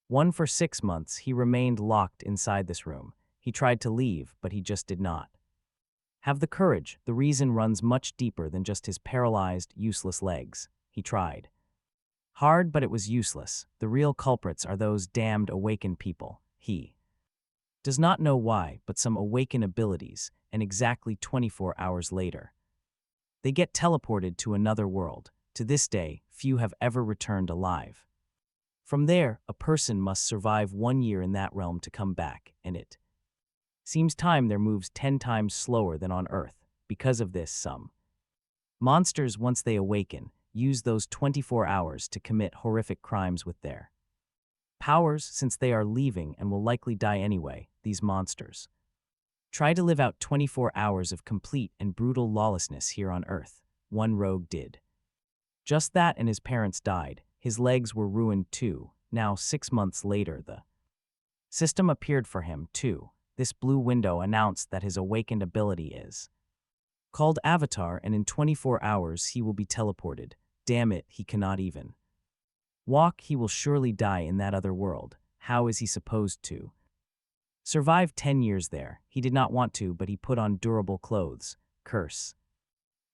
For 6 months, he remained locked inside this room. He tried to leave, but he just did not have the courage. The reason runs much deeper than just his paralyzed, useless legs. He tried hard, but it was useless. The real culprits are those damned awakened people. He does not know why, but some awaken abilities, and exactly 24 hours later, they get teleported to another world. To this day, few have ever returned alive. From there, a person must survive 1 year in that realm to come back, and it seems time there moves 10 times slower than on Earth. Because of this, some monsters, once they awaken, use those 24 hours to commit horrific crimes with their powers. Since they are leaving and will likely die anyway, these monsters try to live out 24 hours of complete and brutal lawlessness here on Earth. One rogue did just that, and his parents died. His legs were ruined too. Now, 6 months later, the system appeared for him too. This blue window announced that his awakened ability is called Avatar, and in 24 hours he will be teleported. Damn it, he cannot even walk. He will surely die in that other world. How is he supposed to survive 10 years there? He did not want to, but he put on durable clothes. Curse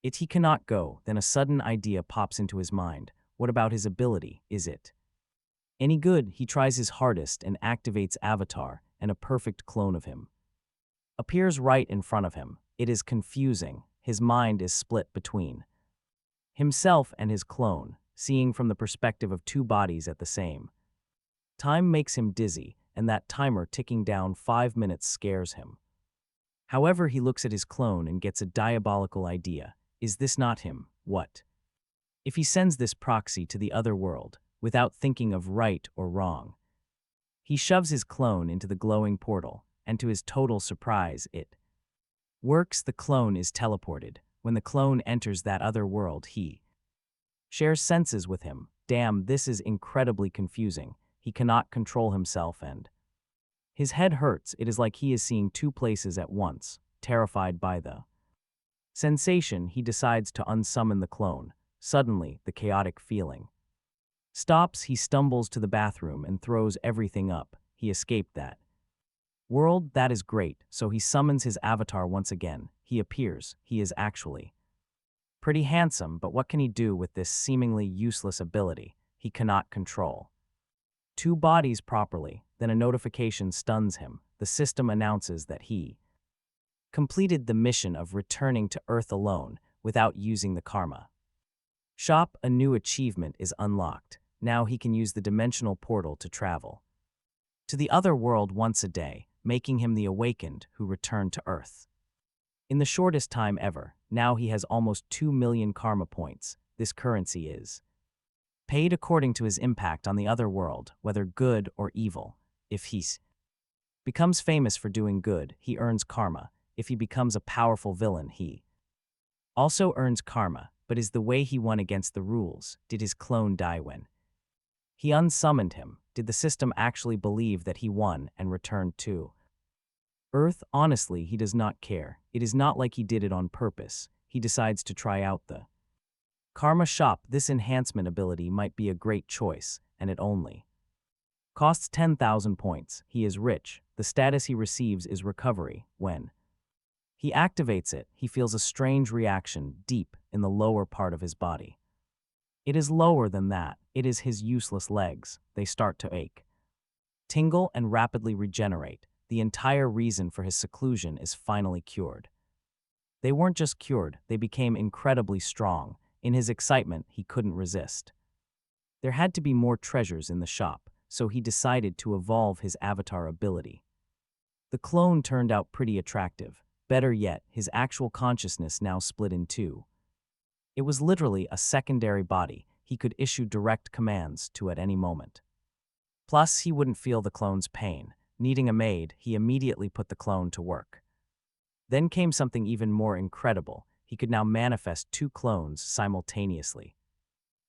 it, he cannot go. Then a sudden idea pops into his mind. What about his ability? Is it any good? He tries his hardest and activates Avatar, and a perfect clone of him appears right in front of him. It is confusing. His mind is split between himself and his clone, seeing from the perspective of two bodies at the same time makes him dizzy, and that timer ticking down 5 minutes scares him. However, he looks at his clone and gets a diabolical idea. Is this not him? What if he sends this proxy to the other world without thinking of right or wrong? He shoves his clone into the glowing portal, and to his total surprise, it works. The clone is teleported. When the clone enters that other world, he shares senses with him. Damn, this is incredibly confusing. He cannot control himself, and his head hurts. It is like he is seeing two places at once. Terrified by the sensation, he decides to unsummon the clone. Suddenly, the chaotic feeling stops. He stumbles to the bathroom and throws everything up. He escaped that world. That is great. So he summons his avatar once again. He appears. He is actually pretty handsome, but what can he do with this seemingly useless ability? He cannot control two bodies properly. Then a notification stuns him. The system announces that he completed the mission of returning to Earth alone without using the karma shop. A new achievement is unlocked. Now he can use the dimensional portal to travel to the other world once a day, making him the awakened who returned to Earth in the shortest time ever. Now he has almost 2 million karma points. This currency is paid according to his impact on the other world, whether good or evil. If he becomes famous for doing good, he earns karma. If he becomes a powerful villain, he also earns karma. But is the way he won against the rules? Did his clone die when he unsummoned him? Did the system actually believe that he won and returned to Earth? Honestly, he does not care. It is not like he did it on purpose. He decides to try out the karma shop. This enhancement ability might be a great choice, and it only costs 10,000 points. He is rich. The status he receives is recovery. When he activates it, he feels a strange reaction deep in the lower part of his body. It is lower than that. It is his useless legs. They start to ache, tingle, and rapidly regenerate. The entire reason for his seclusion is finally cured. They weren't just cured, they became incredibly strong. In his excitement, he couldn't resist. There had to be more treasures in the shop, so he decided to evolve his avatar ability. The clone turned out pretty attractive. Better yet, his actual consciousness now split in two. It was literally a secondary body he could issue direct commands to at any moment. Plus, he wouldn't feel the clone's pain. Needing a maid, he immediately put the clone to work. Then came something even more incredible. He could now manifest two clones simultaneously.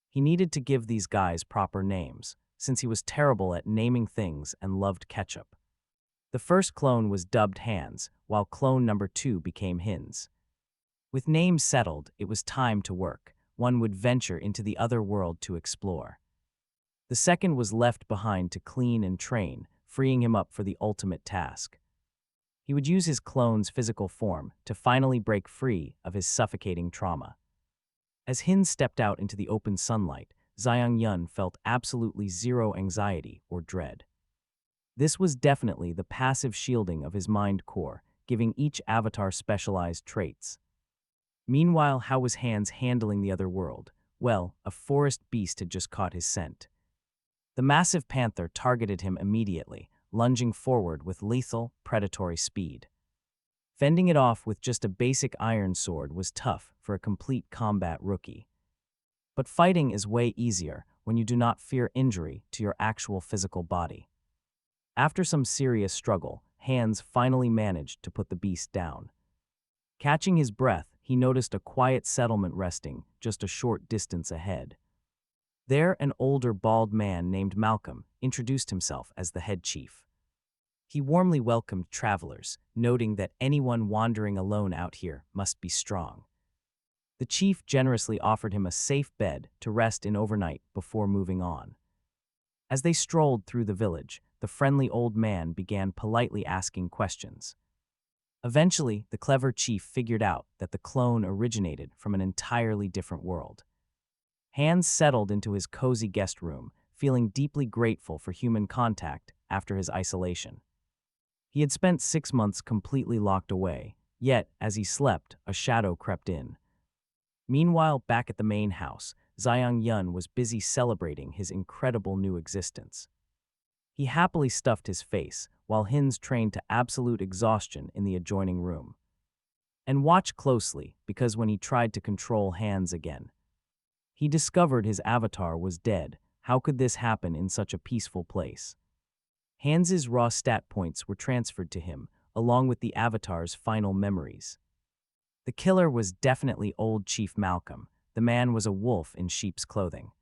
He needed to give these guys proper names, since he was terrible at naming things and loved ketchup. The first clone was dubbed Hands, while clone number 2 became Hines. With names settled, it was time to work. One would venture into the other world to explore. The second was left behind to clean and train, freeing him up for the ultimate task. He would use his clone's physical form to finally break free of his suffocating trauma. As Hines stepped out into the open sunlight, Xyong Yun felt absolutely zero anxiety or dread. This was definitely the passive shielding of his mind core, giving each avatar specialized traits. Meanwhile, how was Hines handling the other world? Well, a forest beast had just caught his scent. The massive panther targeted him immediately, lunging forward with lethal, predatory speed. Fending it off with just a basic iron sword was tough for a complete combat rookie. But fighting is way easier when you do not fear injury to your actual physical body. After some serious struggle, Hines finally managed to put the beast down. Catching his breath, he noticed a quiet settlement resting just a short distance ahead. There, an older, bald man named Malcolm introduced himself as the head chief. He warmly welcomed travelers, noting that anyone wandering alone out here must be strong. The chief generously offered him a safe bed to rest in overnight before moving on. As they strolled through the village, the friendly old man began politely asking questions. Eventually, the clever chief figured out that the clone originated from an entirely different world. Hines settled into his cozy guest room, feeling deeply grateful for human contact after his isolation. He had spent 6 months completely locked away, yet, as he slept, a shadow crept in. Meanwhile, back at the main house, Xyong Yun was busy celebrating his incredible new existence. He happily stuffed his face, while Hines trained to absolute exhaustion in the adjoining room. And watch closely, because when he tried to control Hines again, he discovered his avatar was dead. How could this happen in such a peaceful place? Hans's raw stat points were transferred to him, along with the avatar's final memories. The killer was definitely old Chief Malcolm. The man was a wolf in sheep's clothing.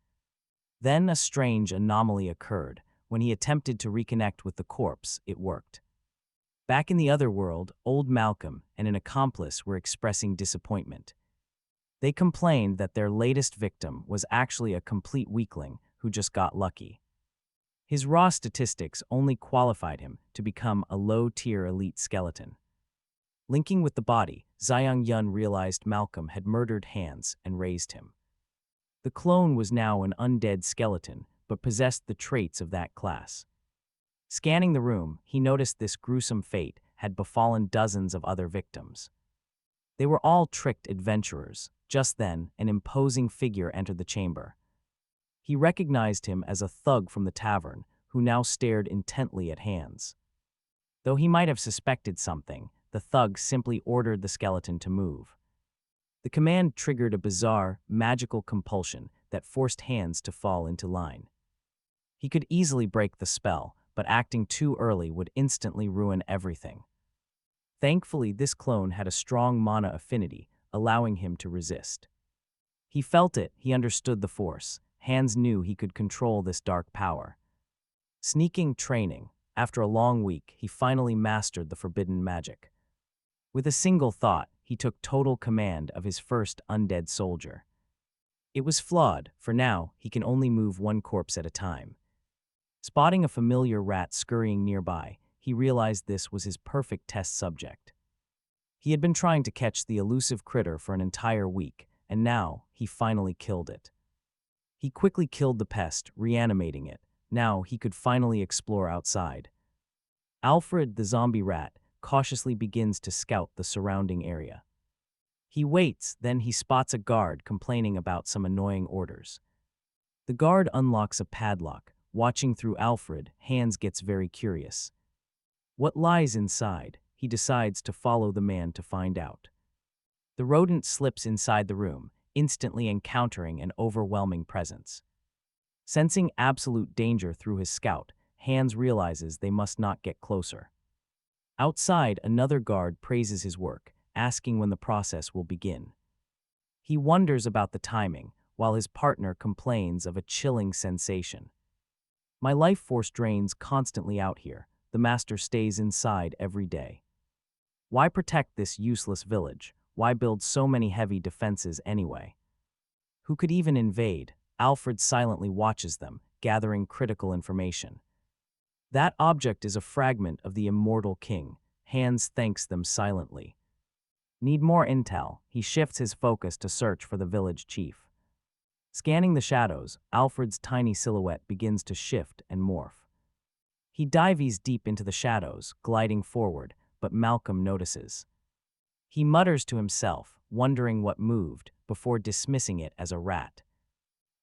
Then a strange anomaly occurred. When he attempted to reconnect with the corpse, it worked. Back in the other world, old Malcolm and an accomplice were expressing disappointment. They complained that their latest victim was actually a complete weakling who just got lucky. His raw statistics only qualified him to become a low-tier elite skeleton. Linking with the body, Xyong Yun realized Malcolm had murdered Hines and raised him. The clone was now an undead skeleton, but possessed the traits of that class. Scanning the room, he noticed this gruesome fate had befallen dozens of other victims. They were all tricked adventurers. Just then, an imposing figure entered the chamber. He recognized him as a thug from the tavern, who now stared intently at Hines. Though he might have suspected something, the thug simply ordered the skeleton to move. The command triggered a bizarre, magical compulsion that forced Hines to fall into line. He could easily break the spell, but acting too early would instantly ruin everything. Thankfully, this clone had a strong mana affinity, allowing him to resist. He felt it, he understood the force. Hines knew he could control this dark power. Sneaking training. After a long week, he finally mastered the forbidden magic. With a single thought, he took total command of his first undead soldier. It was flawed, for now he can only move one corpse at a time. Spotting a familiar rat scurrying nearby, he realized this was his perfect test subject. He had been trying to catch the elusive critter for an entire week, and now he finally killed it. He quickly killed the pest, reanimating it. Now he could finally explore outside. Alfred, the zombie rat, cautiously begins to scout the surrounding area. He waits, then he spots a guard complaining about some annoying orders. The guard unlocks a padlock. Watching through Alfred, Hines gets very curious. What lies inside? He decides to follow the man to find out. The rodent slips inside the room, instantly encountering an overwhelming presence. Sensing absolute danger through his scout, Hines realizes they must not get closer. Outside, another guard praises his work, asking when the process will begin. He wonders about the timing, while his partner complains of a chilling sensation. My life force drains constantly out here. The master stays inside every day. Why protect this useless village? Why build so many heavy defenses anyway? Who could even invade? Alfred silently watches them, gathering critical information. That object is a fragment of the immortal king. Hines thanks them silently. Need more intel, he shifts his focus to search for the village chief. Scanning the shadows, Alfred's tiny silhouette begins to shift and morph. He dives deep into the shadows, gliding forward, but Malcolm notices. He mutters to himself, wondering what moved, before dismissing it as a rat.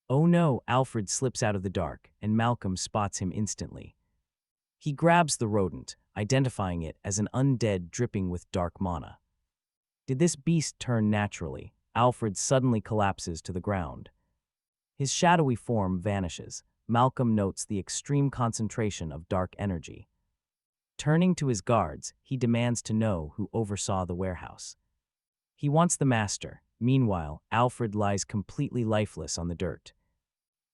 Oh no, Alfred slips out of the dark, and Malcolm spots him instantly. He grabs the rodent, identifying it as an undead dripping with dark mana. Did this beast turn naturally? Alfred suddenly collapses to the ground. His shadowy form vanishes. Malcolm notes the extreme concentration of dark energy. Turning to his guards, he demands to know who oversaw the warehouse. He wants the master. Meanwhile, Alfred lies completely lifeless on the dirt.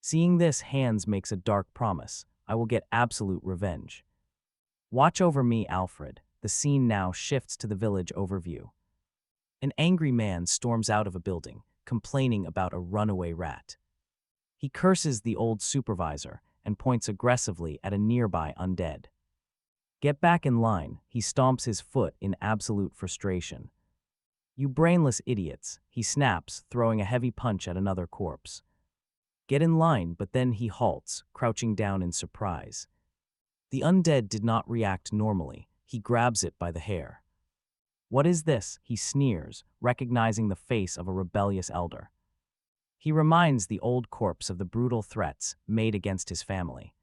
Seeing this, Hines makes a dark promise. I will get absolute revenge. Watch over me, Alfred. The scene now shifts to the village overview. An angry man storms out of a building, complaining about a runaway rat. He curses the old supervisor and points aggressively at a nearby undead. Get back in line, he stomps his foot in absolute frustration. You brainless idiots, he snaps, throwing a heavy punch at another corpse. Get in line, but then he halts, crouching down in surprise. The undead did not react normally. He grabs it by the hair. What is this? He sneers, recognizing the face of a rebellious elder. He reminds the old corpse of the brutal threats made against his family.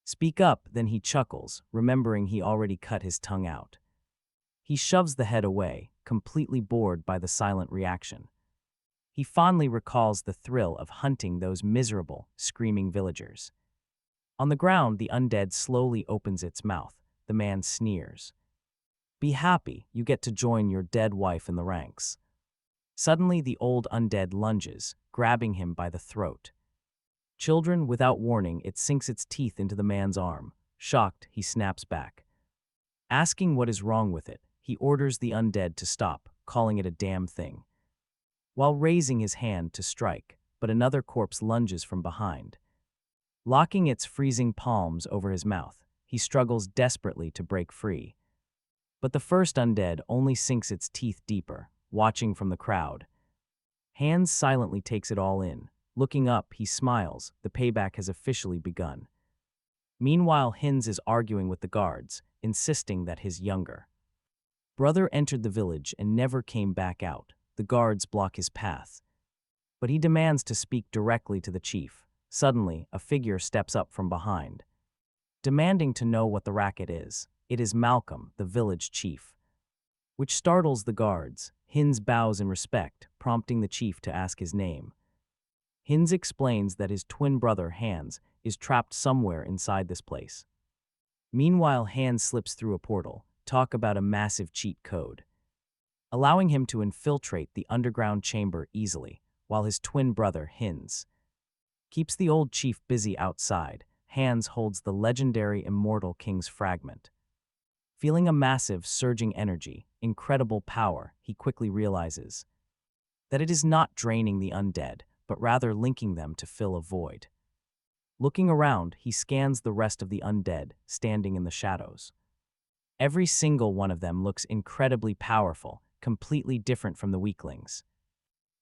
Speak up, then he chuckles, remembering he already cut his tongue out. He shoves the head away, completely bored by the silent reaction. He fondly recalls the thrill of hunting those miserable, screaming villagers. On the ground, the undead slowly opens its mouth. The man sneers. Be happy, you get to join your dead wife in the ranks. Suddenly, the old undead lunges, grabbing him by the throat. Children, without warning, it sinks its teeth into the man's arm. Shocked, he snaps back. Asking what is wrong with it, he orders the undead to stop, calling it a damn thing. While raising his hand to strike, but another corpse lunges from behind. Locking its freezing palms over his mouth, he struggles desperately to break free. But the first undead only sinks its teeth deeper, watching from the crowd. Hines silently takes it all in. Looking up, he smiles. The payback has officially begun. Meanwhile, Hines is arguing with the guards, insisting that his younger brother entered the village and never came back out. The guards block his path. But he demands to speak directly to the chief. Suddenly, a figure steps up from behind. Demanding to know what the racket is, it is Malcolm, the village chief. Which startles the guards. Hines bows in respect, prompting the chief to ask his name. Hines explains that his twin brother, Hans, is trapped somewhere inside this place. Meanwhile, Hans slips through a portal. Talk about a massive cheat code, allowing him to infiltrate the underground chamber easily, while his twin brother, Hines, keeps the old chief busy outside. Hans holds the legendary Immortal King's fragment. Feeling a massive, surging energy, incredible power, he quickly realizes that it is not draining the undead, but rather linking them to fill a void. Looking around, he scans the rest of the undead, standing in the shadows. Every single one of them looks incredibly powerful, completely different from the weaklings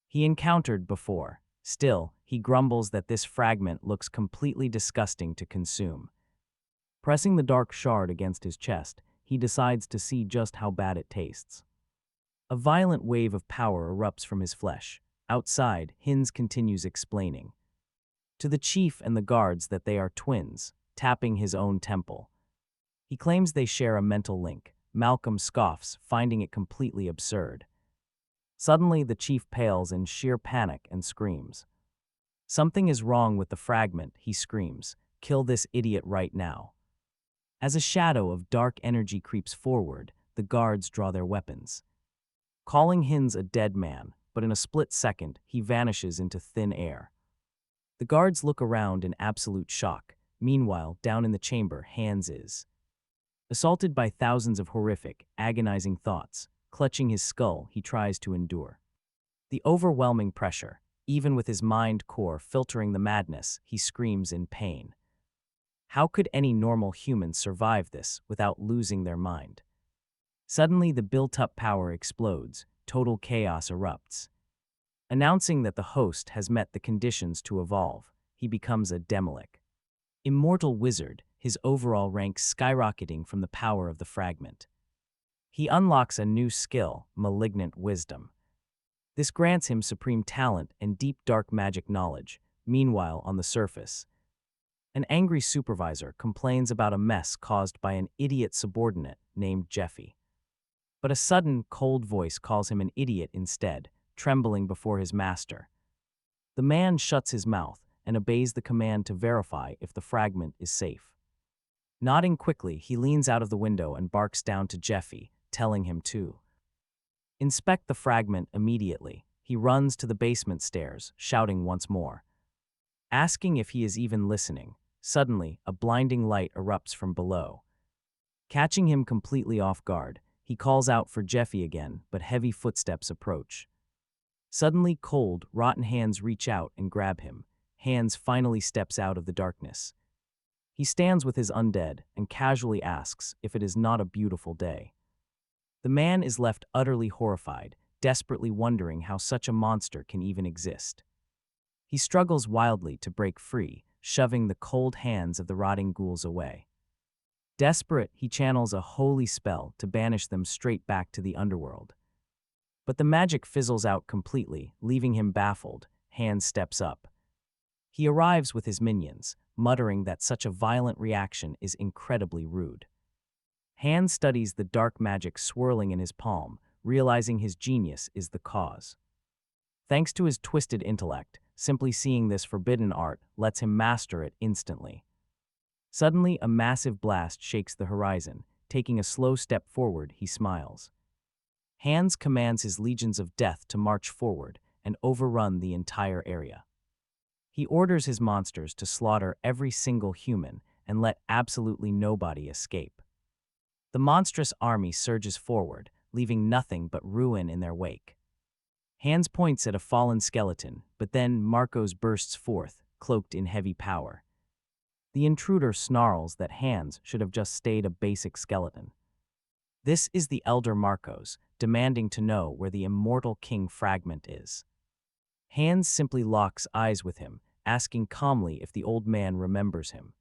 he encountered before. Still, he grumbles that this fragment looks completely disgusting to consume. Pressing the dark shard against his chest, he decides to see just how bad it tastes. A violent wave of power erupts from his flesh. Outside, Hines continues explaining to the chief and the guards that they are twins, tapping his own temple. He claims they share a mental link. Malcolm scoffs, finding it completely absurd. Suddenly, the chief pales in sheer panic and screams. Something is wrong with the fragment, he screams. Kill this idiot right now. As a shadow of dark energy creeps forward, the guards draw their weapons, calling Hines a dead man, but in a split second, he vanishes into thin air. The guards look around in absolute shock. Meanwhile, down in the chamber, Hines is assaulted by thousands of horrific, agonizing thoughts. Clutching his skull, he tries to endure the overwhelming pressure. Even with his mind core filtering the madness, he screams in pain. How could any normal human survive this without losing their mind? Suddenly, the built-up power explodes, total chaos erupts. Announcing that the host has met the conditions to evolve, he becomes a Demolik Immortal Wizard, his overall rank skyrocketing from the power of the fragment. He unlocks a new skill, Malignant Wisdom. This grants him supreme talent and deep dark magic knowledge. Meanwhile, on the surface, an angry supervisor complains about a mess caused by an idiot subordinate named Jeffy. But a sudden, cold voice calls him an idiot instead, trembling before his master. The man shuts his mouth and obeys the command to verify if the fragment is safe. Nodding quickly, he leans out of the window and barks down to Jeffy, telling him to inspect the fragment immediately. He runs to the basement stairs, shouting once more, asking if he is even listening. Suddenly, a blinding light erupts from below. Catching him completely off guard, he calls out for Jeffy again, but heavy footsteps approach. Suddenly, cold, rotten hands reach out and grab him. Hands finally steps out of the darkness. He stands with his undead and casually asks if it is not a beautiful day. The man is left utterly horrified, desperately wondering how such a monster can even exist. He struggles wildly to break free, shoving the cold hands of the rotting ghouls away. Desperate, he channels a holy spell to banish them straight back to the underworld. But the magic fizzles out completely, leaving him baffled. Hans steps up. He arrives with his minions, muttering that such a violent reaction is incredibly rude. Hans studies the dark magic swirling in his palm, realizing his genius is the cause. Thanks to his twisted intellect, simply seeing this forbidden art lets him master it instantly. Suddenly, a massive blast shakes the horizon. Taking a slow step forward, he smiles. Hans commands his legions of death to march forward and overrun the entire area. He orders his monsters to slaughter every single human and let absolutely nobody escape. The monstrous army surges forward, leaving nothing but ruin in their wake. Hans points at a fallen skeleton, but then Marcos bursts forth, cloaked in heavy power. The intruder snarls that Hans should have just stayed a basic skeleton. This is the elder Marcos, demanding to know where the immortal king fragment is. Hans simply locks eyes with him, asking calmly if the old man remembers him.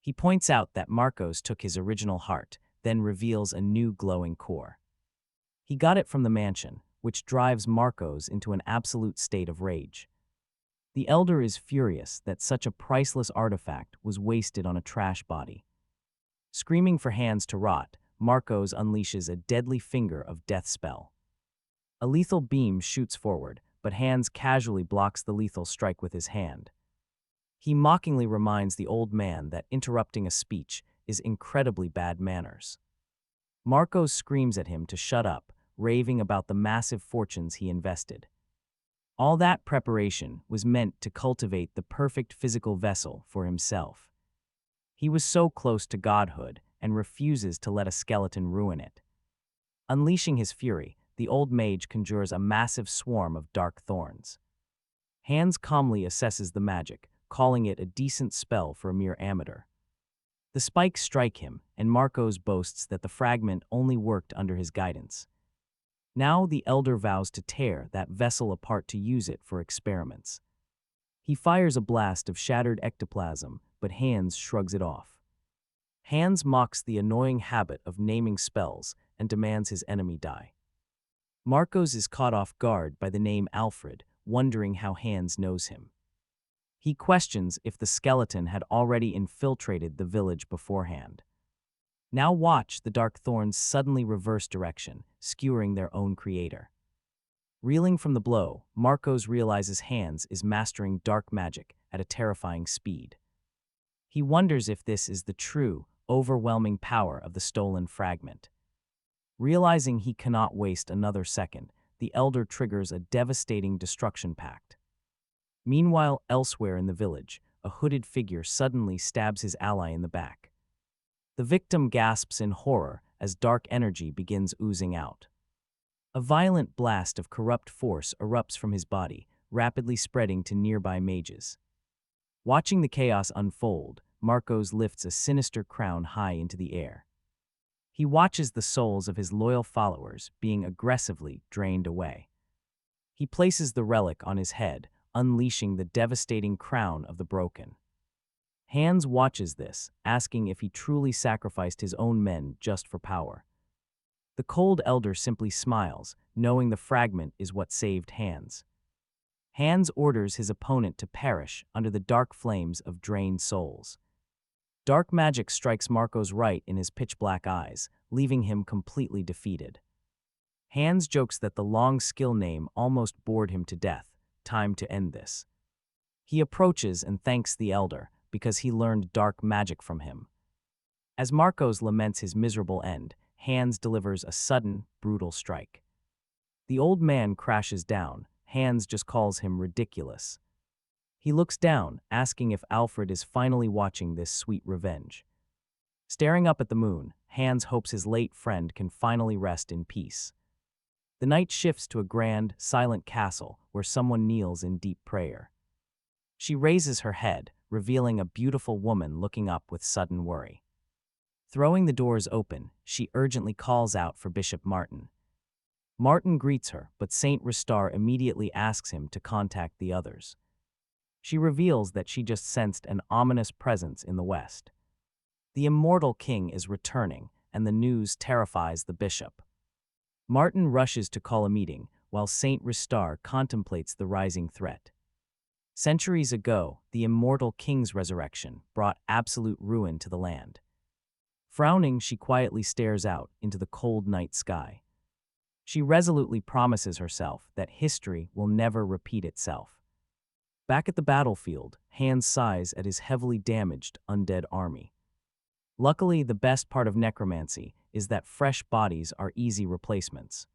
He points out that Marcos took his original heart, then reveals a new glowing core. He got it from the mansion, which drives Marcos into an absolute state of rage. The elder is furious that such a priceless artifact was wasted on a trash body. Screaming for Hans to rot, Marcos unleashes a deadly finger of death spell. A lethal beam shoots forward, but Hans casually blocks the lethal strike with his hand. He mockingly reminds the old man that interrupting a speech is incredibly bad manners. Marcos screams at him to shut up, raving about the massive fortunes he invested. All that preparation was meant to cultivate the perfect physical vessel for himself. He was so close to godhood and refuses to let a skeleton ruin it. Unleashing his fury, the old mage conjures a massive swarm of dark thorns. Hans calmly assesses the magic, calling it a decent spell for a mere amateur. The spikes strike him, and Marcos boasts that the fragment only worked under his guidance. Now the elder vows to tear that vessel apart to use it for experiments. He fires a blast of shattered ectoplasm, but Hans shrugs it off. Hans mocks the annoying habit of naming spells and demands his enemy die. Marcos is caught off guard by the name Alfred, wondering how Hans knows him. He questions if the skeleton had already infiltrated the village beforehand. Now watch the dark thorns suddenly reverse direction, skewering their own creator. Reeling from the blow, Marcos realizes Hans is mastering dark magic at a terrifying speed. He wonders if this is the true, overwhelming power of the stolen fragment. Realizing he cannot waste another second, the elder triggers a devastating destruction pact. Meanwhile, elsewhere in the village, a hooded figure suddenly stabs his ally in the back. The victim gasps in horror as dark energy begins oozing out. A violent blast of corrupt force erupts from his body, rapidly spreading to nearby mages. Watching the chaos unfold, Marcos lifts a sinister crown high into the air. He watches the souls of his loyal followers being aggressively drained away. He places the relic on his head, unleashing the devastating crown of the broken. Hines watches this, asking if he truly sacrificed his own men just for power. The cold elder simply smiles, knowing the fragment is what saved Hines. Hines orders his opponent to perish under the dark flames of drained souls. Dark magic strikes Marcos right in his pitch-black eyes, leaving him completely defeated. Hines jokes that the long skill name almost bored him to death. Time to end this. He approaches and thanks the elder, because he learned dark magic from him. As Marcos laments his miserable end, Hines delivers a sudden, brutal strike. The old man crashes down. Hines just calls him ridiculous. He looks down, asking if Alfred is finally watching this sweet revenge. Staring up at the moon, Hines hopes his late friend can finally rest in peace. The night shifts to a grand, silent castle where someone kneels in deep prayer. She raises her head, revealing a beautiful woman looking up with sudden worry. Throwing the doors open, she urgently calls out for Bishop Martin. Martin greets her, but Saint Ristar immediately asks him to contact the others. She reveals that she just sensed an ominous presence in the west. The immortal king is returning, and the news terrifies the bishop. Martin rushes to call a meeting, while Saint Ristar contemplates the rising threat. Centuries ago, the immortal king's resurrection brought absolute ruin to the land. Frowning, she quietly stares out into the cold night sky. She resolutely promises herself that history will never repeat itself. Back at the battlefield, Hines sighs at his heavily damaged undead army. Luckily, the best part of necromancy is that fresh bodies are easy replacements.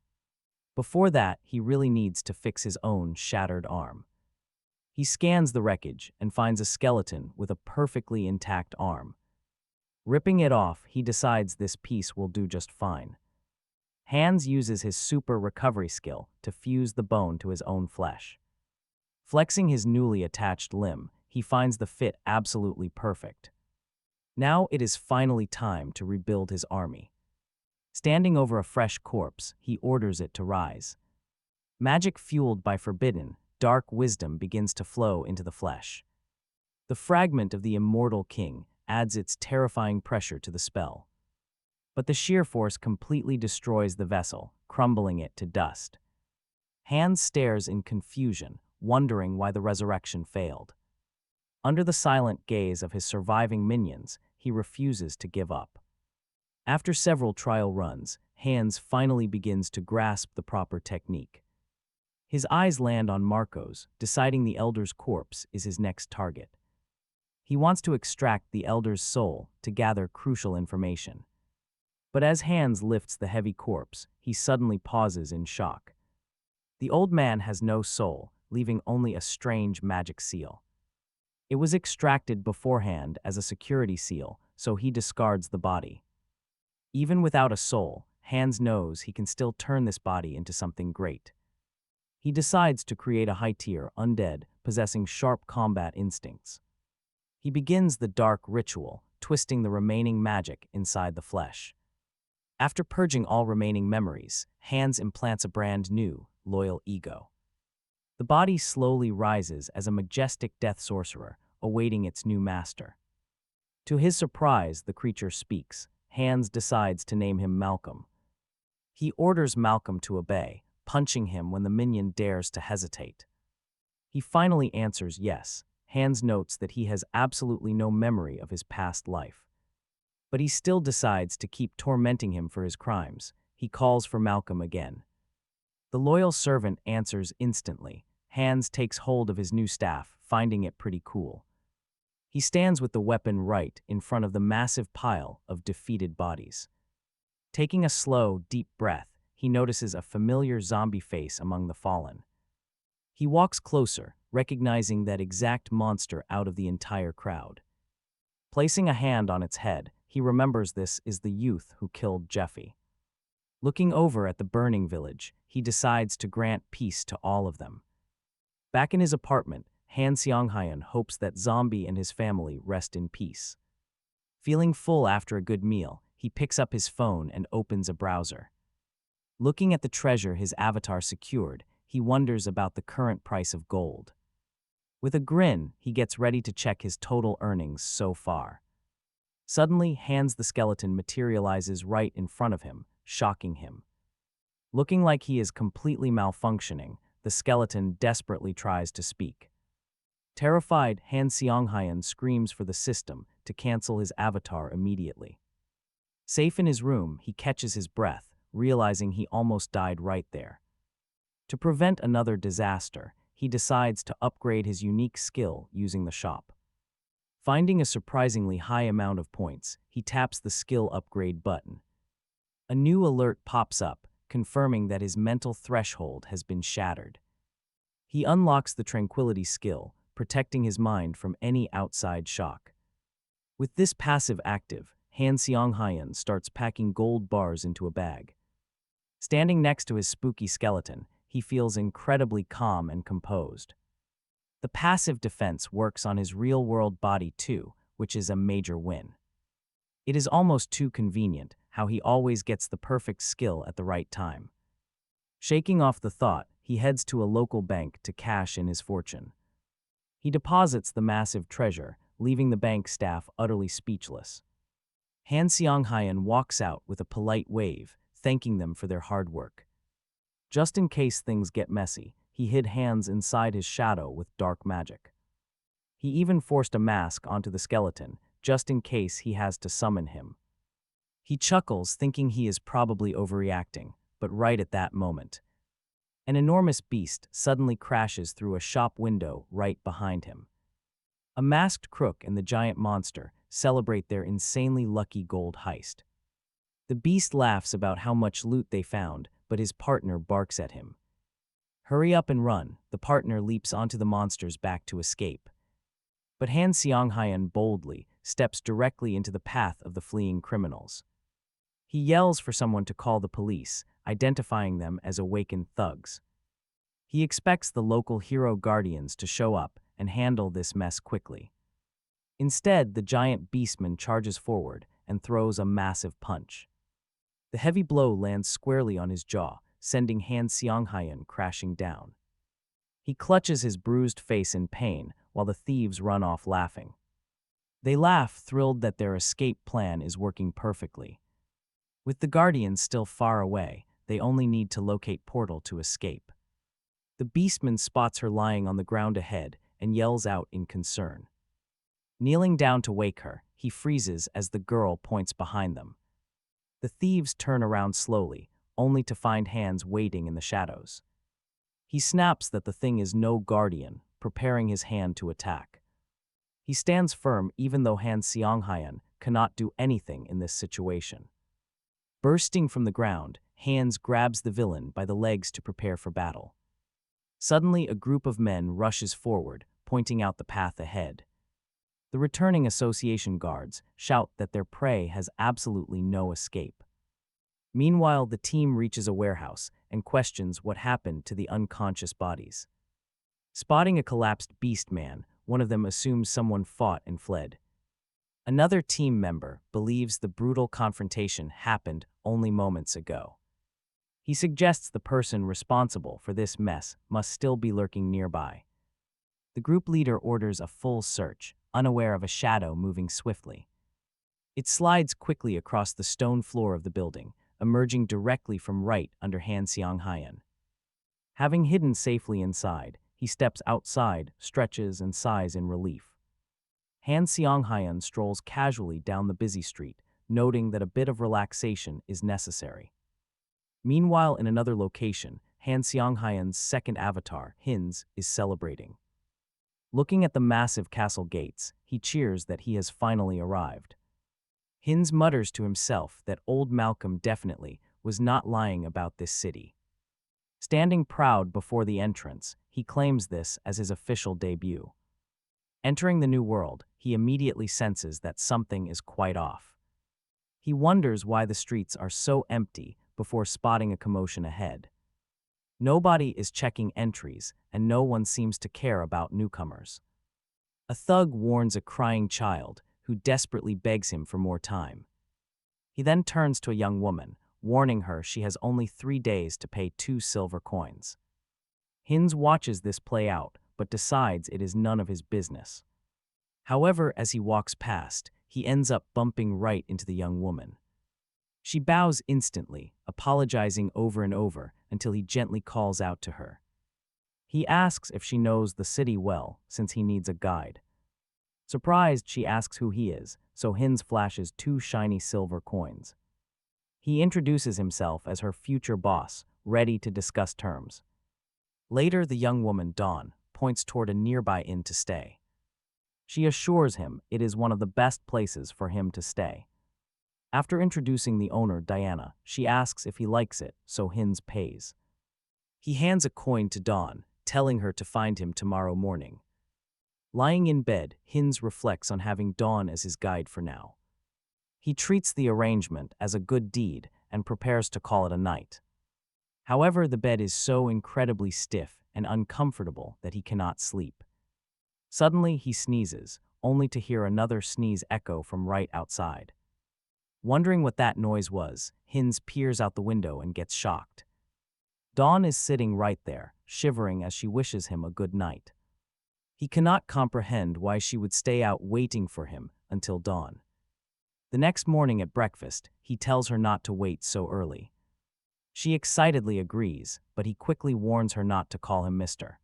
Before that, he really needs to fix his own shattered arm. He scans the wreckage and finds a skeleton with a perfectly intact arm. Ripping it off, he decides this piece will do just fine. Hines uses his super recovery skill to fuse the bone to his own flesh. Flexing his newly attached limb, he finds the fit absolutely perfect. Now it is finally time to rebuild his army. Standing over a fresh corpse, he orders it to rise. Magic fueled by forbidden, dark wisdom begins to flow into the flesh. The fragment of the immortal king adds its terrifying pressure to the spell. But the sheer force completely destroys the vessel, crumbling it to dust. Hines stares in confusion, wondering why the resurrection failed. Under the silent gaze of his surviving minions, he refuses to give up. After several trial runs, Hines finally begins to grasp the proper technique. His eyes land on Marcos, deciding the elder's corpse is his next target. He wants to extract the elder's soul to gather crucial information. But as Hines lifts the heavy corpse, he suddenly pauses in shock. The old man has no soul, leaving only a strange magic seal. It was extracted beforehand as a security seal, so he discards the body. Even without a soul, Hines knows he can still turn this body into something great. He decides to create a high-tier undead possessing sharp combat instincts. He begins the dark ritual, twisting the remaining magic inside the flesh. After purging all remaining memories, Hines implants a brand new, loyal ego. The body slowly rises as a majestic death sorcerer, awaiting its new master. To his surprise, the creature speaks. Hines decides to name him Malcolm. He orders Malcolm to obey, punching him when the minion dares to hesitate. He finally answers yes. Hines notes that he has absolutely no memory of his past life. But he still decides to keep tormenting him for his crimes. He calls for Malcolm again. The loyal servant answers instantly. Hines takes hold of his new staff, finding it pretty cool. He stands with the weapon right in front of the massive pile of defeated bodies. Taking a slow, deep breath, he notices a familiar zombie face among the fallen. He walks closer, recognizing that exact monster out of the entire crowd. Placing a hand on its head, he remembers this is the youth who killed Jeffy. Looking over at the burning village, he decides to grant peace to all of them. Back in his apartment, Han Seong-hyun hopes that Zombie and his family rest in peace. Feeling full after a good meal, he picks up his phone and opens a browser. Looking at the treasure his avatar secured, he wonders about the current price of gold. With a grin, he gets ready to check his total earnings so far. Suddenly, Hans the skeleton materializes right in front of him, shocking him. Looking like he is completely malfunctioning, the skeleton desperately tries to speak. Terrified, Han Seong-hyun screams for the system to cancel his avatar immediately. Safe in his room, he catches his breath, realizing he almost died right there. To prevent another disaster, he decides to upgrade his unique skill using the shop. Finding a surprisingly high amount of points, he taps the skill upgrade button. A new alert pops up, confirming that his mental threshold has been shattered. He unlocks the tranquility skill, protecting his mind from any outside shock. With this passive active, Han Seong-hyun starts packing gold bars into a bag. Standing next to his spooky skeleton, he feels incredibly calm and composed. The passive defense works on his real-world body too, which is a major win. It is almost too convenient how he always gets the perfect skill at the right time. Shaking off the thought, he heads to a local bank to cash in his fortune. He deposits the massive treasure, leaving the bank staff utterly speechless. Han Seong-hyun walks out with a polite wave, thanking them for their hard work. Just in case things get messy, he hid Hans inside his shadow with dark magic. He even forced a mask onto the skeleton, just in case he has to summon him. He chuckles, thinking he is probably overreacting, but right at that moment, an enormous beast suddenly crashes through a shop window right behind him. A masked crook and the giant monster celebrate their insanely lucky gold heist. The beast laughs about how much loot they found, but his partner barks at him. Hurry up and run, the partner leaps onto the monster's back to escape. But Han Seong-hyun boldly steps directly into the path of the fleeing criminals. He yells for someone to call the police, identifying them as awakened thugs. He expects the local hero guardians to show up and handle this mess quickly. Instead, the giant beastman charges forward and throws a massive punch. The heavy blow lands squarely on his jaw, sending Han Seong-hyun crashing down. He clutches his bruised face in pain while the thieves run off laughing. They laugh, thrilled that their escape plan is working perfectly. With the guardians still far away, they only need to locate Portal to escape. The beastman spots her lying on the ground ahead and yells out in concern. Kneeling down to wake her, he freezes as the girl points behind them. The thieves turn around slowly, only to find Hans waiting in the shadows. He snaps that the thing is no guardian, preparing his hand to attack. He stands firm even though Han Seong-hyun cannot do anything in this situation. Bursting from the ground, Hans grabs the villain by the legs to prepare for battle. Suddenly, a group of men rushes forward, pointing out the path ahead. The returning association guards shout that their prey has absolutely no escape. Meanwhile, the team reaches a warehouse and questions what happened to the unconscious bodies. Spotting a collapsed beast man, one of them assumes someone fought and fled. Another team member believes the brutal confrontation happened only moments ago. He suggests the person responsible for this mess must still be lurking nearby. The group leader orders a full search, unaware of a shadow moving swiftly. It slides quickly across the stone floor of the building, emerging directly from right under Han Seong-hyun. Having hidden safely inside, he steps outside, stretches, and sighs in relief. Han Seong-hyun strolls casually down the busy street, noting that a bit of relaxation is necessary. Meanwhile, in another location, Han Seong-hyun's second avatar, Hines, is celebrating. Looking at the massive castle gates, he cheers that he has finally arrived. Hines mutters to himself that old Malcolm definitely was not lying about this city. Standing proud before the entrance, he claims this as his official debut. Entering the new world, he immediately senses that something is quite off. He wonders why the streets are so empty before spotting a commotion ahead. Nobody is checking entries, and no one seems to care about newcomers. A thug warns a crying child, who desperately begs him for more time. He then turns to a young woman, warning her she has only 3 days to pay 2 silver coins. Hines watches this play out, but decides it is none of his business. However, as he walks past, he ends up bumping right into the young woman. She bows instantly, apologizing over and over until he gently calls out to her. He asks if she knows the city well, since he needs a guide. Surprised, she asks who he is, so Hines flashes 2 shiny silver coins. He introduces himself as her future boss, ready to discuss terms. Later, the young woman, Dawn, points toward a nearby inn to stay. She assures him it is one of the best places for him to stay. After introducing the owner, Diana, she asks if he likes it, so Hines pays. He hands a coin to Dawn, telling her to find him tomorrow morning. Lying in bed, Hines reflects on having Dawn as his guide for now. He treats the arrangement as a good deed and prepares to call it a night. However, the bed is so incredibly stiff and uncomfortable that he cannot sleep. Suddenly, he sneezes, only to hear another sneeze echo from right outside. Wondering what that noise was, Hines peers out the window and gets shocked. Dawn is sitting right there, shivering as she wishes him a good night. He cannot comprehend why she would stay out waiting for him until dawn. The next morning at breakfast, he tells her not to wait so early. She excitedly agrees, but he quickly warns her not to call him Mr.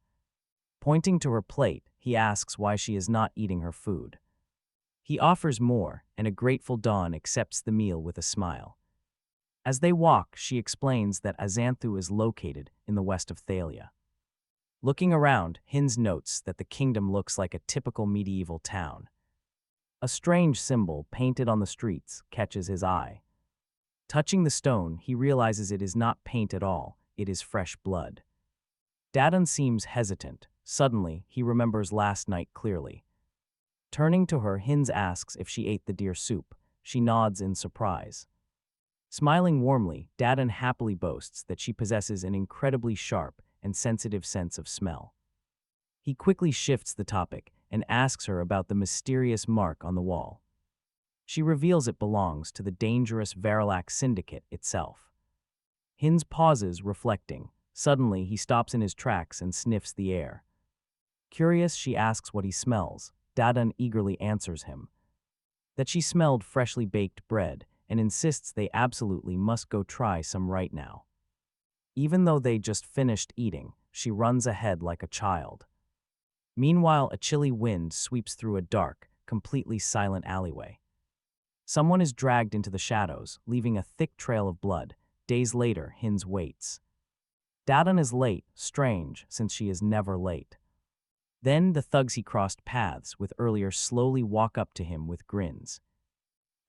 Pointing to her plate, he asks why she is not eating her food. He offers more, and a grateful Dawn accepts the meal with a smile. As they walk, she explains that Azanthu is located in the west of Thalia. Looking around, Hines notes that the kingdom looks like a typical medieval town. A strange symbol painted on the streets catches his eye. Touching the stone, he realizes it is not paint at all, it is fresh blood. Dadan seems hesitant. Suddenly, he remembers last night clearly. Turning to her, Hines asks if she ate the deer soup. She nods in surprise. Smiling warmly, Dadan happily boasts that she possesses an incredibly sharp and sensitive sense of smell. He quickly shifts the topic and asks her about the mysterious mark on the wall. She reveals it belongs to the dangerous Veralac Syndicate itself. Hines pauses, reflecting. Suddenly, he stops in his tracks and sniffs the air. Curious, she asks what he smells. Dadan eagerly answers him that she smelled freshly baked bread and insists they absolutely must go try some right now. Even though they just finished eating, she runs ahead like a child. Meanwhile, a chilly wind sweeps through a dark, completely silent alleyway. Someone is dragged into the shadows, leaving a thick trail of blood. Days later, Hines waits. Dadan is late, strange, since she is never late. Then the thugs he crossed paths with earlier slowly walk up to him with grins.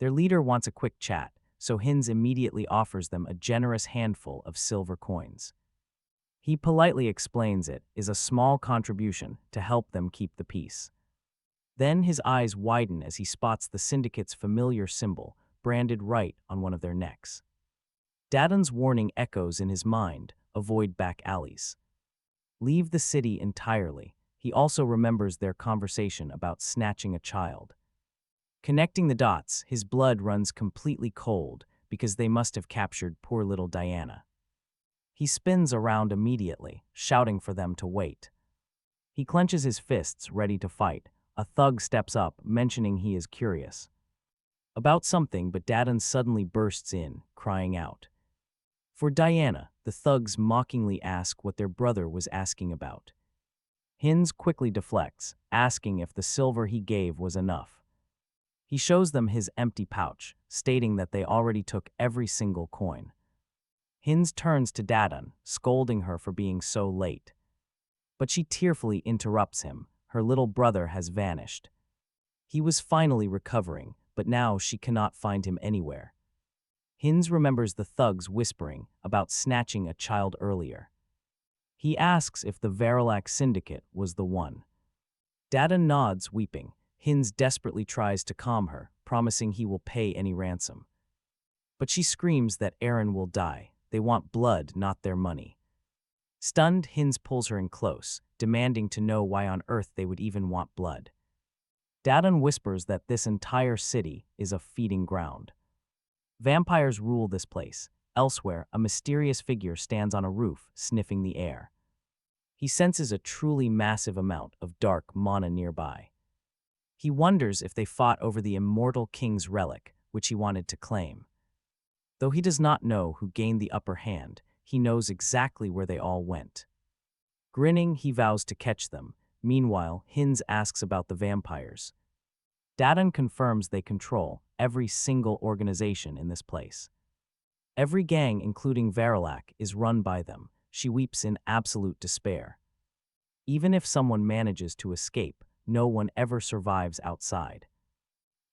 Their leader wants a quick chat, so Hines immediately offers them a generous handful of silver coins. He politely explains it is a small contribution to help them keep the peace. Then his eyes widen as he spots the syndicate's familiar symbol branded right on one of their necks. Dadan's warning echoes in his mind, avoid back alleys. Leave the city entirely. He also remembers their conversation about snatching a child. Connecting the dots, his blood runs completely cold because they must have captured poor little Diana. He spins around immediately, shouting for them to wait. He clenches his fists, ready to fight. A thug steps up, mentioning he is curious about something, but Dadan suddenly bursts in, crying out for Diana. The thugs mockingly ask what their brother was asking about. Hines quickly deflects, asking if the silver he gave was enough. He shows them his empty pouch, stating that they already took every single coin. Hines turns to Dadan, scolding her for being so late. But she tearfully interrupts him. Her little brother has vanished. He was finally recovering, but now she cannot find him anywhere. Hines remembers the thugs whispering about snatching a child earlier. He asks if the Veralac Syndicate was the one. Dadan nods, weeping. Hines desperately tries to calm her, promising he will pay any ransom. But she screams that Aaron will die. They want blood, not their money. Stunned, Hines pulls her in close, demanding to know why on earth they would even want blood. Dadun whispers that this entire city is a feeding ground. Vampires rule this place. Elsewhere, a mysterious figure stands on a roof, sniffing the air. He senses a truly massive amount of dark mana nearby. He wonders if they fought over the immortal king's relic, which he wanted to claim. Though he does not know who gained the upper hand, he knows exactly where they all went. Grinning, he vows to catch them. Meanwhile, Hines asks about the vampires. Dadun confirms they control every single organization in this place. Every gang, including Veralac, is run by them. She weeps in absolute despair. Even if someone manages to escape, no one ever survives outside.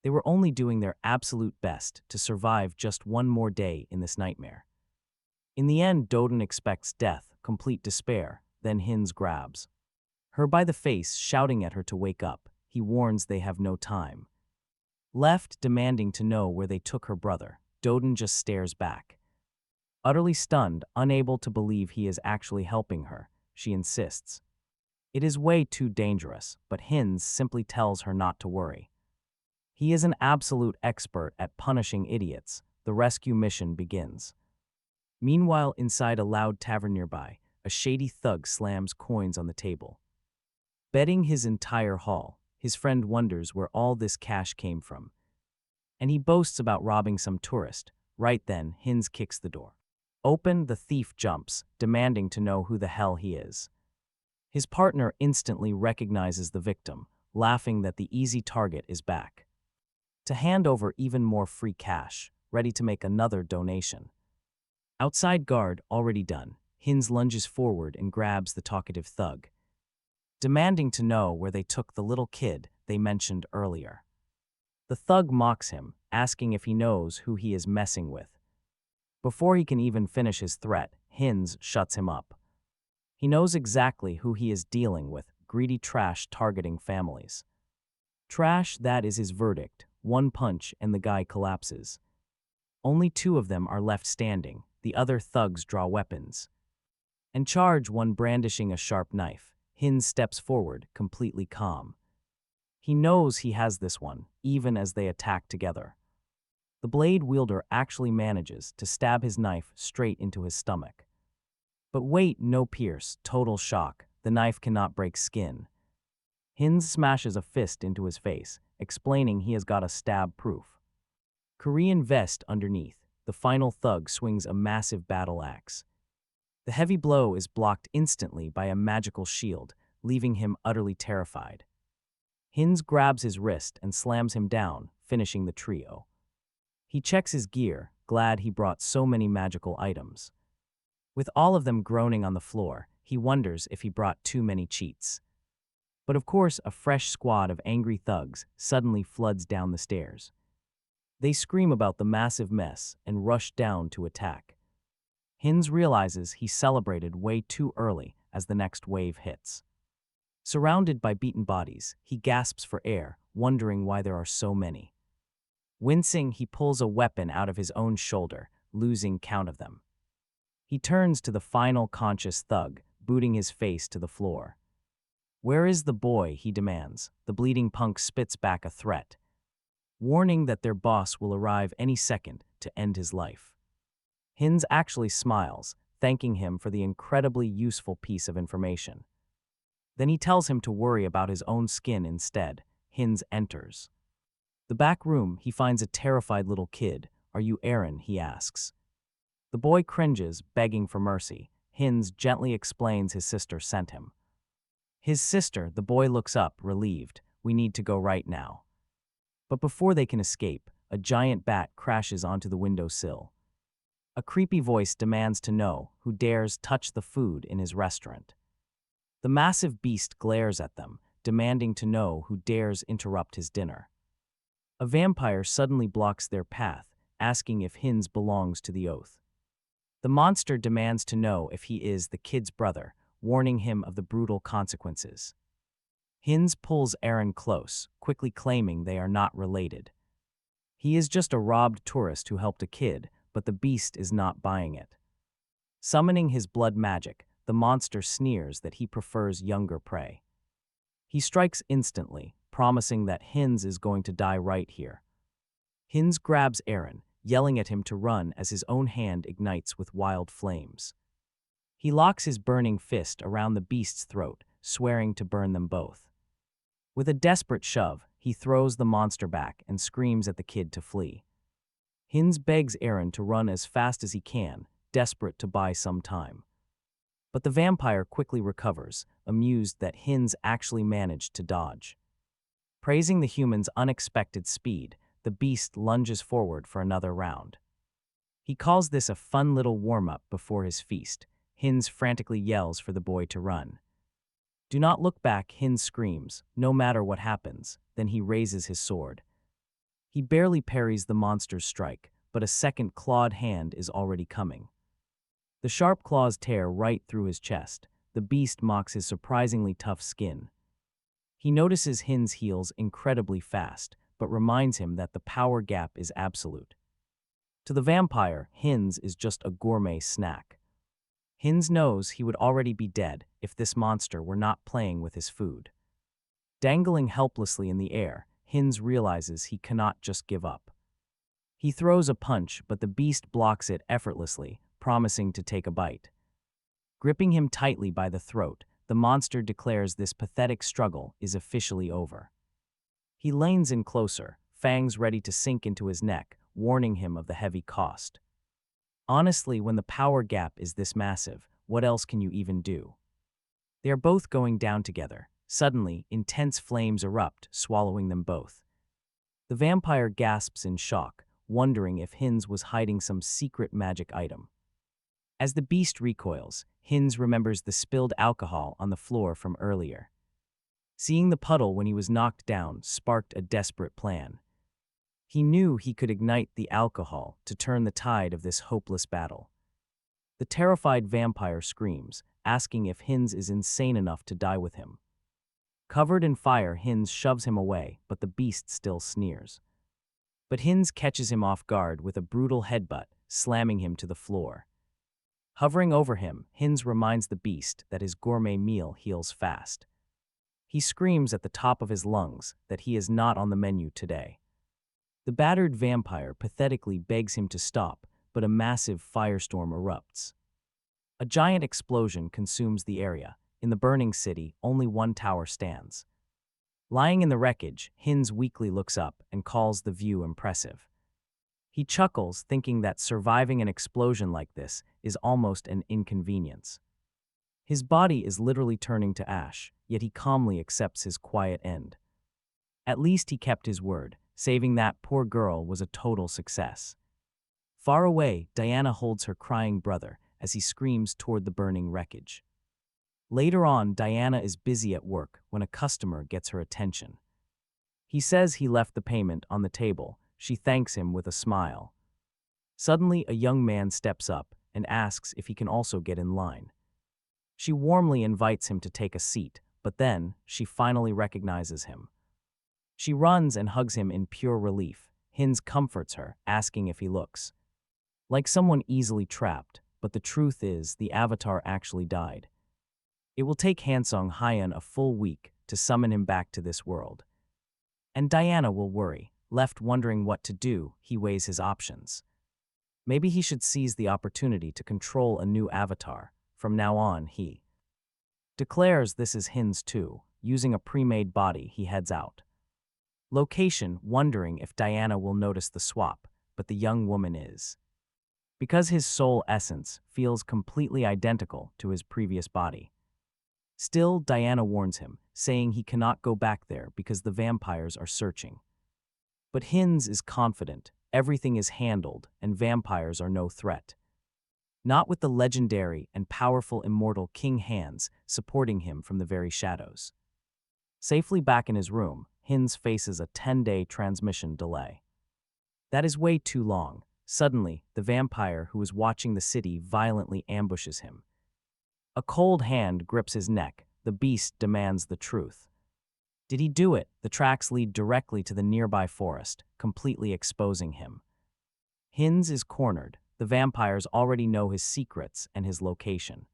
They were only doing their absolute best to survive just one more day in this nightmare. In the end, Dodin expects death, complete despair, then Hines grabs her by the face, shouting at her to wake up. He warns they have no time. Left demanding to know where they took her brother, Dodin just stares back. Utterly stunned, unable to believe he is actually helping her, she insists. It is way too dangerous, but Hines simply tells her not to worry. He is an absolute expert at punishing idiots. The rescue mission begins. Meanwhile, inside a loud tavern nearby, a shady thug slams coins on the table. Betting his entire haul, his friend wonders where all this cash came from. And he boasts about robbing some tourist. Right then, Hines kicks the door open. The thief jumps, demanding to know who the hell he is. His partner instantly recognizes the victim, laughing that the easy target is back to hand over even more free cash, ready to make another donation. Outside guard already done, Hines lunges forward and grabs the talkative thug, demanding to know where they took the little kid they mentioned earlier. The thug mocks him, asking if he knows who he is messing with. Before he can even finish his threat, Hines shuts him up. He knows exactly who he is dealing with, greedy trash targeting families. Trash, that is his verdict. One punch and the guy collapses. Only two of them are left standing. The other thugs draw weapons and charge, one brandishing a sharp knife. Hines steps forward, completely calm. He knows he has this one, even as they attack together. The blade wielder actually manages to stab his knife straight into his stomach. But wait, no pierce, total shock. The knife cannot break skin. Hines smashes a fist into his face, explaining he has got a stab proof. Korean vest underneath, the final thug swings a massive battle axe. The heavy blow is blocked instantly by a magical shield, leaving him utterly terrified. Hines grabs his wrist and slams him down, finishing the trio. He checks his gear, glad he brought so many magical items. With all of them groaning on the floor, he wonders if he brought too many cheats. But of course, a fresh squad of angry thugs suddenly floods down the stairs. They scream about the massive mess and rush down to attack. Hines realizes he celebrated way too early as the next wave hits. Surrounded by beaten bodies, he gasps for air, wondering why there are so many. Wincing, he pulls a weapon out of his own shoulder, losing count of them. He turns to the final conscious thug, booting his face to the floor. "Where is the boy?" he demands. The bleeding punk spits back a threat, warning that their boss will arrive any second to end his life. Hines actually smiles, thanking him for the incredibly useful piece of information. Then he tells him to worry about his own skin instead. Hines enters the back room. He finds a terrified little kid. "Are you Aaron?" he asks. The boy cringes, begging for mercy. Hines gently explains his sister sent him. His sister, the boy looks up, relieved. "We need to go right now." But before they can escape, a giant bat crashes onto the windowsill. A creepy voice demands to know who dares touch the food in his restaurant. The massive beast glares at them, demanding to know who dares interrupt his dinner. A vampire suddenly blocks their path, asking if Hines belongs to the oath. The monster demands to know if he is the kid's brother, warning him of the brutal consequences. Hines pulls Aaron close, quickly claiming they are not related. He is just a robbed tourist who helped a kid, but the beast is not buying it. Summoning his blood magic, the monster sneers that he prefers younger prey. He strikes instantly, promising that Hines is going to die right here. Hines grabs Aaron, yelling at him to run as his own hand ignites with wild flames. He locks his burning fist around the beast's throat, swearing to burn them both. With a desperate shove, he throws the monster back and screams at the kid to flee. Hines begs Aaron to run as fast as he can, desperate to buy some time. But the vampire quickly recovers, amused that Hines actually managed to dodge. Praising the human's unexpected speed, the beast lunges forward for another round. He calls this a fun little warm-up before his feast. Hines frantically yells for the boy to run. "Do not look back," Hines screams, no matter what happens. Then he raises his sword. He barely parries the monster's strike, but a second clawed hand is already coming. The sharp claws tear right through his chest. The beast mocks his surprisingly tough skin. He notices Hines heals incredibly fast, but reminds him that the power gap is absolute. To the vampire, Hines is just a gourmet snack. Hines knows he would already be dead if this monster were not playing with his food. Dangling helplessly in the air, Hines realizes he cannot just give up. He throws a punch, but the beast blocks it effortlessly, promising to take a bite. Gripping him tightly by the throat, the monster declares this pathetic struggle is officially over. He leans in closer, fangs ready to sink into his neck, warning him of the heavy cost. Honestly, when the power gap is this massive, what else can you even do? They are both going down together. Suddenly, intense flames erupt, swallowing them both. The vampire gasps in shock, wondering if Hines was hiding some secret magic item. As the beast recoils, Hines remembers the spilled alcohol on the floor from earlier. Seeing the puddle when he was knocked down sparked a desperate plan. He knew he could ignite the alcohol to turn the tide of this hopeless battle. The terrified vampire screams, asking if Hines is insane enough to die with him. Covered in fire, Hines shoves him away, but the beast still sneers. But Hines catches him off guard with a brutal headbutt, slamming him to the floor. Hovering over him, Hines reminds the beast that his gourmet meal heals fast. He screams at the top of his lungs that he is not on the menu today. The battered vampire pathetically begs him to stop, but a massive firestorm erupts. A giant explosion consumes the area. In the burning city, only one tower stands. Lying in the wreckage, Hines weakly looks up and calls the view impressive. He chuckles, thinking that surviving an explosion like this is almost an inconvenience. His body is literally turning to ash, yet he calmly accepts his quiet end. At least he kept his word. Saving that poor girl was a total success. Far away, Diana holds her crying brother as he screams toward the burning wreckage. Later on, Diana is busy at work when a customer gets her attention. He says he left the payment on the table. She thanks him with a smile. Suddenly, a young man steps up and asks if he can also get in line. She warmly invites him to take a seat, but then she finally recognizes him. She runs and hugs him in pure relief. Hines comforts her, asking if he looks like someone easily trapped, but the truth is the avatar actually died. It will take Hansong Hyun a full week to summon him back to this world. And Diana will worry. Left wondering what to do, he weighs his options. Maybe he should seize the opportunity to control a new avatar. From now on, he declares this is Hines too. Using a pre-made body, he heads out. Location, wondering if Diana will notice the swap, but the young woman is. Because his soul essence feels completely identical to his previous body. Still, Diana warns him, saying he cannot go back there because the vampires are searching. But Hines is confident, everything is handled, and vampires are no threat. Not with the legendary and powerful immortal King Hans supporting him from the very shadows. Safely back in his room, Hines faces a 10-day transmission delay. That is way too long. Suddenly, the vampire who is watching the city violently ambushes him. A cold hand grips his neck. The beast demands the truth. Did he do it? The tracks lead directly to the nearby forest, completely exposing him. Hines is cornered. The vampires already know his secrets and his location.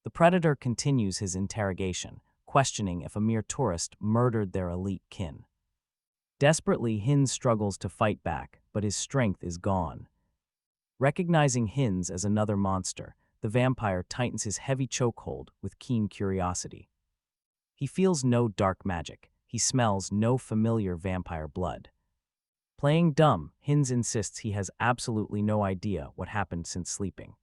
The predator continues his interrogation, questioning if a mere tourist murdered their elite kin. Desperately, Hines struggles to fight back, but his strength is gone. Recognizing Hines as another monster, the vampire tightens his heavy chokehold with keen curiosity. He feels no dark magic. He smells no familiar vampire blood. Playing dumb, Hines insists he has absolutely no idea what happened since sleeping.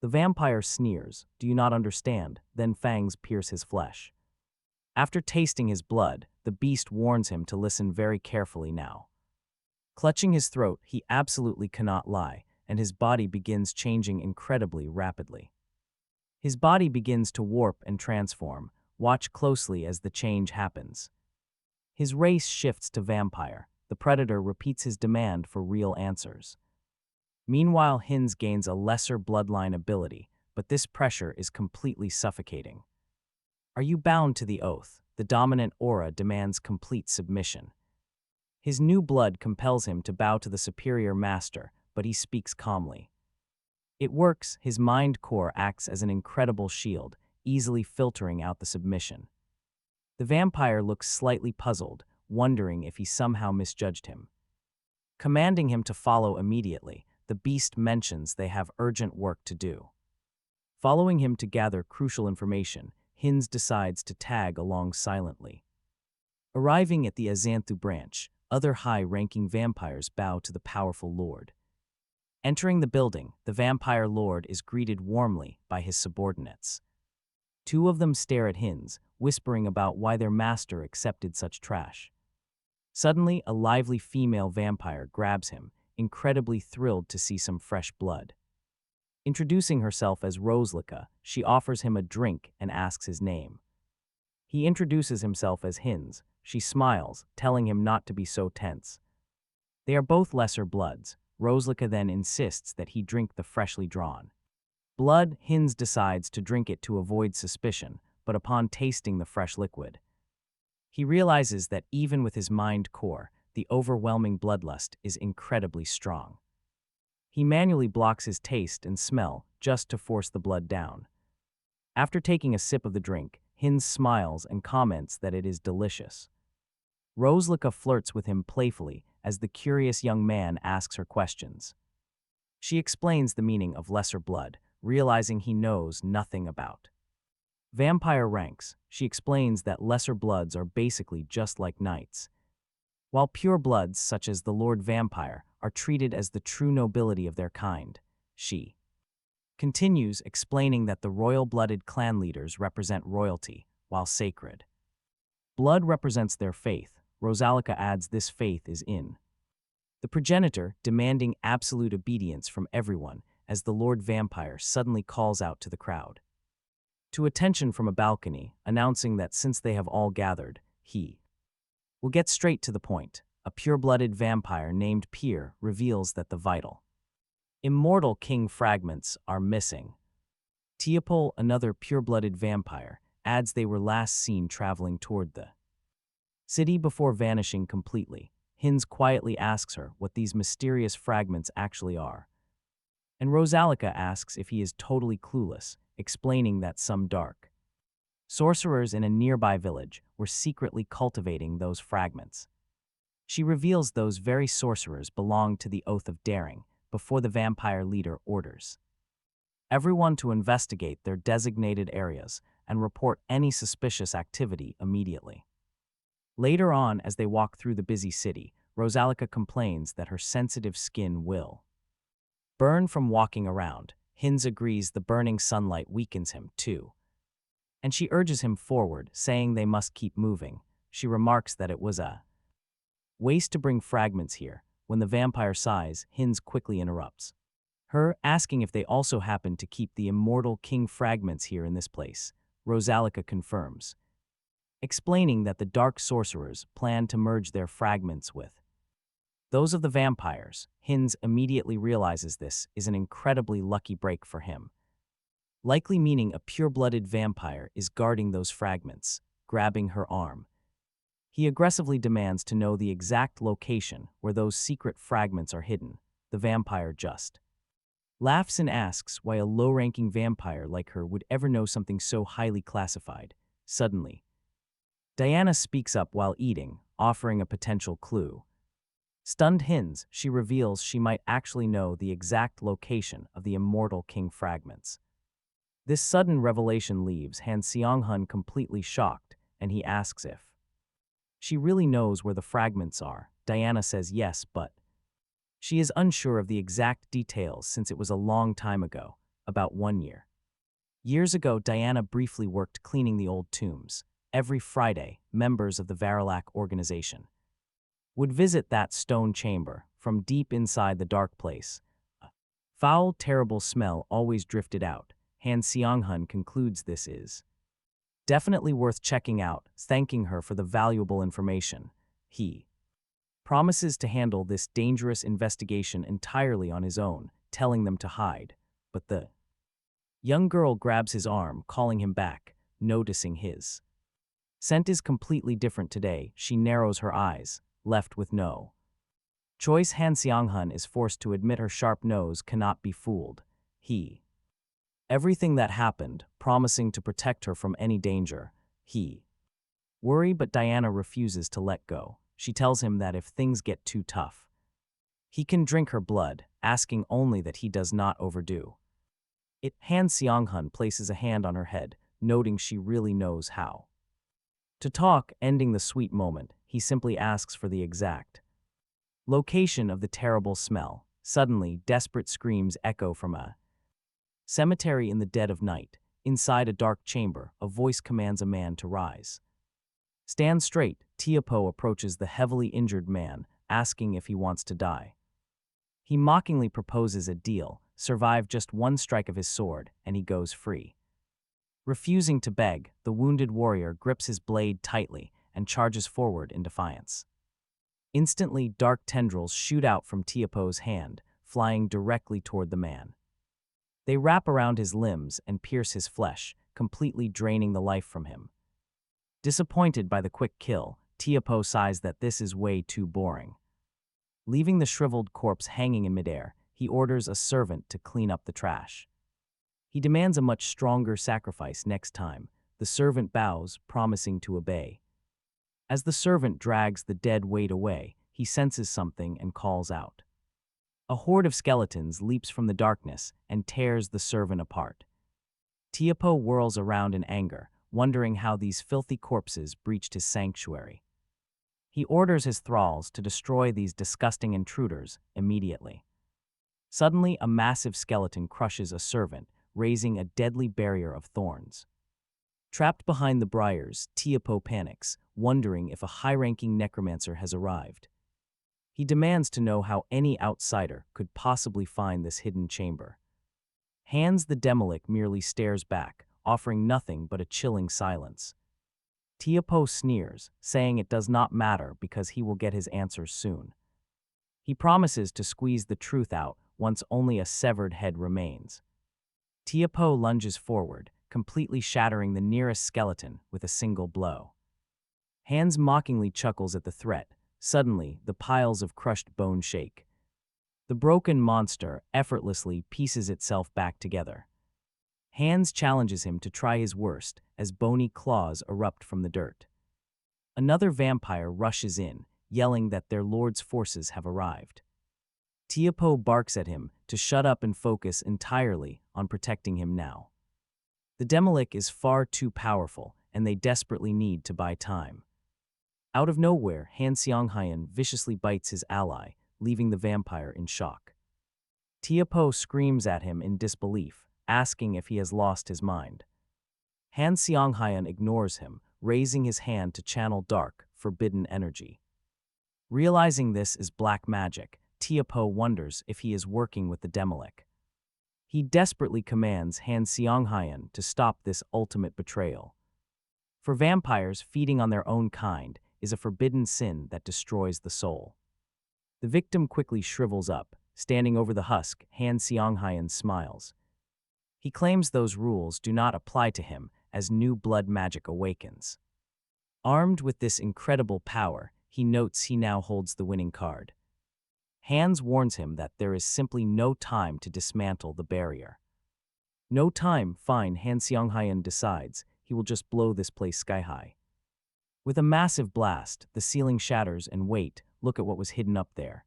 The vampire sneers, "Do you not understand?" Then fangs pierce his flesh. After tasting his blood, the beast warns him to listen very carefully now. Clutching his throat, he absolutely cannot lie, and his body begins changing incredibly rapidly. His body begins to warp and transform. Watch closely as the change happens. His race shifts to vampire. The predator repeats his demand for real answers. Meanwhile, Hines gains a lesser bloodline ability, but this pressure is completely suffocating. Are you bound to the oath? The dominant aura demands complete submission. His new blood compels him to bow to the superior master, but he speaks calmly. It works. His mind core acts as an incredible shield, easily filtering out the submission. The vampire looks slightly puzzled, wondering if he somehow misjudged him. Commanding him to follow immediately, the beast mentions they have urgent work to do. Following him to gather crucial information, Hines decides to tag along silently. Arriving at the Azanthu branch, other high-ranking vampires bow to the powerful lord. Entering the building, the vampire lord is greeted warmly by his subordinates. Two of them stare at Hines, whispering about why their master accepted such trash. Suddenly, a lively female vampire grabs him, incredibly thrilled to see some fresh blood. Introducing herself as Rosalika, she offers him a drink and asks his name. He introduces himself as Hines. She smiles, telling him not to be so tense. They are both lesser bloods. Rosalika then insists that he drink the freshly drawn blood. Hines decides to drink it to avoid suspicion, but upon tasting the fresh liquid, he realizes that even with his mind core, the overwhelming bloodlust is incredibly strong. He manually blocks his taste and smell just to force the blood down. After taking a sip of the drink, Hines smiles and comments that it is delicious. Rosalika flirts with him playfully as the curious young man asks her questions. She explains the meaning of lesser blood, realizing he knows nothing about vampire ranks. She explains that lesser bloods are basically just like knights, while pure bloods, such as the Lord Vampire, are treated as the true nobility of their kind. She continues, explaining that the royal-blooded clan leaders represent royalty, while sacred blood represents their faith. Rosalika adds this faith is in the progenitor, demanding absolute obedience from everyone as the Lord Vampire suddenly calls out to the crowd to attention from a balcony, announcing that since they have all gathered, he will get straight to the point. A pure-blooded vampire named Pier reveals that the vital immortal king fragments are missing. Teopol, another pure-blooded vampire, adds they were last seen traveling toward the city before vanishing completely. Hines quietly asks her what these mysterious fragments actually are, and Rosalika asks if he is totally clueless, explaining that some dark sorcerers in a nearby village were secretly cultivating those fragments. She reveals those very sorcerers belonged to the Oath of Daring before the vampire leader orders everyone to investigate their designated areas and report any suspicious activity immediately. Later on, as they walk through the busy city, Rosalika complains that her sensitive skin will burn from walking around. Hines agrees the burning sunlight weakens him, too, and she urges him forward, saying they must keep moving. She remarks that it was a waste to bring fragments here. When the vampire sighs, Hines quickly interrupts her, asking if they also happen to keep the immortal king fragments here in this place. Rosalika confirms, explaining that the dark sorcerers plan to merge their fragments with those of the vampires. Hines immediately realizes this is an incredibly lucky break for him, likely meaning a pure-blooded vampire is guarding those fragments. Grabbing her arm, he aggressively demands to know the exact location where those secret fragments are hidden. The vampire just laughs and asks why a low-ranking vampire like her would ever know something so highly classified. Suddenly, Diana speaks up while eating, offering a potential clue. Stunned Hines, she reveals she might actually know the exact location of the Immortal King fragments. This sudden revelation leaves Xyong Yun completely shocked, and he asks if she really knows where the fragments are. Diana says yes, but she is unsure of the exact details since it was a long time ago, about 1 year. Years ago, Diana briefly worked cleaning the old tombs. Every Friday, members of the Varalak organization would visit that stone chamber from deep inside the dark place. A foul, terrible smell always drifted out. Xyong Yun concludes this is definitely worth checking out, thanking her for the valuable information. He promises to handle this dangerous investigation entirely on his own, telling them to hide. But the young girl grabs his arm, calling him back, noticing his scent is completely different today. She narrows her eyes, left with no choice. Xyong Yun is forced to admit her sharp nose cannot be fooled. Everything that happened, promising to protect her from any danger. Worry, but Diana refuses to let go. She tells him that if things get too tough, he can drink her blood, asking only that he does not overdo it. Xyong Yun places a hand on her head, noting she really knows how to talk. Ending the sweet moment, he simply asks for the exact location of the terrible smell. Suddenly, desperate screams echo from a cemetery in the dead of night. Inside a dark chamber, a voice commands a man to rise. Stand straight. Teopo approaches the heavily injured man, asking if he wants to die. He mockingly proposes a deal: survive just one strike of his sword, and he goes free. Refusing to beg, the wounded warrior grips his blade tightly and charges forward in defiance. Instantly, dark tendrils shoot out from Teopo's hand, flying directly toward the man. They wrap around his limbs and pierce his flesh, completely draining the life from him. Disappointed by the quick kill, Teopo sighs that this is way too boring. Leaving the shriveled corpse hanging in midair, he orders a servant to clean up the trash. He demands a much stronger sacrifice next time. The servant bows, promising to obey. As the servant drags the dead weight away, he senses something and calls out. A horde of skeletons leaps from the darkness and tears the servant apart. Teopo whirls around in anger, wondering how these filthy corpses breached his sanctuary. He orders his thralls to destroy these disgusting intruders immediately. Suddenly, a massive skeleton crushes a servant, raising a deadly barrier of thorns. Trapped behind the briars, Teopo panics, wondering if a high-ranking necromancer has arrived. He demands to know how any outsider could possibly find this hidden chamber. Hines the Demolik merely stares back, offering nothing but a chilling silence. Teopo sneers, saying it does not matter because he will get his answers soon. He promises to squeeze the truth out once only a severed head remains. Teopo lunges forward, completely shattering the nearest skeleton with a single blow. Hines mockingly chuckles at the threat. Suddenly, the piles of crushed bone shake. The broken monster effortlessly pieces itself back together. Hines challenges him to try his worst as bony claws erupt from the dirt. Another vampire rushes in, yelling that their lord's forces have arrived. Teopo barks at him to shut up and focus entirely on protecting him now. The Demolik is far too powerful, and they desperately need to buy time. Out of nowhere, Xyong Yun viciously bites his ally, leaving the vampire in shock. Teopo screams at him in disbelief, asking if he has lost his mind. Xyong Yun ignores him, raising his hand to channel dark, forbidden energy. Realizing this is black magic, Teopo wonders if he is working with the Demolik. He desperately commands Xyong Yun to stop this ultimate betrayal. For vampires, feeding on their own kind is a forbidden sin that destroys the soul. The victim quickly shrivels up. Standing over the husk, Xyong Yun smiles. He claims those rules do not apply to him as new blood magic awakens. Armed with this incredible power, he notes he now holds the winning card. Hans warns him that there is simply no time to dismantle the barrier. No time, fine, Xyong Yun decides he will just blow this place sky high. With a massive blast, the ceiling shatters and wait, look at what was hidden up there.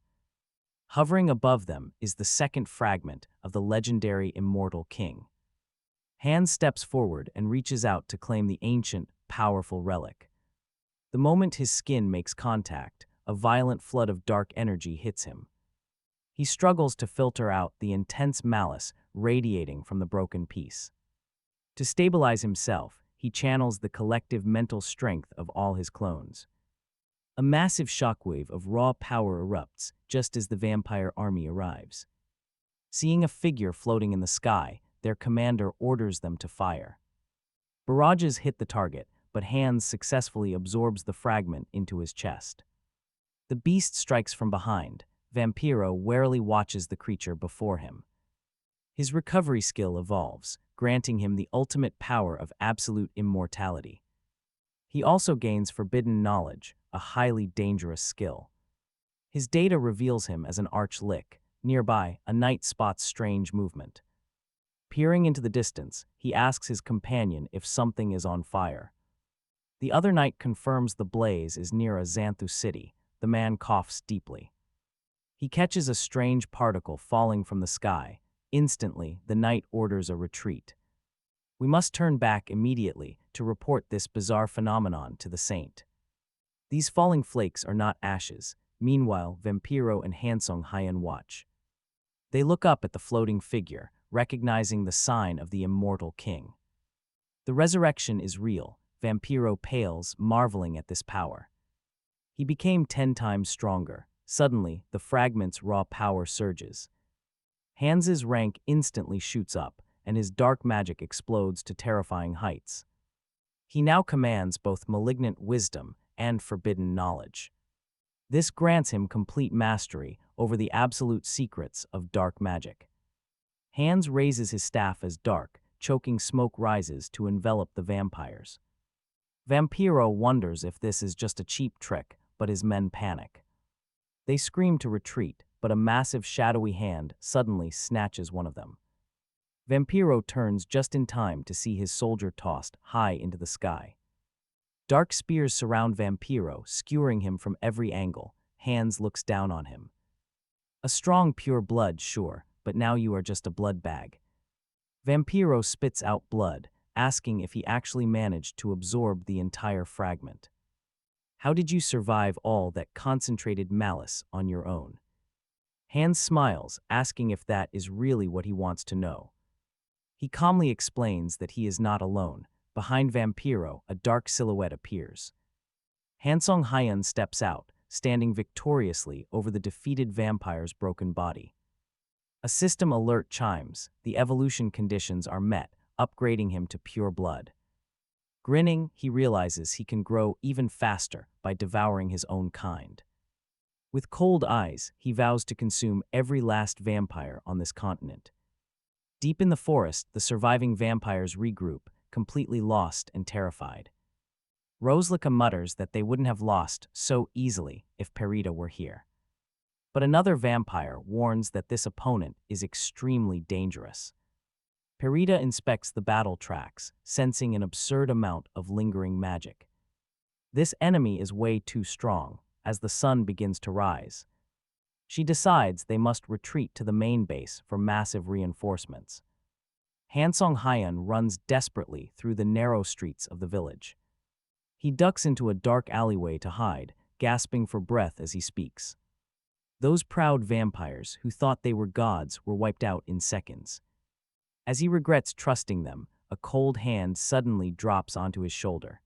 Hovering above them is the second fragment of the legendary Immortal King. Hans steps forward and reaches out to claim the ancient, powerful relic. The moment his skin makes contact, a violent flood of dark energy hits him. He struggles to filter out the intense malice radiating from the broken piece. To stabilize himself, he channels the collective mental strength of all his clones. A massive shockwave of raw power erupts just as the vampire army arrives. Seeing a figure floating in the sky, their commander orders them to fire. Barrages hit the target, but Hans successfully absorbs the fragment into his chest. The beast strikes from behind. Vampiro warily watches the creature before him. His recovery skill evolves, granting him the ultimate power of absolute immortality. He also gains forbidden knowledge, a highly dangerous skill. His data reveals him as an arch-lich. Nearby, a knight spots strange movement. Peering into the distance, he asks his companion if something is on fire. The other knight confirms the blaze is near a Xanthu city. The man coughs deeply. He catches a strange particle falling from the sky. Instantly, the knight orders a retreat. We must turn back immediately to report this bizarre phenomenon to the saint. These falling flakes are not ashes. Meanwhile, Vampiro and Xyong Yun watch. They look up at the floating figure, recognizing the sign of the Immortal King. The resurrection is real. Vampiro pales, marveling at this power. He became 10 times stronger. Suddenly, the fragment's raw power surges. Hans's rank instantly shoots up, and his dark magic explodes to terrifying heights. He now commands both malignant wisdom and forbidden knowledge. This grants him complete mastery over the absolute secrets of dark magic. Hans raises his staff as dark, choking smoke rises to envelop the vampires. Vampiro wonders if this is just a cheap trick, but his men panic. They scream to retreat, but a massive shadowy hand suddenly snatches one of them. Vampiro turns just in time to see his soldier tossed high into the sky. Dark spears surround Vampiro, skewering him from every angle. Hans looks down on him. A strong, pure blood, sure, but now you are just a blood bag. Vampiro spits out blood, asking if he actually managed to absorb the entire fragment. How did you survive all that concentrated malice on your own? Hans smiles, asking if that is really what he wants to know. He calmly explains that he is not alone. Behind Vampiro, a dark silhouette appears. Xyong Yun steps out, standing victoriously over the defeated vampire's broken body. A system alert chimes. The evolution conditions are met, upgrading him to pure blood. Grinning, he realizes he can grow even faster by devouring his own kind. With cold eyes, he vows to consume every last vampire on this continent. Deep in the forest, the surviving vampires regroup, completely lost and terrified. Roslika mutters that they wouldn't have lost so easily if Perita were here. But another vampire warns that this opponent is extremely dangerous. Perita inspects the battle tracks, sensing an absurd amount of lingering magic. This enemy is way too strong, as the sun begins to rise. She decides they must retreat to the main base for massive reinforcements. Xyong Yun runs desperately through the narrow streets of the village. He ducks into a dark alleyway to hide, gasping for breath as he speaks. Those proud vampires who thought they were gods were wiped out in seconds. As he regrets trusting them, a cold hand suddenly drops onto his shoulder.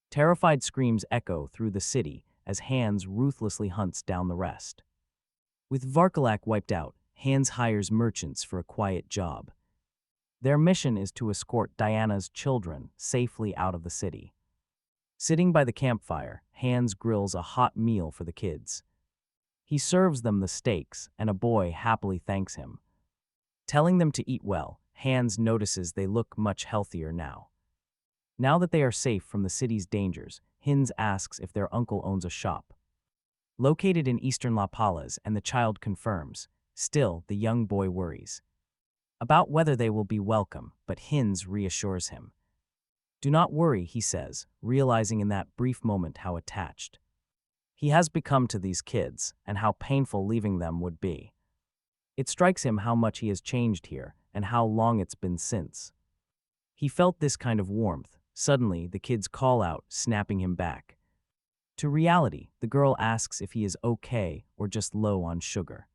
Terrified screams echo through the city as Hans ruthlessly hunts down the rest. With Varkalak wiped out, Hans hires merchants for a quiet job. Their mission is to escort Diana's children safely out of the city. Sitting by the campfire, Hans grills a hot meal for the kids. He serves them the steaks, and a boy happily thanks him. Telling them to eat well, Hans notices they look much healthier now. Now that they are safe from the city's dangers, Hines asks if their uncle owns a shop. Located in eastern La Palas, and the child confirms. Still, the young boy worries about whether they will be welcome, but Hines reassures him. Do not worry, he says, realizing in that brief moment how attached he has become to these kids and how painful leaving them would be. It strikes him how much he has changed here and how long it's been since he felt this kind of warmth. Suddenly, the kids call out, snapping him back to reality. The girl asks if he is okay or just low on sugar.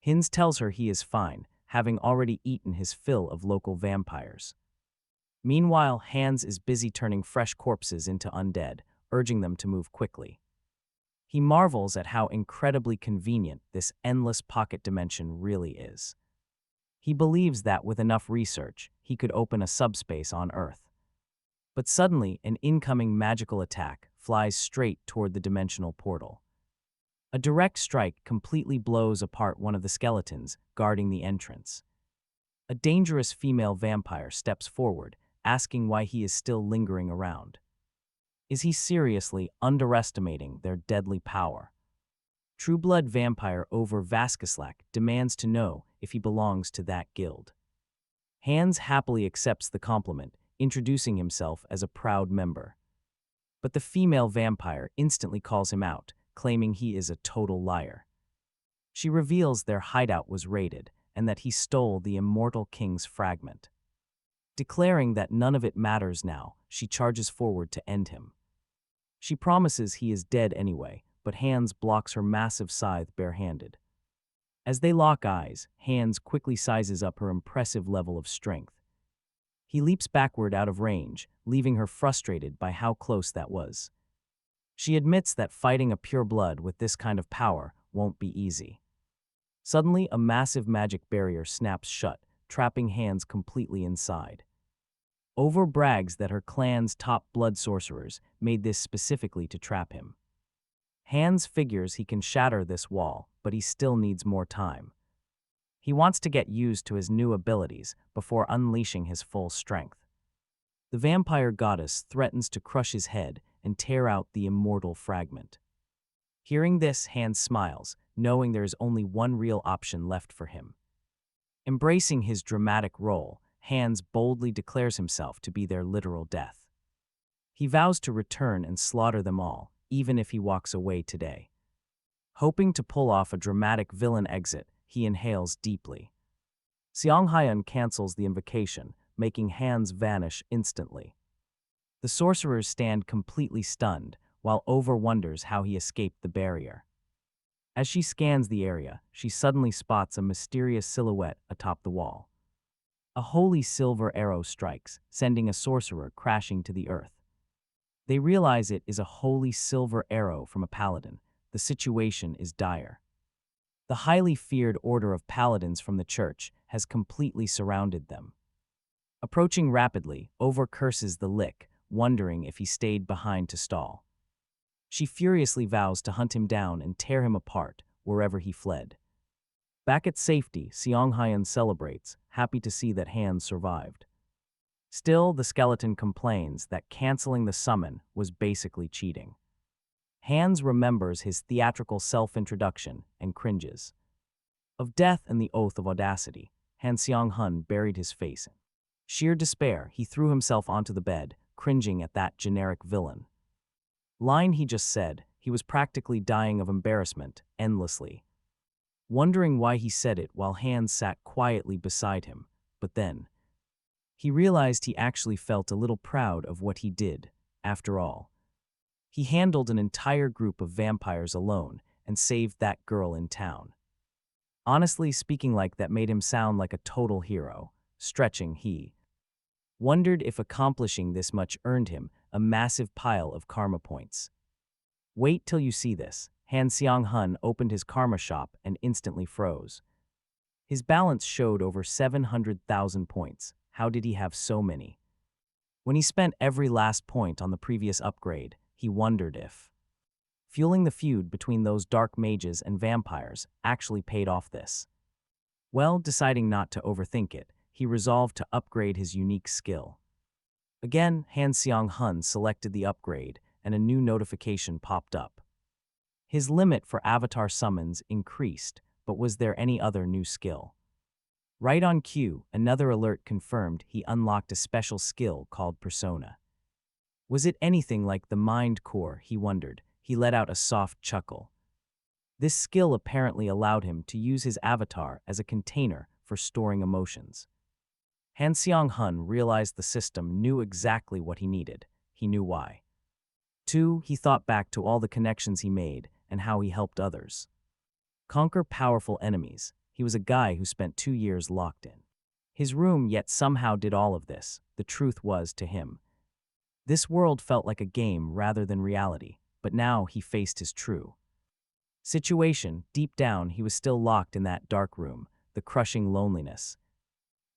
Hines tells her he is fine, having already eaten his fill of local vampires. Meanwhile, Hans is busy turning fresh corpses into undead, urging them to move quickly. He marvels at how incredibly convenient this endless pocket dimension really is. He believes that with enough research, he could open a subspace on Earth. But suddenly, an incoming magical attack flies straight toward the dimensional portal. A direct strike completely blows apart one of the skeletons guarding the entrance. A dangerous female vampire steps forward, asking why he is still lingering around. Is he seriously underestimating their deadly power? Trueblood vampire over Vaskislack demands to know if he belongs to that guild. Hans happily accepts the compliment, introducing himself as a proud member. But the female vampire instantly calls him out, claiming he is a total liar. She reveals their hideout was raided and that he stole the Immortal King's fragment. Declaring that none of it matters now, she charges forward to end him. She promises he is dead anyway, but Hans blocks her massive scythe barehanded. As they lock eyes, Hans quickly sizes up her impressive level of strength. He leaps backward out of range, leaving her frustrated by how close that was. She admits that fighting a pureblood with this kind of power won't be easy. Suddenly, a massive magic barrier snaps shut, trapping Hans completely inside. Over brags that her clan's top blood sorcerers made this specifically to trap him. Hans figures he can shatter this wall, but he still needs more time. He wants to get used to his new abilities before unleashing his full strength. The vampire goddess threatens to crush his head and tear out the immortal fragment. Hearing this, Hans smiles, knowing there is only one real option left for him. Embracing his dramatic role, Hans boldly declares himself to be their literal death. He vows to return and slaughter them all, even if he walks away today. Hoping to pull off a dramatic villain exit, he inhales deeply. Xyong Yun cancels the invocation, making Hans vanish instantly. The sorcerers stand completely stunned, while Over wonders how he escaped the barrier. As she scans the area, she suddenly spots a mysterious silhouette atop the wall. A holy silver arrow strikes, sending a sorcerer crashing to the earth. They realize it is a holy silver arrow from a paladin. The situation is dire. The highly feared order of paladins from the church has completely surrounded them. Approaching rapidly, Over curses the Lick, wondering if he stayed behind to stall. She furiously vows to hunt him down and tear him apart wherever he fled. Back at safety, Xyong Yun celebrates, happy to see that Hans survived. Still, the skeleton complains that canceling the summon was basically cheating. Hans remembers his theatrical self-introduction and cringes. Of death and the oath of audacity, Han Seong-hun buried his face in sheer despair. He threw himself onto the bed, cringing at that generic villain line he just said. He was practically dying of embarrassment, endlessly, wondering why he said it while Hans sat quietly beside him. But then he realized he actually felt a little proud of what he did. After all, he handled an entire group of vampires alone and saved that girl in town. Honestly speaking, like that made him sound like a total hero. Stretching, he wondered if accomplishing this much earned him a massive pile of karma points. Wait till you see this. Han Seong-hun opened his karma shop and instantly froze. His balance showed over 700,000 points. How did he have so many? When he spent every last point on the previous upgrade, he wondered if fueling the feud between those dark mages and vampires actually paid off this. Well, deciding not to overthink it, he resolved to upgrade his unique skill. Again, Han Seong-hun selected the upgrade, and a new notification popped up. His limit for avatar summons increased, but was there any other new skill? Right on cue, another alert confirmed he unlocked a special skill called Persona. Was it anything like the Mind Core, he wondered. He let out a soft chuckle. This skill apparently allowed him to use his avatar as a container for storing emotions. Xyong Yun realized the system knew exactly what he needed. He knew why. 2. He thought back to all the connections he made and how he helped others. Conquer powerful enemies. He was a guy who spent 2 years locked in his room, yet somehow did all of this. The truth was, to him, this world felt like a game rather than reality, but now he faced his true situation. Deep down, he was still locked in that dark room, the crushing loneliness.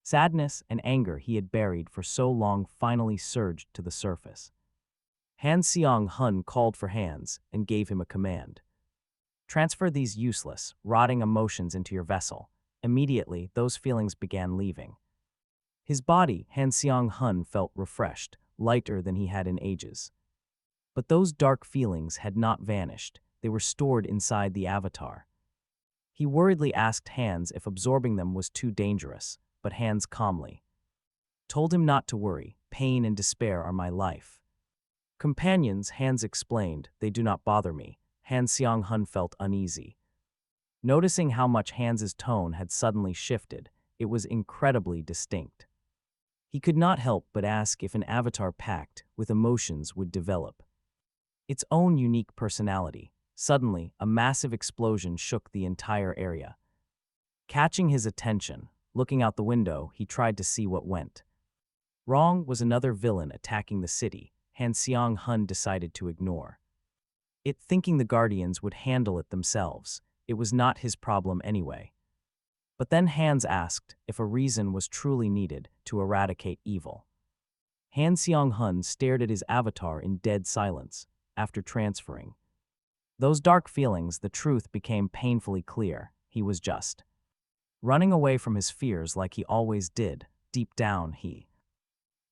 Sadness and anger he had buried for so long finally surged to the surface. Xyong Yun called for Hans and gave him a command. Transfer these useless, rotting emotions into your vessel. Immediately, those feelings began leaving. His body, Xyong Yun felt refreshed, lighter than he had in ages. But those dark feelings had not vanished. They were stored inside the avatar. He worriedly asked Hans if absorbing them was too dangerous, but Hans calmly told him not to worry. Pain and despair are my life. Companions, Hans explained, they do not bother me. Xyong Yun felt uneasy. Noticing how much Hans's tone had suddenly shifted, it was incredibly distinct. He could not help but ask if an avatar packed with emotions would develop its own unique personality. Suddenly, a massive explosion shook the entire area. Catching his attention, looking out the window, he tried to see what went wrong. Was another villain attacking the city. Xyong Yun decided to ignore it, thinking the Guardians would handle it themselves. It was not his problem anyway. But then Hans asked if a reason was truly needed to eradicate evil. Xyong Yun stared at his avatar in dead silence. After transferring those dark feelings, the truth became painfully clear. He was just running away from his fears like he always did. Deep down, he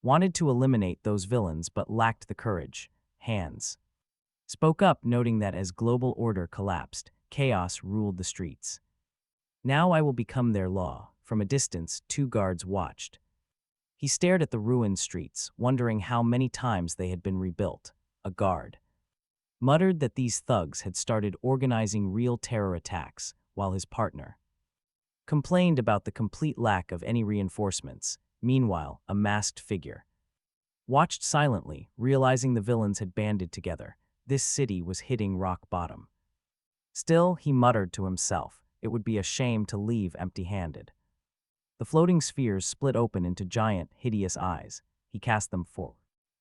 wanted to eliminate those villains but lacked the courage. Hans spoke up, noting that as global order collapsed, chaos ruled the streets. Now I will become their law. From a distance, 2 guards watched. He stared at the ruined streets, wondering how many times they had been rebuilt. A guard muttered that these thugs had started organizing real terror attacks, while his partner complained about the complete lack of any reinforcements. Meanwhile, a masked figure watched silently, realizing the villains had banded together. This city was hitting rock bottom. Still, he muttered to himself, it would be a shame to leave empty-handed. The floating spheres split open into giant, hideous eyes. He cast them forward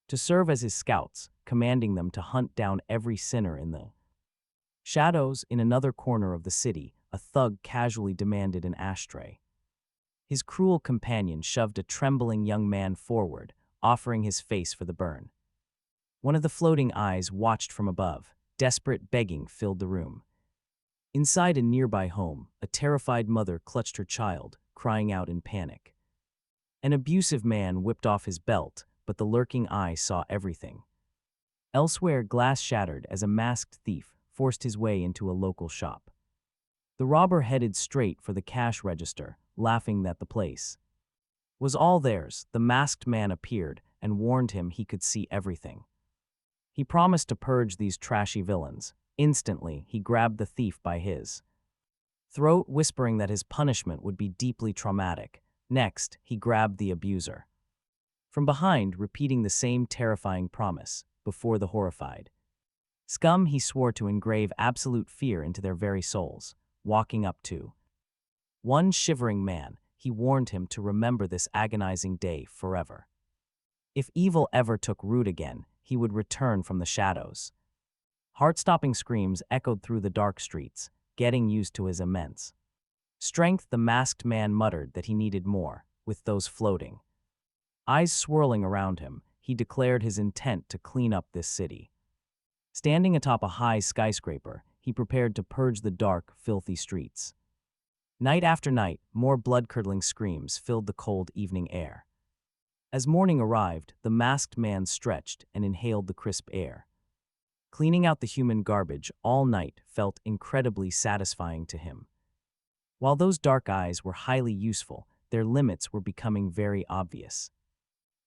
to serve as his scouts, commanding them to hunt down every sinner in the shadows. In another corner of the city, a thug casually demanded an ashtray. His cruel companion shoved a trembling young man forward, offering his face for the burn. One of the floating eyes watched from above. Desperate begging filled the room. Inside a nearby home, a terrified mother clutched her child, crying out in panic. An abusive man whipped off his belt, but the lurking eye saw everything. Elsewhere, glass shattered as a masked thief forced his way into a local shop. The robber headed straight for the cash register, laughing that the place was all theirs. The masked man appeared and warned him he could see everything. He promised to purge these trashy villains. Instantly, he grabbed the thief by his throat, whispering that his punishment would be deeply traumatic. Next, he grabbed the abuser from behind, repeating the same terrifying promise. Before the horrified scum, he swore to engrave absolute fear into their very souls. Walking up to one shivering man, he warned him to remember this agonizing day forever. If evil ever took root again, he would return from the shadows. Heart-stopping screams echoed through the dark streets. Getting used to his immense strength, the masked man muttered that he needed more. With those floating eyes swirling around him, he declared his intent to clean up this city. Standing atop a high skyscraper, he prepared to purge the dark, filthy streets. Night after night, more blood-curdling screams filled the cold evening air. As morning arrived, the masked man stretched and inhaled the crisp air. Cleaning out the human garbage all night felt incredibly satisfying to him. While those dark eyes were highly useful, their limits were becoming very obvious.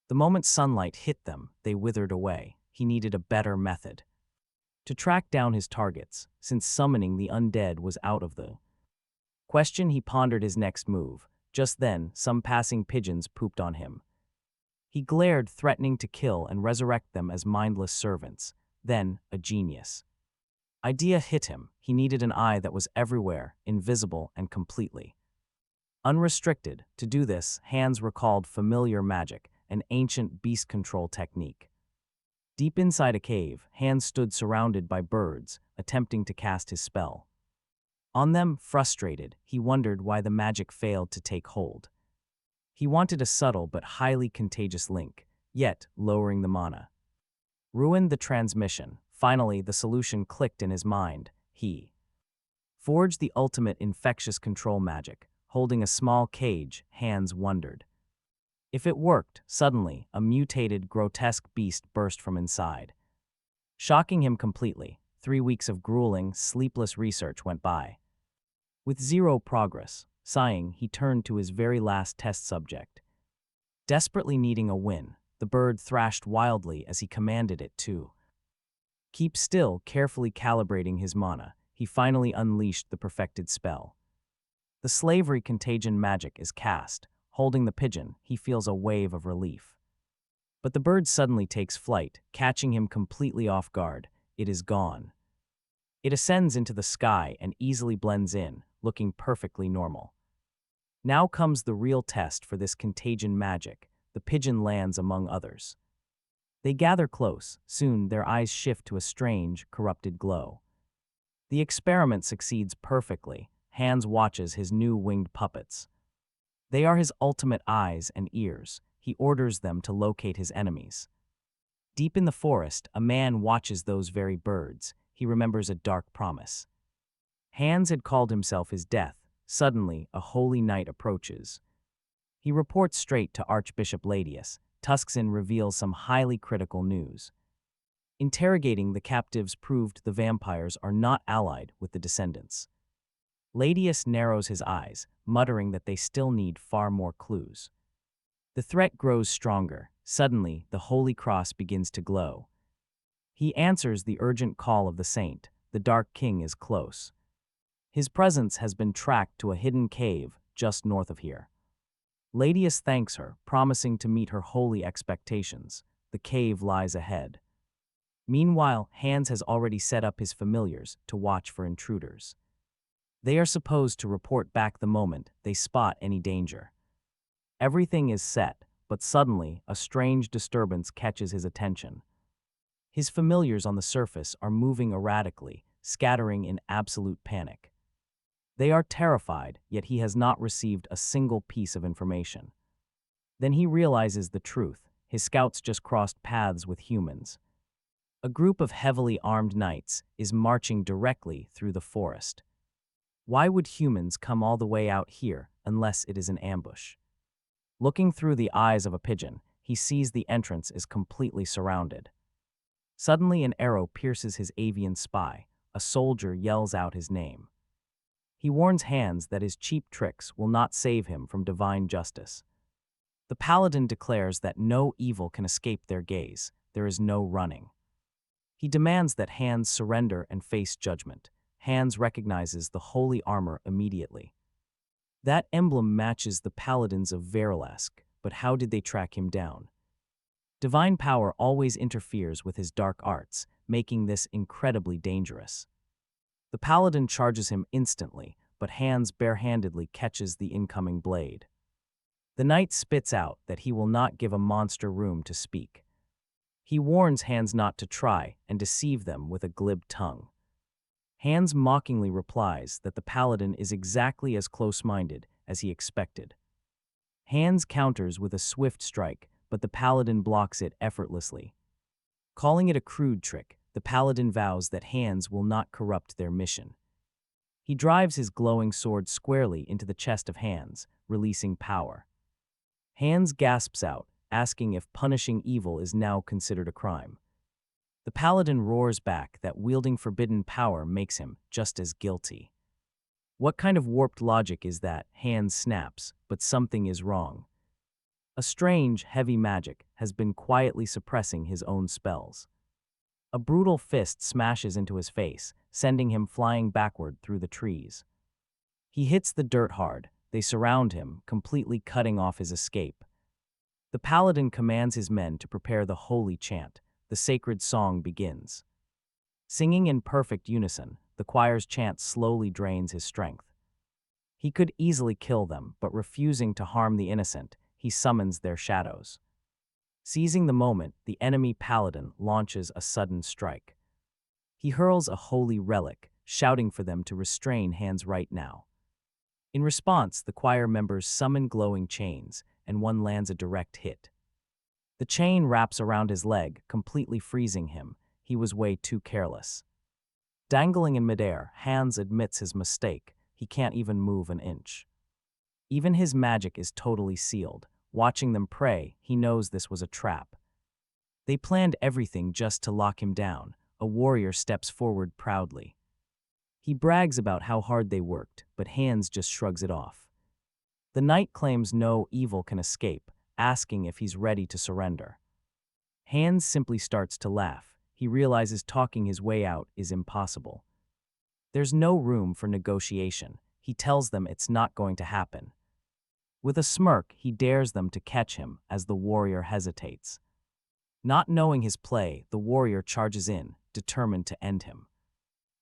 The moment sunlight hit them, they withered away. He needed a better method to track down his targets, since summoning the undead was out of the question. He pondered his next move. Just then, some passing pigeons pooped on him. He glared, threatening to kill and resurrect them as mindless servants. Then, a genius idea hit him. He needed an eye that was everywhere, invisible and completely unrestricted. To do this, Hans recalled familiar magic, an ancient beast control technique. Deep inside a cave, Hans stood surrounded by birds, attempting to cast his spell. On them, frustrated, he wondered why the magic failed to take hold. He wanted a subtle but highly contagious link, yet lowering the mana ruined the transmission. Finally, the solution clicked in his mind. He forged the ultimate infectious control magic. Holding a small cage, Hans wondered if it worked. Suddenly, a mutated, grotesque beast burst from inside, shocking him completely. 3 weeks of grueling, sleepless research went by. With zero progress, sighing, he turned to his very last test subject. Desperately needing a win, the bird thrashed wildly as he commanded it to keep still. Carefully calibrating his mana, he finally unleashed the perfected spell. The slavery contagion magic is cast. Holding the pigeon, he feels a wave of relief. But the bird suddenly takes flight, catching him completely off guard. It is gone. It ascends into the sky and easily blends in, looking perfectly normal. Now comes the real test for this contagion magic. The pigeon lands among others. They gather close. Soon, their eyes shift to a strange, corrupted glow. The experiment succeeds perfectly. Hans watches his new winged puppets. They are his ultimate eyes and ears. He orders them to locate his enemies. Deep in the forest, a man watches those very birds. He remembers a dark promise. Hans had called himself his death. Suddenly, a holy night approaches. He reports straight to Archbishop Ladius. Tusksin reveals some highly critical news. Interrogating the captives proved the vampires are not allied with the descendants. Ladius narrows his eyes, muttering that they still need far more clues. The threat grows stronger. Suddenly, the Holy Cross begins to glow. He answers the urgent call of the saint. The Dark King is close. His presence has been tracked to a hidden cave just north of here. Ladius thanks her, promising to meet her holy expectations. The cave lies ahead. Meanwhile, Hans has already set up his familiars to watch for intruders. They are supposed to report back the moment they spot any danger. Everything is set, but suddenly a strange disturbance catches his attention. His familiars on the surface are moving erratically, scattering in absolute panic. They are terrified, yet he has not received a single piece of information. Then he realizes the truth. His scouts just crossed paths with humans. A group of heavily armed knights is marching directly through the forest. Why would humans come all the way out here unless it is an ambush? Looking through the eyes of a pigeon, he sees the entrance is completely surrounded. Suddenly, an arrow pierces his avian spy. A soldier yells out his name. He warns Hans that his cheap tricks will not save him from divine justice. The paladin declares that no evil can escape their gaze. There is no running. He demands that Hans surrender and face judgment. Hans recognizes the holy armor immediately. That emblem matches the paladins of Verlesk, but how did they track him down? Divine power always interferes with his dark arts, making this incredibly dangerous. The paladin charges him instantly, but Hans barehandedly catches the incoming blade. The knight spits out that he will not give a monster room to speak. He warns Hans not to try and deceive them with a glib tongue. Hans mockingly replies that the paladin is exactly as close-minded as he expected. Hans counters with a swift strike, but the paladin blocks it effortlessly. Calling it a crude trick, the paladin vows that Hans will not corrupt their mission. He drives his glowing sword squarely into the chest of Hans, releasing power. Hans gasps out, asking if punishing evil is now considered a crime. The paladin roars back that wielding forbidden power makes him just as guilty. What kind of warped logic is that? Hines snaps, but something is wrong. A strange, heavy magic has been quietly suppressing his own spells. A brutal fist smashes into his face, sending him flying backward through the trees. He hits the dirt hard. They surround him, completely cutting off his escape. The paladin commands his men to prepare the holy chant. The sacred song begins. Singing in perfect unison, the choir's chant slowly drains his strength. He could easily kill them, but refusing to harm the innocent, he summons their shadows. Seizing the moment, the enemy paladin launches a sudden strike. He hurls a holy relic, shouting for them to restrain hands right now. In response, the choir members summon glowing chains, and one lands a direct hit. The chain wraps around his leg, completely freezing him. He was way too careless. Dangling in midair, Hans admits his mistake. He can't even move an inch. Even his magic is totally sealed. Watching them pray, he knows this was a trap. They planned everything just to lock him down. A warrior steps forward proudly. He brags about how hard they worked, but Hans just shrugs it off. The knight claims no evil can escape, asking if he's ready to surrender. Hans simply starts to laugh. He realizes talking his way out is impossible. There's no room for negotiation. He tells them it's not going to happen. With a smirk, he dares them to catch him as the warrior hesitates. Not knowing his play, the warrior charges in, determined to end him.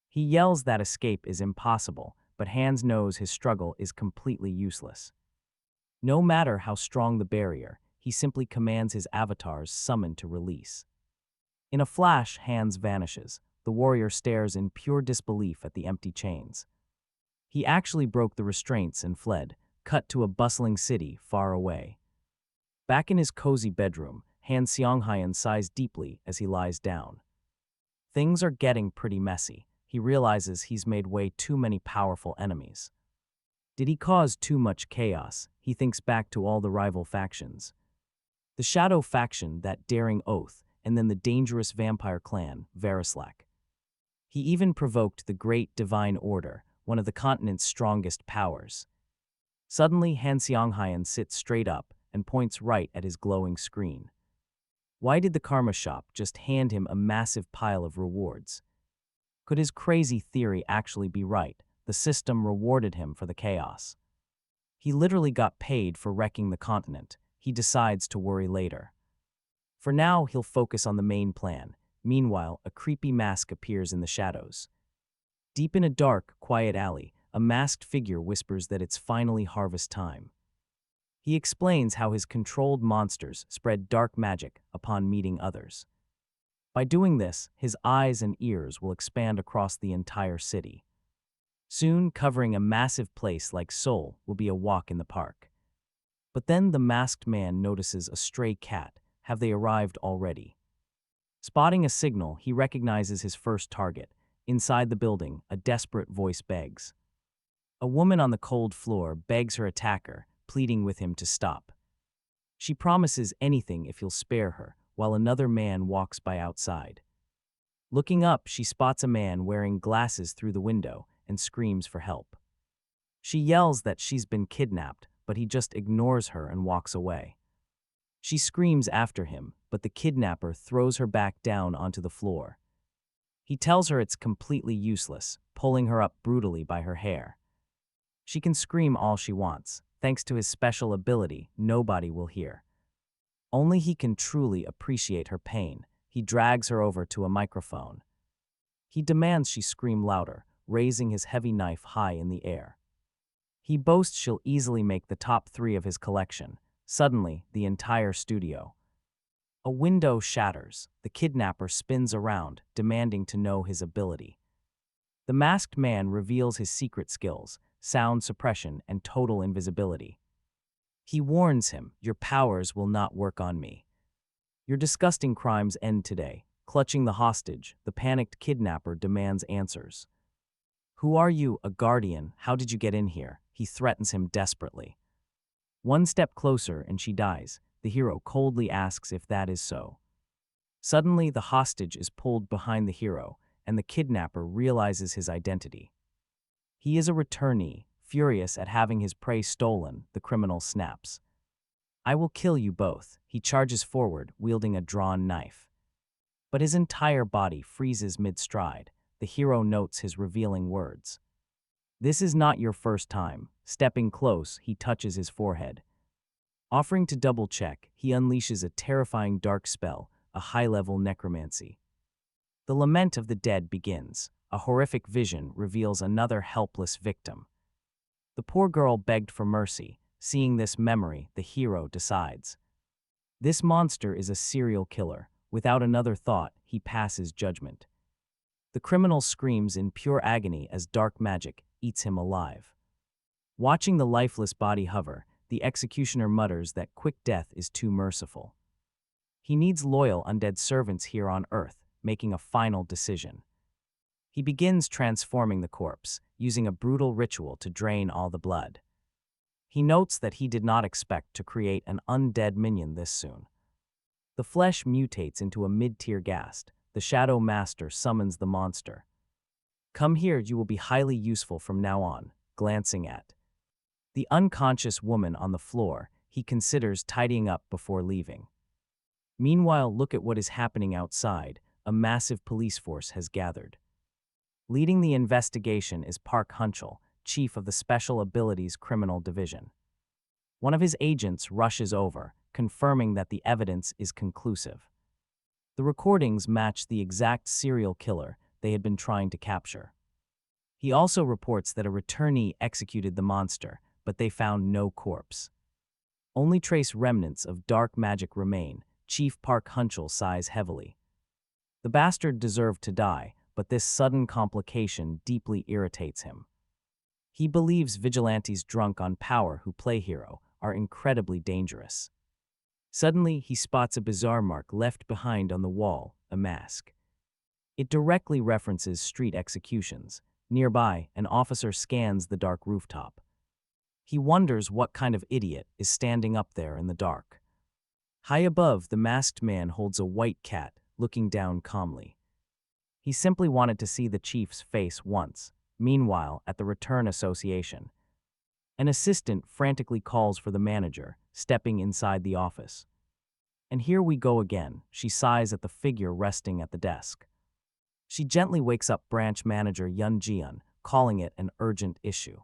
He yells that escape is impossible, but Hans knows his struggle is completely useless. No matter how strong the barrier, he simply commands his avatars summoned to release. In a flash, Hans vanishes. The warrior stares in pure disbelief at the empty chains. He actually broke the restraints and fled, cut to a bustling city far away. Back in his cozy bedroom, Xyong Yun sighs deeply as he lies down. Things are getting pretty messy. He realizes he's made way too many powerful enemies. Did he cause too much chaos? He thinks back to all the rival factions. The Shadow faction, that daring oath, and then the dangerous vampire clan, Verislak. He even provoked the Great Divine Order, one of the continent's strongest powers. Suddenly, Xyong Yun sits straight up and points right at his glowing screen. Why did the Karma Shop just hand him a massive pile of rewards? Could his crazy theory actually be right? The system rewarded him for the chaos. He literally got paid for wrecking the continent. He decides to worry later. For now, he'll focus on the main plan. Meanwhile, a creepy mask appears in the shadows. Deep in a dark, quiet alley, a masked figure whispers that it's finally harvest time. He explains how his controlled monsters spread dark magic upon meeting others. By doing this, his eyes and ears will expand across the entire city. Soon, covering a massive place like Seoul will be a walk in the park. But then the masked man notices a stray cat. Have they arrived already? Spotting a signal, he recognizes his first target. Inside the building, a desperate voice begs. A woman on the cold floor begs her attacker, pleading with him to stop. She promises anything if he'll spare her, while another man walks by outside. Looking up, she spots a man wearing glasses through the window and screams for help. She yells that she's been kidnapped, but he just ignores her and walks away. She screams after him, but the kidnapper throws her back down onto the floor. He tells her it's completely useless, pulling her up brutally by her hair. She can scream all she wants. Thanks to his special ability, nobody will hear. Only he can truly appreciate her pain. He drags her over to a microphone. He demands she scream louder, raising his heavy knife high in the air. He boasts she'll easily make the top 3 of his collection. Suddenly, the entire studio. A window shatters. The kidnapper spins around, demanding to know his ability. The masked man reveals his secret skills, sound suppression and total invisibility. He warns him, "Your powers will not work on me. Your disgusting crimes end today." Clutching the hostage, the panicked kidnapper demands answers. "Who are you, a guardian? How did you get in here?" He threatens him desperately. One step closer and she dies. The hero coldly asks if that is so. Suddenly, the hostage is pulled behind the hero, and the kidnapper realizes his identity. He is a returnee, furious at having his prey stolen. The criminal snaps. "I will kill you both." He charges forward, wielding a drawn knife. But his entire body freezes mid-stride. The hero notes his revealing words. "This is not your first time." Stepping close, he touches his forehead. Offering to double-check, he unleashes a terrifying dark spell, a high-level necromancy. The lament of the dead begins. A horrific vision reveals another helpless victim. The poor girl begged for mercy. Seeing this memory, the hero decides. This monster is a serial killer. Without another thought, he passes judgment. The criminal screams in pure agony as dark magic eats him alive. Watching the lifeless body hover, the executioner mutters that quick death is too merciful. He needs loyal undead servants here on Earth, making a final decision. He begins transforming the corpse, using a brutal ritual to drain all the blood. He notes that he did not expect to create an undead minion this soon. The flesh mutates into a mid-tier ghast. The Shadow Master summons the monster. "Come here, you will be highly useful from now on." Glancing at the unconscious woman on the floor, he considers tidying up before leaving. Meanwhile, look at what is happening outside. A massive police force has gathered. Leading the investigation is Park Hunchel, chief of the Special Abilities Criminal Division. One of his agents rushes over, confirming that the evidence is conclusive. The recordings match the exact serial killer they had been trying to capture. He also reports that a returnee executed the monster, but they found no corpse. Only trace remnants of dark magic remain. Chief Park Hunchel sighs heavily. The bastard deserved to die, but this sudden complication deeply irritates him. He believes vigilantes drunk on power who play hero are incredibly dangerous. Suddenly, he spots a bizarre mark left behind on the wall, a mask. It directly references street executions. Nearby, an officer scans the dark rooftop. He wonders what kind of idiot is standing up there in the dark. High above, the masked man holds a white cat, looking down calmly. He simply wanted to see the chief's face once. Meanwhile, at the Return Association, an assistant frantically calls for the manager, stepping inside the office. "And here we go again," she sighs at the figure resting at the desk. She gently wakes up branch manager Yun Jian, calling it an urgent issue.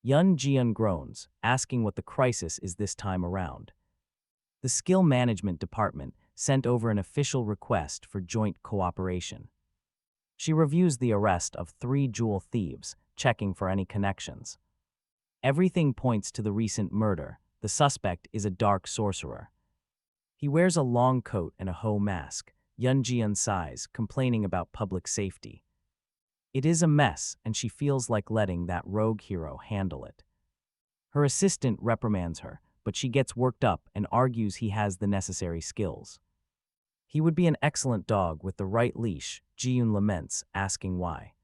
Yun Jian groans, asking what the crisis is this time around. The Skill Management Department sent over an official request for joint cooperation. She reviews the arrest of 3 jewel thieves, checking for any connections. Everything points to the recent murder. The suspect is a dark sorcerer. He wears a long coat and a hoe mask. Yun Jian sighs, complaining about public safety. It is a mess, and she feels like letting that rogue hero handle it. Her assistant reprimands her, but she gets worked up and argues he has the necessary skills. He would be an excellent dog with the right leash, Ji-yoon laments, asking why.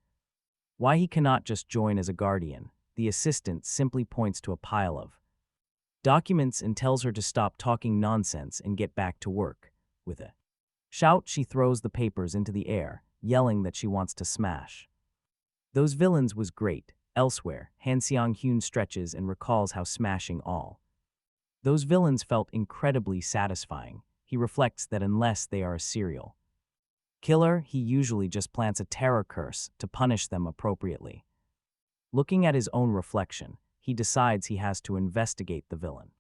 Why he cannot just join as a guardian. The assistant simply points to a pile of documents and tells her to stop talking nonsense and get back to work. With a shout, she throws the papers into the air, yelling that she wants to smash. "Those villains was great." Elsewhere, Xyong Yun stretches and recalls how smashing all those villains felt incredibly satisfying. He reflects that unless they are a serial killer, he usually just plants a terror curse to punish them appropriately. Looking at his own reflection, he decides he has to investigate the villain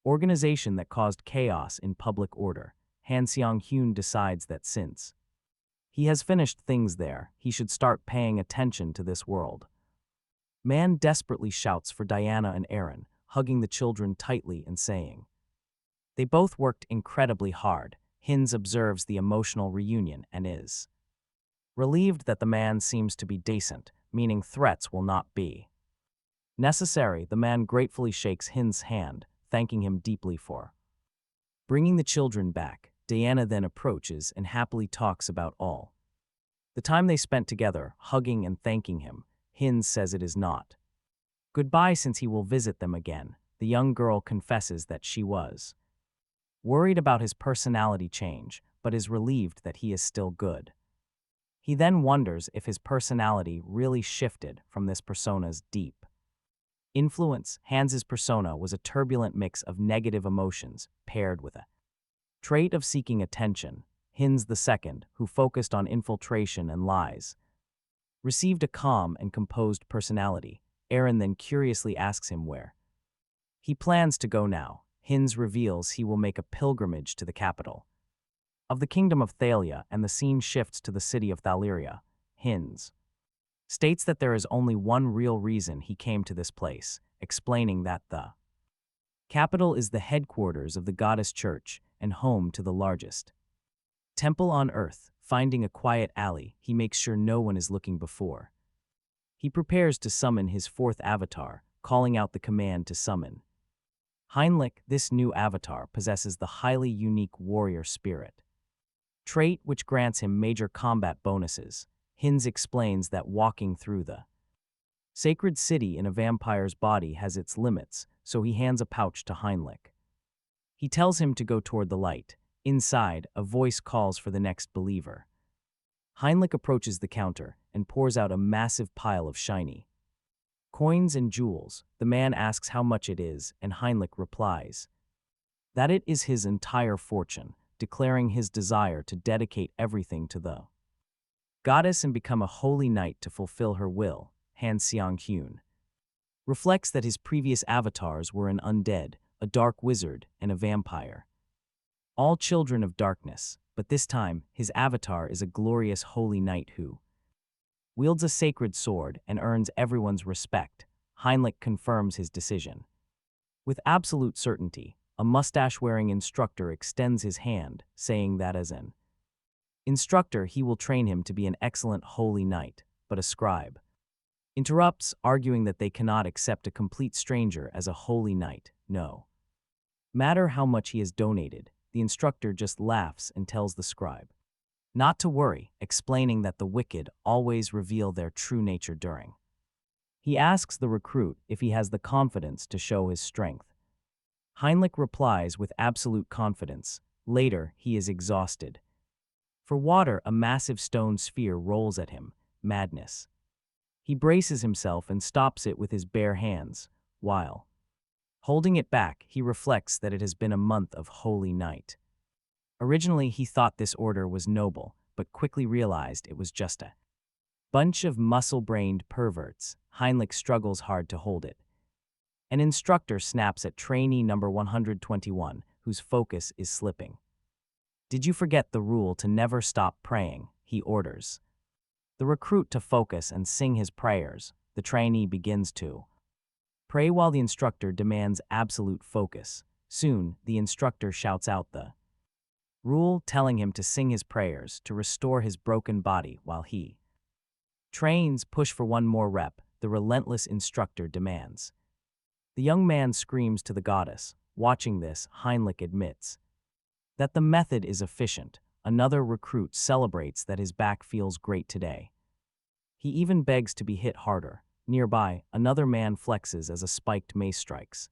organization that caused chaos in public order. Xyong Yun decides that since he has finished things there, he should start paying attention to this world. Man desperately shouts for Diana and Aaron, hugging the children tightly and saying, "They both worked incredibly hard." Hines observes the emotional reunion and is relieved that the man seems to be decent, meaning threats will not be necessary. The man gratefully shakes Hines' hand, thanking him deeply for bringing the children back. Diana then approaches and happily talks about all the time they spent together, hugging and thanking him. Hines says it is not goodbye since he will visit them again. The young girl confesses that she was worried about his personality change, but is relieved that he is still good. He then wonders if his personality really shifted from this persona's deep influence. Hans's persona was a turbulent mix of negative emotions paired with a trait of seeking attention. Hines II, who focused on infiltration and lies, received a calm and composed personality. Aaron then curiously asks him where he plans to go now. Hines reveals he will make a pilgrimage to the capital of the kingdom of Thalia, and the scene shifts to the city of Thaleria. Hines states that there is only one real reason he came to this place, explaining that the capital is the headquarters of the goddess church and home to the largest temple on earth. Finding a quiet alley, he makes sure no one is looking before he prepares to summon his fourth avatar, calling out the command to summon Heinlich. This new avatar possesses the highly unique warrior spirit trait, which grants him major combat bonuses. Hines explains that walking through the sacred city in a vampire's body has its limits, so he hands a pouch to Heinlich. He tells him to go toward the light. Inside, a voice calls for the next believer. Heinlich approaches the counter and pours out a massive pile of shiny coins and jewels. The man asks how much it is, and Heinlich replies that it is his entire fortune, declaring his desire to dedicate everything to the goddess and become a holy knight to fulfill her will. Xyong Yun reflects that his previous avatars were an undead, a dark wizard, and a vampire, all children of darkness, but this time his avatar is a glorious holy knight who wields a sacred sword and earns everyone's respect. Heinlich confirms his decision with absolute certainty. A mustache-wearing instructor extends his hand, saying that as an instructor he will train him to be an excellent holy knight, but a scribe interrupts, arguing that they cannot accept a complete stranger as a holy knight. No matter how much he has donated, the instructor just laughs and tells the scribe not to worry, explaining that the wicked always reveal their true nature during. He asks the recruit if he has the confidence to show his strength. Heinlich replies with absolute confidence. Later, he is exhausted. For water, a massive stone sphere rolls at him. Madness. He braces himself and stops it with his bare hands. While holding it back, he reflects that it has been a month of holy night. Originally, he thought this order was noble, but quickly realized it was just a bunch of muscle-brained perverts. Heinlich struggles hard to hold it. An instructor snaps at trainee number 121, whose focus is slipping. "Did you forget the rule to never stop praying?" he orders the recruit to focus and sing his prayers. The trainee begins to pray while the instructor demands absolute focus. Soon, the instructor shouts out the rule, telling him to sing his prayers to restore his broken body while he trains. Push for one more rep, the relentless instructor demands. The young man screams to the goddess. Watching this, Heinlich admits that the method is efficient. Another recruit celebrates that his back feels great today. He even begs to be hit harder. Nearby, another man flexes as a spiked mace strikes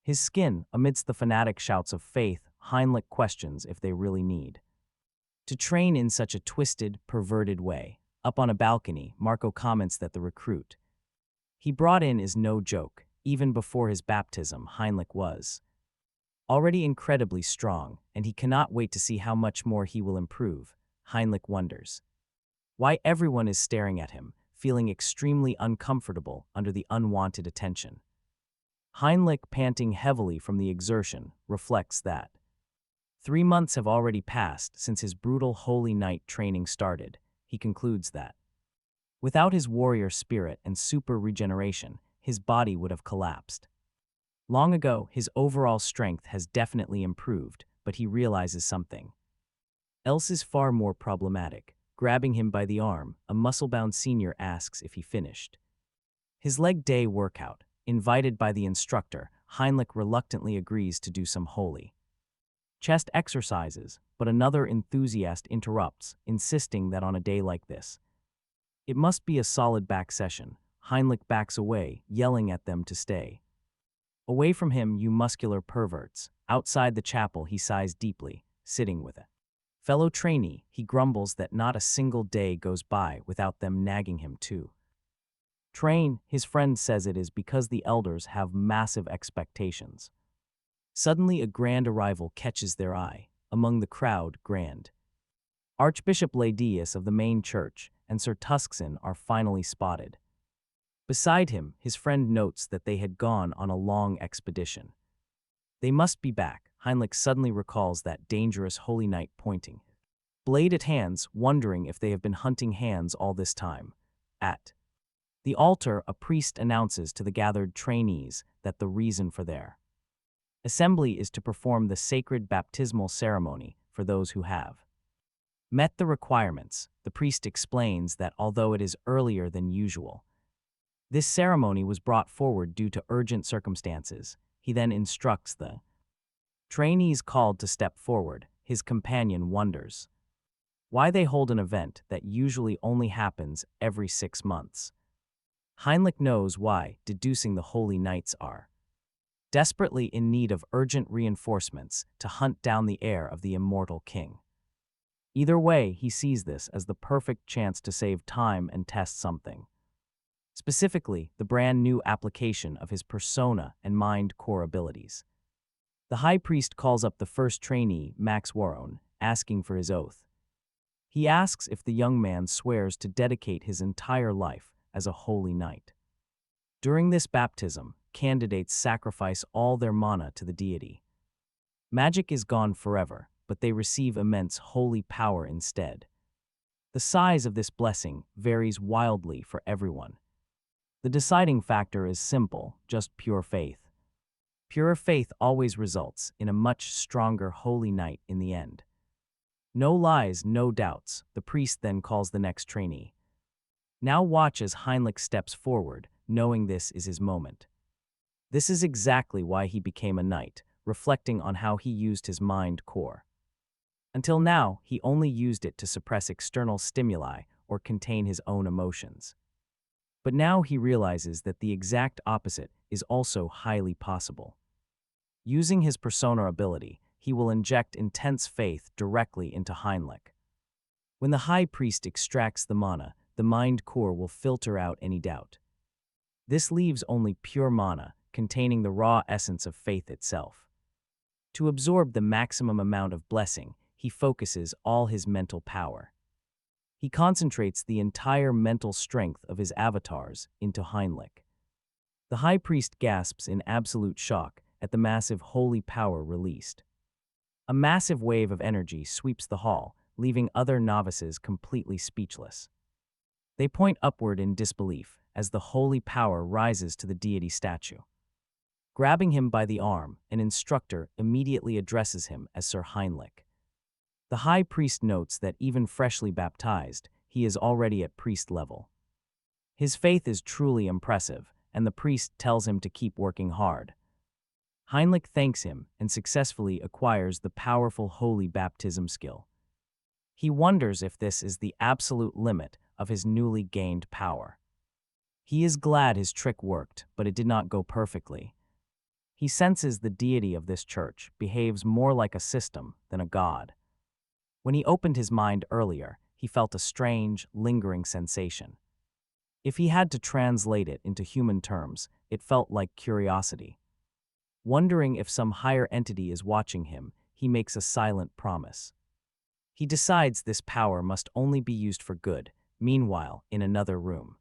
his skin. Amidst the fanatic shouts of faith, Heinlich questions if they really need to train in such a twisted, perverted way. Up on a balcony, Marco comments that the recruit he brought in is no joke. Even before his baptism, Heinlich was already incredibly strong, and he cannot wait to see how much more he will improve. Heinlich wonders why everyone is staring at him, feeling extremely uncomfortable under the unwanted attention. Heinlich, panting heavily from the exertion, reflects that 3 months have already passed since his brutal holy knight training started. He concludes that without his warrior spirit and super regeneration, his body would have collapsed long ago. His overall strength has definitely improved, but he realizes something else is far more problematic. Grabbing him by the arm, a muscle-bound senior asks if he finished his leg day workout. Invited by the instructor, Heinlich reluctantly agrees to do some holy chest exercises, but another enthusiast interrupts, insisting that on a day like this, it must be a solid back session. Heinlich backs away, yelling at them to stay away from him, you muscular perverts. Outside the chapel, he sighs deeply, sitting with a Fellow trainee, he grumbles that not a single day goes by without them nagging him too. Train, his friend says it is because the elders have massive expectations. Suddenly a grand arrival catches their eye. Among the crowd, Grand Archbishop Ladius of the main church and Sir Tuskson are finally spotted. Beside him, his friend notes that they had gone on a long expedition. They must be back. Heinrich suddenly recalls that dangerous holy knight pointing blade at hands, wondering if they have been hunting hands all this time. At the altar, a priest announces to the gathered trainees that the reason for their assembly is to perform the sacred baptismal ceremony for those who have met the requirements. The priest explains that although it is earlier than usual, this ceremony was brought forward due to urgent circumstances. He then instructs the trainees called to step forward. His companion wonders why they hold an event that usually only happens every 6 months. Heinrich knows why, deducing the holy knights are desperately in need of urgent reinforcements to hunt down the heir of the immortal king. Either way, he sees this as the perfect chance to save time and test something. Specifically, the brand new application of his persona and mind core abilities. The high priest calls up the first trainee, Max Warren, asking for his oath. He asks if the young man swears to dedicate his entire life as a holy knight. During this baptism, candidates sacrifice all their mana to the deity. Magic is gone forever, but they receive immense holy power instead. The size of this blessing varies wildly for everyone. The deciding factor is simple, just pure faith. Pure faith always results in a much stronger holy knight in the end. No lies, no doubts. The priest then calls the next trainee. Now watch as Heinrich steps forward, knowing this is his moment. This is exactly why he became a knight, reflecting on how he used his mind core. Until now, he only used it to suppress external stimuli or contain his own emotions. But now he realizes that the exact opposite is also highly possible. Using his persona ability, he will inject intense faith directly into Heinrich. When the high priest extracts the mana, the mind core will filter out any doubt. This leaves only pure mana, containing the raw essence of faith itself. To absorb the maximum amount of blessing, he focuses all his mental power. He concentrates the entire mental strength of his avatars into Heinrich. The high priest gasps in absolute shock at the massive holy power released. A massive wave of energy sweeps the hall, leaving other novices completely speechless. They point upward in disbelief as the holy power rises to the deity statue. Grabbing him by the arm, an instructor immediately addresses him as Sir Heinrich. The high priest notes that even freshly baptized, he is already at priest level. His faith is truly impressive, and the priest tells him to keep working hard. Heinrich thanks him and successfully acquires the powerful holy baptism skill. He wonders if this is the absolute limit of his newly gained power. He is glad his trick worked, but it did not go perfectly. He senses the deity of this church behaves more like a system than a god. When he opened his mind earlier, he felt a strange, lingering sensation. If he had to translate it into human terms, it felt like curiosity. Wondering if some higher entity is watching him, he makes a silent promise. He decides this power must only be used for good. Meanwhile, in another room,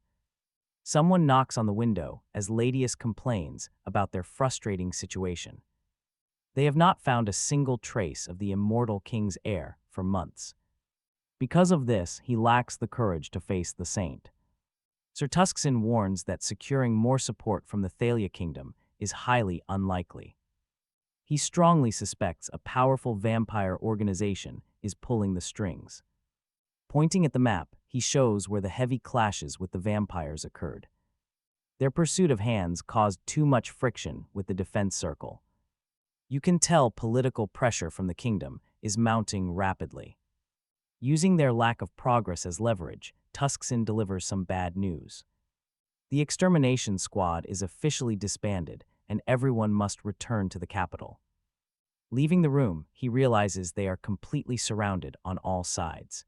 someone knocks on the window as Ladius complains about their frustrating situation. They have not found a single trace of the immortal king's heir for months. Because of this, he lacks the courage to face the saint. Sir Tuskson warns that securing more support from the Thalia kingdom is highly unlikely. He strongly suspects a powerful vampire organization is pulling the strings. Pointing at the map, he shows where the heavy clashes with the vampires occurred. Their pursuit of Hands caused too much friction with the defense circle. You can tell political pressure from the kingdom is mounting rapidly. Using their lack of progress as leverage, Tuskson delivers some bad news. The extermination squad is officially disbanded, and everyone must return to the capital. Leaving the room, he realizes they are completely surrounded on all sides.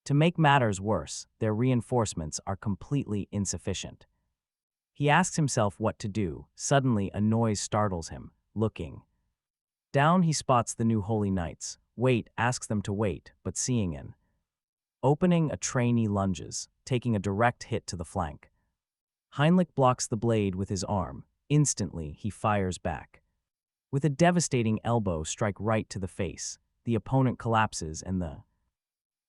To make matters worse, their reinforcements are completely insufficient. He asks himself what to do. Suddenly, a noise startles him. Looking down, he spots the new holy knights. Asks them to wait, but seeing an opening, a trainee lunges, taking a direct hit to the flank. Heinrich blocks the blade with his arm. Instantly, he fires back. With a devastating elbow strike right to the face, the opponent collapses and the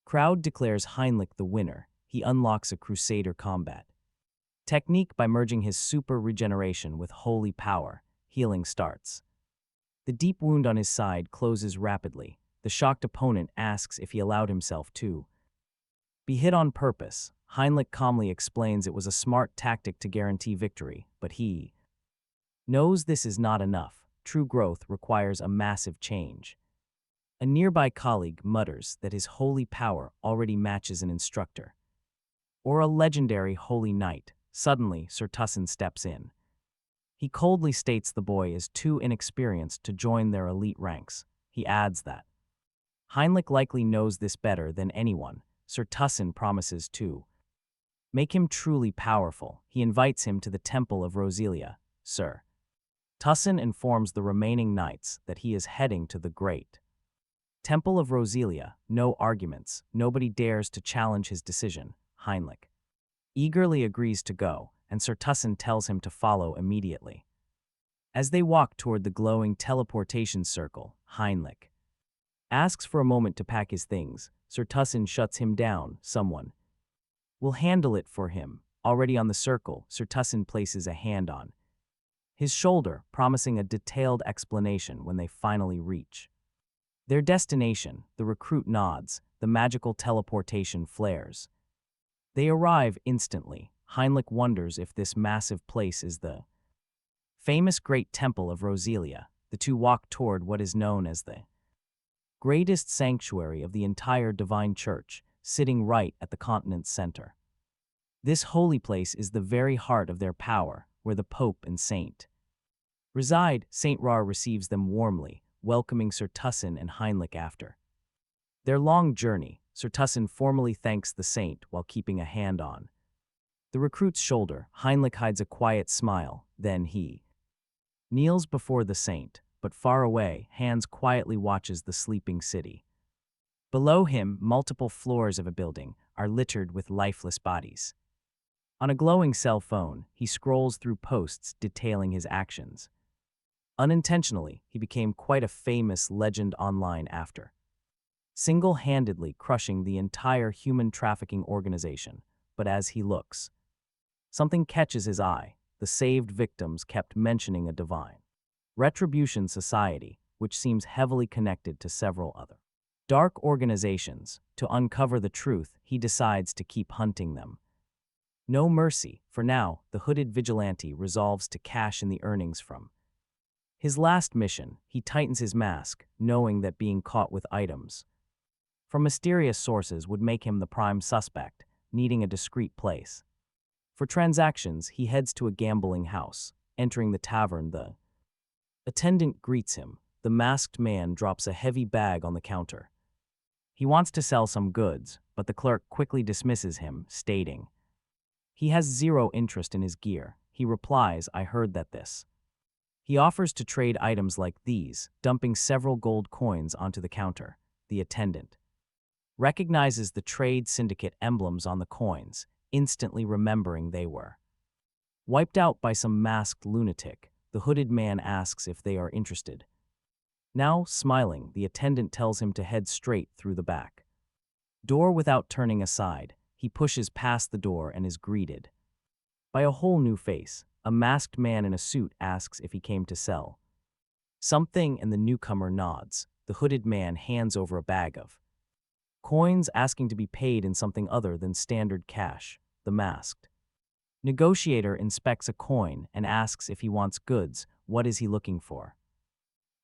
crowd declares Heinrich the winner. He unlocks a Crusader combat technique by merging his super regeneration with holy power. Healing starts. The deep wound on his side closes rapidly. The shocked opponent asks if he allowed himself to be hit on purpose. Heinrich calmly explains it was a smart tactic to guarantee victory, but he knows this is not enough. True growth requires a massive change. A nearby colleague mutters that his holy power already matches an instructor or a legendary holy knight. Suddenly, Sir Tussin steps in. He coldly states the boy is too inexperienced to join their elite ranks. He adds that Heinrich likely knows this better than anyone. Sir Tussin promises to make him truly powerful. He invites him to the Temple of Roselia. Sir Tussin informs the remaining knights that he is heading to the great Temple of Roselia. No arguments. Nobody dares to challenge his decision. Heinrich eagerly agrees to go, and Sir Tussin tells him to follow immediately. As they walk toward the glowing teleportation circle, Heinrich asks for a moment to pack his things. Sir Tussin shuts him down. Someone will handle it for him. Already on the circle, Sir Tussin places a hand on his shoulder, promising a detailed explanation when they finally reach their destination. The recruit nods. The magical teleportation flares. They arrive instantly. Heinrich wonders if this massive place is the famous Great Temple of Roselia. The two walk toward what is known as the greatest sanctuary of the entire divine church, sitting right at the continent's center. This holy place is the very heart of their power, where the Pope and Saint reside. Saint Rar receives them warmly, welcoming Sir Tussin and Heinrich after their long journey. Sir Tussin formally thanks the saint while keeping a hand on the recruit's shoulder. Heinrich hides a quiet smile. Then he kneels before the saint, but far away, Hans quietly watches the sleeping city. Below him, multiple floors of a building are littered with lifeless bodies. On a glowing cell phone, he scrolls through posts detailing his actions. Unintentionally, he became quite a famous legend online after single-handedly crushing the entire human trafficking organization. But as he looks, something catches his eye. The saved victims kept mentioning a divine retribution society, which seems heavily connected to several other dark organizations. To uncover the truth, he decides to keep hunting them. No mercy. For now, the hooded vigilante resolves to cash in the earnings from his last mission. He tightens his mask, knowing that being caught with items from mysterious sources would make him the prime suspect, needing a discreet place for transactions. He heads to a gambling house. Entering the tavern, the attendant greets him. The masked man drops a heavy bag on the counter. He wants to sell some goods, but the clerk quickly dismisses him, stating he has zero interest in his gear. He replies, "I heard that this." He offers to trade items like these, dumping several gold coins onto the counter. The attendant recognizes the trade syndicate emblems on the coins, instantly remembering they were wiped out by some masked lunatic. The hooded man asks if they are interested. Now, smiling, the attendant tells him to head straight through the back door without turning aside. He pushes past the door and is greeted by a whole new face. A masked man in a suit asks if he came to sell something, and the newcomer nods. The hooded man hands over a bag of coins, asking to be paid in something other than standard cash. The masked negotiator inspects a coin and asks if he wants goods. What is he looking for?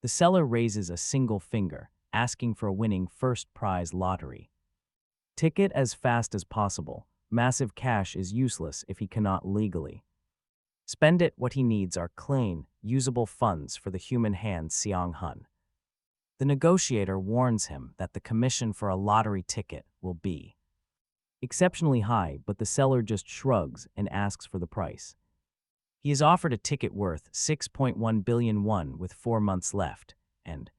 The seller raises a single finger, asking for a winning first prize lottery ticket as fast as possible. Massive cash is useless if he cannot legally spend it. What he needs are clean, usable funds for the human hand. Xyong Yun The negotiator warns him that the commission for a lottery ticket will be exceptionally high, but the seller just shrugs and asks for the price. He is offered a ticket worth 6.1 billion won with 4 months left, and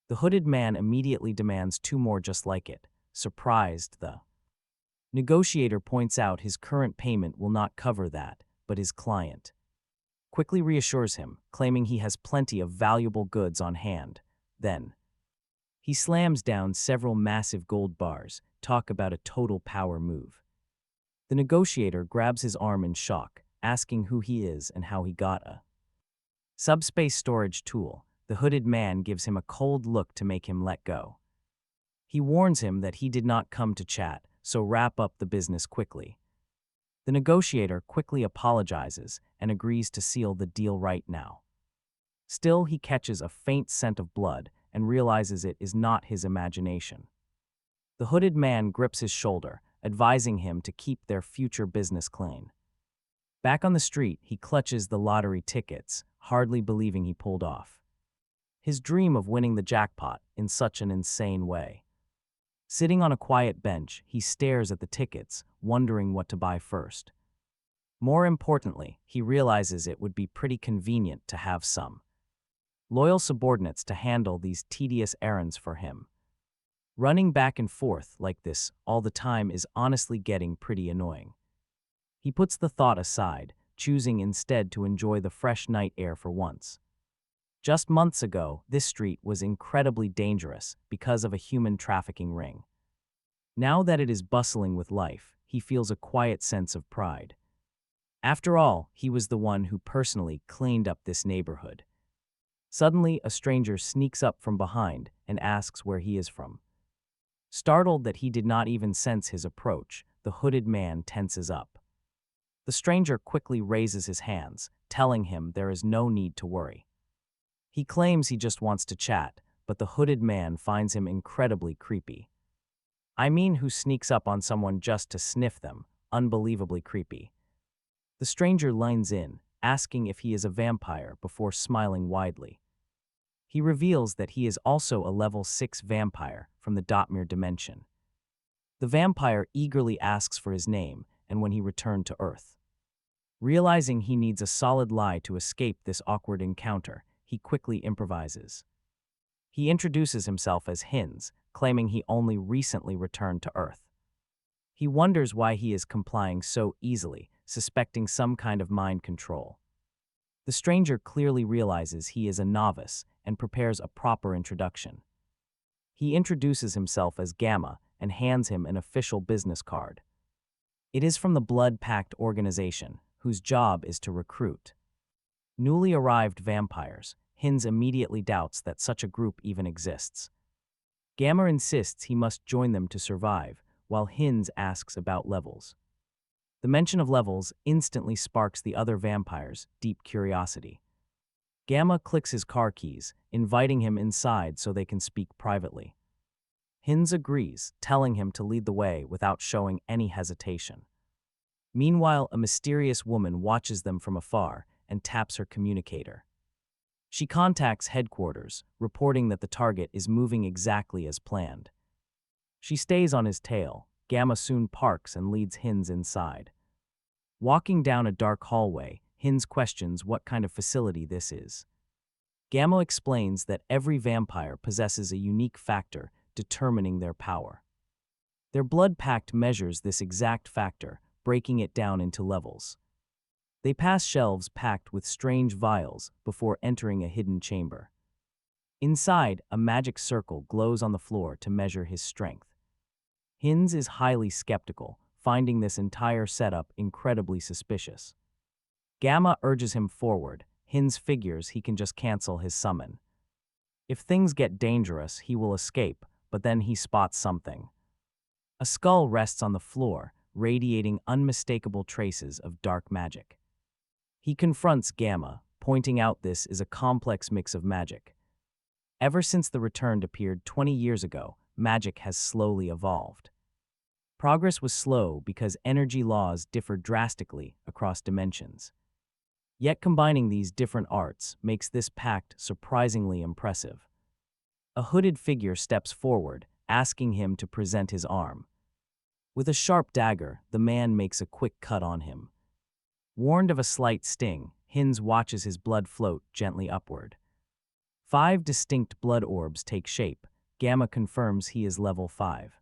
the hooded man immediately demands 2 more just like it. Surprised, the negotiator points out his current payment will not cover that, but his client quickly reassures him, claiming he has plenty of valuable goods on hand. Then, he slams down several massive gold bars. Talk about a total power move. The negotiator grabs his arm in shock, asking who he is and how he got a subspace storage tool. The hooded man gives him a cold look to make him let go. He warns him that he did not come to chat, so wrap up the business quickly. The negotiator quickly apologizes and agrees to seal the deal right now. Still, he catches a faint scent of blood and realizes it is not his imagination. The hooded man grips his shoulder, advising him to keep their future business clean. Back on the street, he clutches the lottery tickets, hardly believing he pulled off his dream of winning the jackpot in such an insane way. Sitting on a quiet bench, he stares at the tickets, wondering what to buy first. More importantly, he realizes it would be pretty convenient to have some loyal subordinates to handle these tedious errands for him. Running back and forth like this all the time is honestly getting pretty annoying. He puts the thought aside, choosing instead to enjoy the fresh night air for once. Just months ago, this street was incredibly dangerous because of a human trafficking ring. Now that it is bustling with life, he feels a quiet sense of pride. After all, he was the one who personally cleaned up this neighborhood. Suddenly, a stranger sneaks up from behind and asks where he is from. Startled that he did not even sense his approach, the hooded man tenses up. The stranger quickly raises his hands, telling him there is no need to worry. He claims he just wants to chat, but the hooded man finds him incredibly creepy. I mean, who sneaks up on someone just to sniff them? Unbelievably creepy. The stranger leans in, asking if he is a vampire before smiling widely. He reveals that he is also a level 6 vampire from the Dotmere dimension. The vampire eagerly asks for his name and when he returned to Earth. Realizing he needs a solid lie to escape this awkward encounter, he quickly improvises. He introduces himself as Hines, claiming he only recently returned to Earth. He wonders why he is complying so easily, suspecting some kind of mind control. The stranger clearly realizes he is a novice and prepares a proper introduction. He introduces himself as Gamma and hands him an official business card. It is from the Blood Pact organization, whose job is to recruit newly arrived vampires. Hines immediately doubts that such a group even exists. Gamma insists he must join them to survive, while Hines asks about levels. The mention of levels instantly sparks the other vampires' deep curiosity. Gamma clicks his car keys, inviting him inside so they can speak privately. Hines agrees, telling him to lead the way without showing any hesitation. Meanwhile, a mysterious woman watches them from afar and taps her communicator. She contacts headquarters, reporting that the target is moving exactly as planned. She stays on his tail. Gamma soon parks and leads Hines inside. Walking down a dark hallway, Hines questions what kind of facility this is. Gamma explains that every vampire possesses a unique factor determining their power. Their blood pact measures this exact factor, breaking it down into levels. They pass shelves packed with strange vials before entering a hidden chamber. Inside, a magic circle glows on the floor to measure his strength. Hines is highly skeptical, finding this entire setup incredibly suspicious. Gamma urges him forward. Hines figures he can just cancel his summon. If things get dangerous, he will escape, but then he spots something. A skull rests on the floor, radiating unmistakable traces of dark magic. He confronts Gamma, pointing out this is a complex mix of magic. Ever since the Returned appeared 20 years ago, magic has slowly evolved. Progress was slow because energy laws differ drastically across dimensions. Yet combining these different arts makes this pact surprisingly impressive. A hooded figure steps forward, asking him to present his arm. With a sharp dagger, the man makes a quick cut on him. Warned of a slight sting, Hines watches his blood float gently upward. 5 distinct blood orbs take shape. Gamma confirms he is level 5.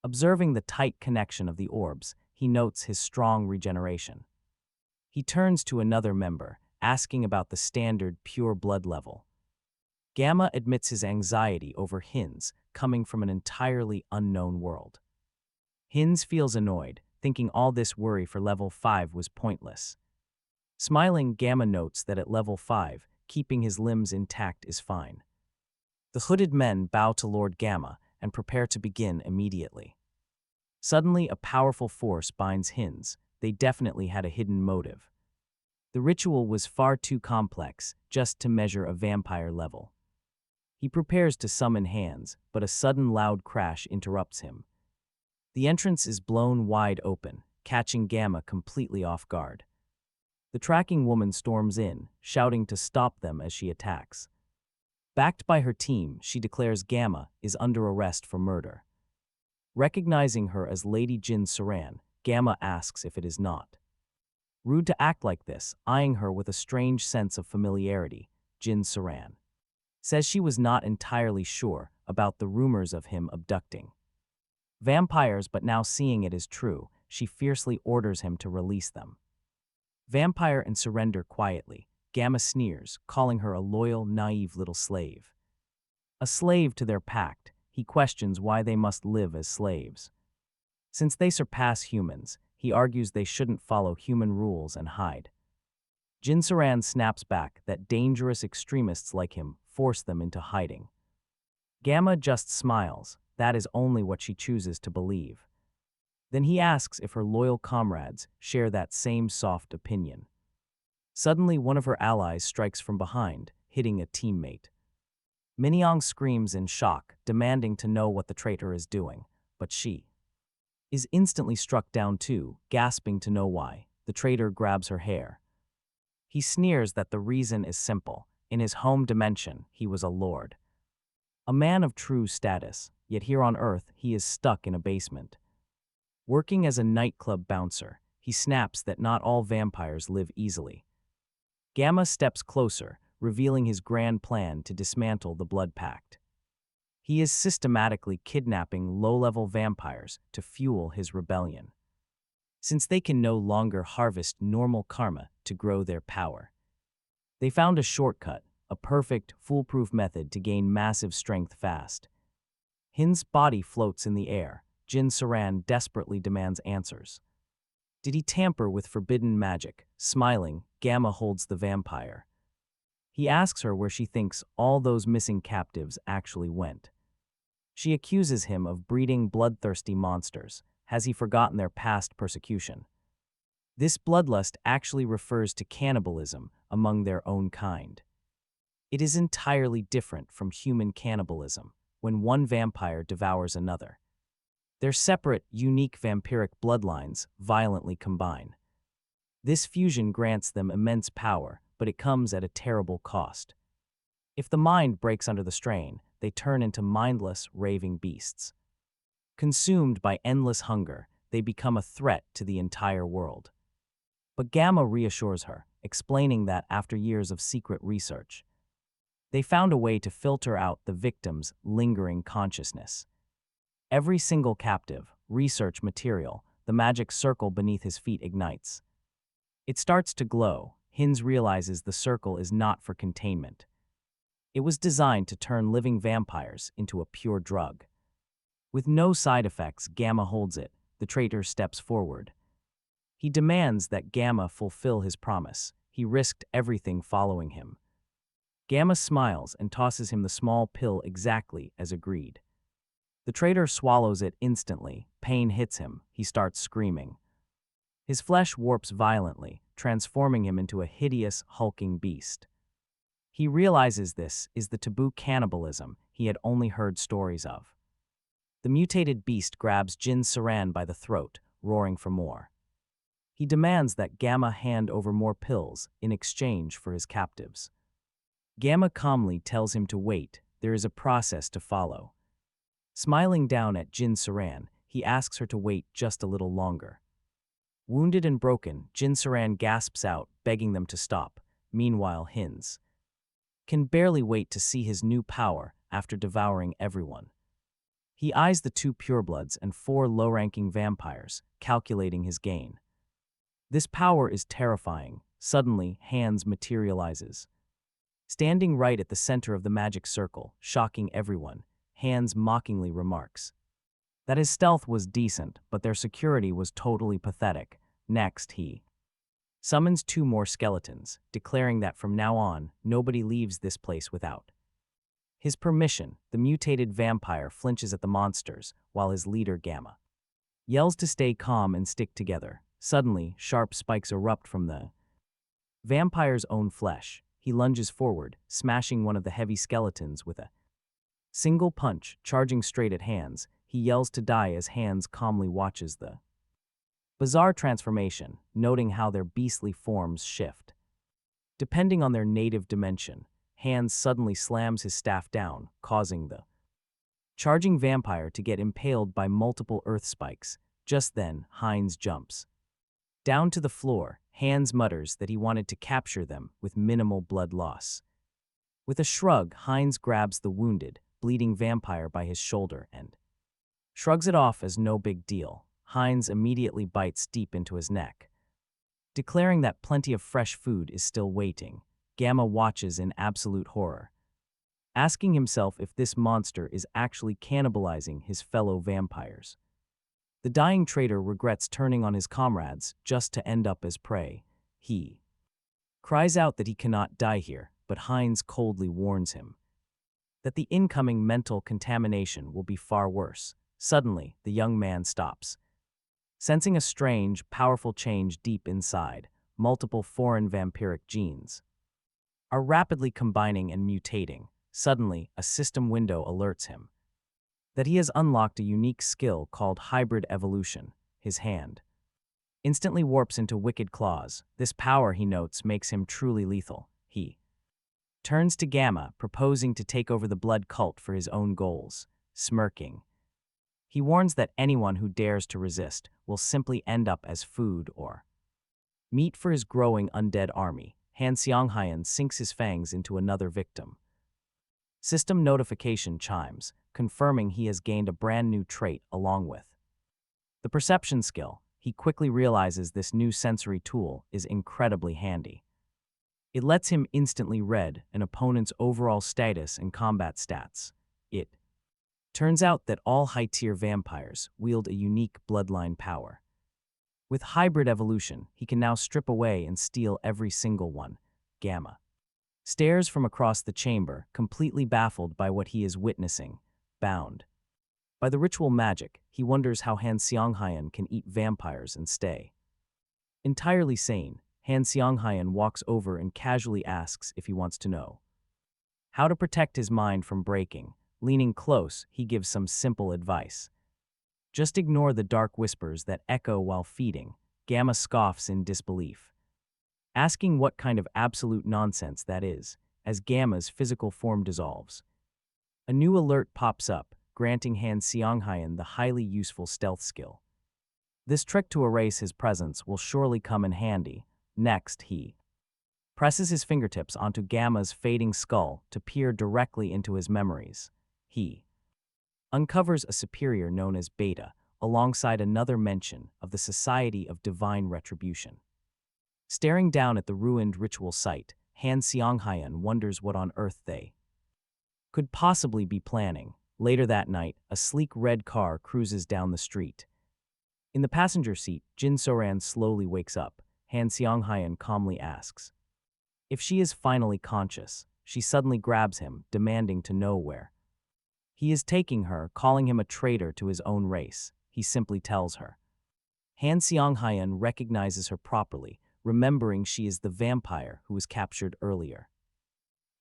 Observing the tight connection of the orbs, he notes his strong regeneration. He turns to another member, asking about the standard pure blood level. Gamma admits his anxiety over Hines coming from an entirely unknown world. Hines feels annoyed, thinking all this worry for level 5 was pointless. Smiling, Gamma notes that at level 5, keeping his limbs intact is fine. The hooded men bow to Lord Gamma and prepare to begin immediately. Suddenly, a powerful force binds Hines. They definitely had a hidden motive. The ritual was far too complex just to measure a vampire level. He prepares to summon Hines, but a sudden loud crash interrupts him. The entrance is blown wide open, catching Gamma completely off guard. The tracking woman storms in, shouting to stop them as she attacks. Backed by her team, she declares Gamma is under arrest for murder. Recognizing her as Lady Jin Saran, Gamma asks if it is not. Rude to act like this, eyeing her with a strange sense of familiarity, Jin Saran says she was not entirely sure about the rumors of him abducting vampires, but now seeing it is true, she fiercely orders him to release them. Vampire and surrender quietly, Gamma sneers, calling her a loyal, naive little slave. A slave to their pact, he questions why they must live as slaves. Since they surpass humans, he argues they shouldn't follow human rules and hide. Jin Saran snaps back that dangerous extremists like him force them into hiding. Gamma just smiles, that is only what she chooses to believe. Then he asks if her loyal comrades share that same soft opinion. Suddenly, one of her allies strikes from behind, hitting a teammate. Minyoung screams in shock, demanding to know what the traitor is doing, but she is instantly struck down too, gasping to know why. The traitor grabs her hair. He sneers that the reason is simple. In his home dimension, he was a lord. A man of true status, yet here on Earth, he is stuck in a basement. Working as a nightclub bouncer, he snaps that not all vampires live easily. Gamma steps closer, revealing his grand plan to dismantle the Blood Pact. He is systematically kidnapping low-level vampires to fuel his rebellion, since they can no longer harvest normal karma to grow their power. They found a shortcut, a perfect, foolproof method to gain massive strength fast. Hines' body floats in the air. Jin Saran desperately demands answers. Did he tamper with forbidden magic? Smiling, Gamma holds the vampire. He asks her where she thinks all those missing captives actually went. She accuses him of breeding bloodthirsty monsters. Has he forgotten their past persecution? This bloodlust actually refers to cannibalism among their own kind. It is entirely different from human cannibalism, when one vampire devours another. Their separate, unique vampiric bloodlines violently combine. This fusion grants them immense power, but it comes at a terrible cost. If the mind breaks under the strain, they turn into mindless, raving beasts. Consumed by endless hunger, they become a threat to the entire world. But Gamma reassures her, explaining that after years of secret research, they found a way to filter out the victim's lingering consciousness. Every single captive, research material, the magic circle beneath his feet ignites. It starts to glow. Hines realizes the circle is not for containment. It was designed to turn living vampires into a pure drug. With no side effects, Gamma holds it. The traitor steps forward. He demands that Gamma fulfill his promise. He risked everything following him. Gamma smiles and tosses him the small pill exactly as agreed. The traitor swallows it instantly. Pain hits him. He starts screaming. His flesh warps violently, transforming him into a hideous, hulking beast. He realizes this is the taboo cannibalism he had only heard stories of. The mutated beast grabs Jin Saran by the throat, roaring for more. He demands that Gamma hand over more pills in exchange for his captives. Gamma calmly tells him to wait. there is a process to follow. Smiling down at Jin Saran, he asks her to wait just a little longer. Wounded and broken, Jin Saran gasps out, begging them to stop. Meanwhile, Hines can barely wait to see his new power after devouring everyone. He eyes the 2 purebloods and 4 low-ranking vampires, calculating his gain. This power is terrifying. Suddenly, Hines materializes. Standing right at the center of the magic circle, shocking everyone, Hines mockingly remarks that his stealth was decent, but their security was totally pathetic. Next, he summons 2 more skeletons, declaring that from now on, nobody leaves this place without his permission. The mutated vampire flinches at the monsters, while his leader, Gamma, yells to stay calm and stick together. Suddenly, sharp spikes erupt from the vampire's own flesh. He lunges forward, smashing one of the heavy skeletons with a single punch. Charging straight at Hines, he yells to die as Hines calmly watches the bizarre transformation, noting how their beastly forms shift depending on their native dimension. Hines suddenly slams his staff down, causing the charging vampire to get impaled by multiple earth spikes. Just then, Hines jumps down to the floor. Hines mutters that he wanted to capture them with minimal blood loss. With a shrug, Hines grabs the wounded, bleeding vampire by his shoulder and shrugs it off as no big deal. Hines immediately bites deep into his neck, declaring that plenty of fresh food is still waiting. Gamma watches in absolute horror, asking himself if this monster is actually cannibalizing his fellow vampires. The dying traitor regrets turning on his comrades just to end up as prey. He cries out that he cannot die here, but Hines coldly warns him that the incoming mental contamination will be far worse. Suddenly, the young man stops, sensing a strange, powerful change deep inside. Multiple foreign vampiric genes are rapidly combining and mutating. Suddenly, a system window alerts him that he has unlocked a unique skill called hybrid evolution. His hand instantly warps into wicked claws. This power, he notes, makes him truly lethal. He turns to Gamma, proposing to take over the blood cult for his own goals. Smirking, he warns that anyone who dares to resist will simply end up as food or meat for his growing undead army. Xyong Yun sinks his fangs into another victim. System notification chimes, confirming he has gained a brand new trait along with the perception skill. He quickly realizes this new sensory tool is incredibly handy. It lets him instantly read an opponent's overall status and combat stats. It turns out that all high-tier vampires wield a unique bloodline power. With hybrid evolution, he can now strip away and steal every single one. Gamma stares from across the chamber, completely baffled by what he is witnessing. Bound by the ritual magic, he wonders how Xyong Yun can eat vampires and stay entirely sane. Xyong Yun walks over and casually asks if he wants to know how to protect his mind from breaking. Leaning close, he gives some simple advice. Just ignore the dark whispers that echo while feeding. Gamma scoffs in disbelief, asking what kind of absolute nonsense that is, as Gamma's physical form dissolves. A new alert pops up, granting Xyong Yun the highly useful stealth skill. This trick to erase his presence will surely come in handy. Next, he presses his fingertips onto Gamma's fading skull to peer directly into his memories. He uncovers a superior known as Beta, alongside another mention of the Society of Divine Retribution. Staring down at the ruined ritual site, Xyong Yun wonders what on earth they could possibly be planning. Later that night, a sleek red car cruises down the street. In the passenger seat, Jin Soran slowly wakes up. Xyong Yun calmly asks if she is finally conscious. She suddenly grabs him, demanding to know where he is taking her, calling him a traitor to his own race. He simply tells her. Xyong Yun recognizes her properly, remembering she is the vampire who was captured earlier.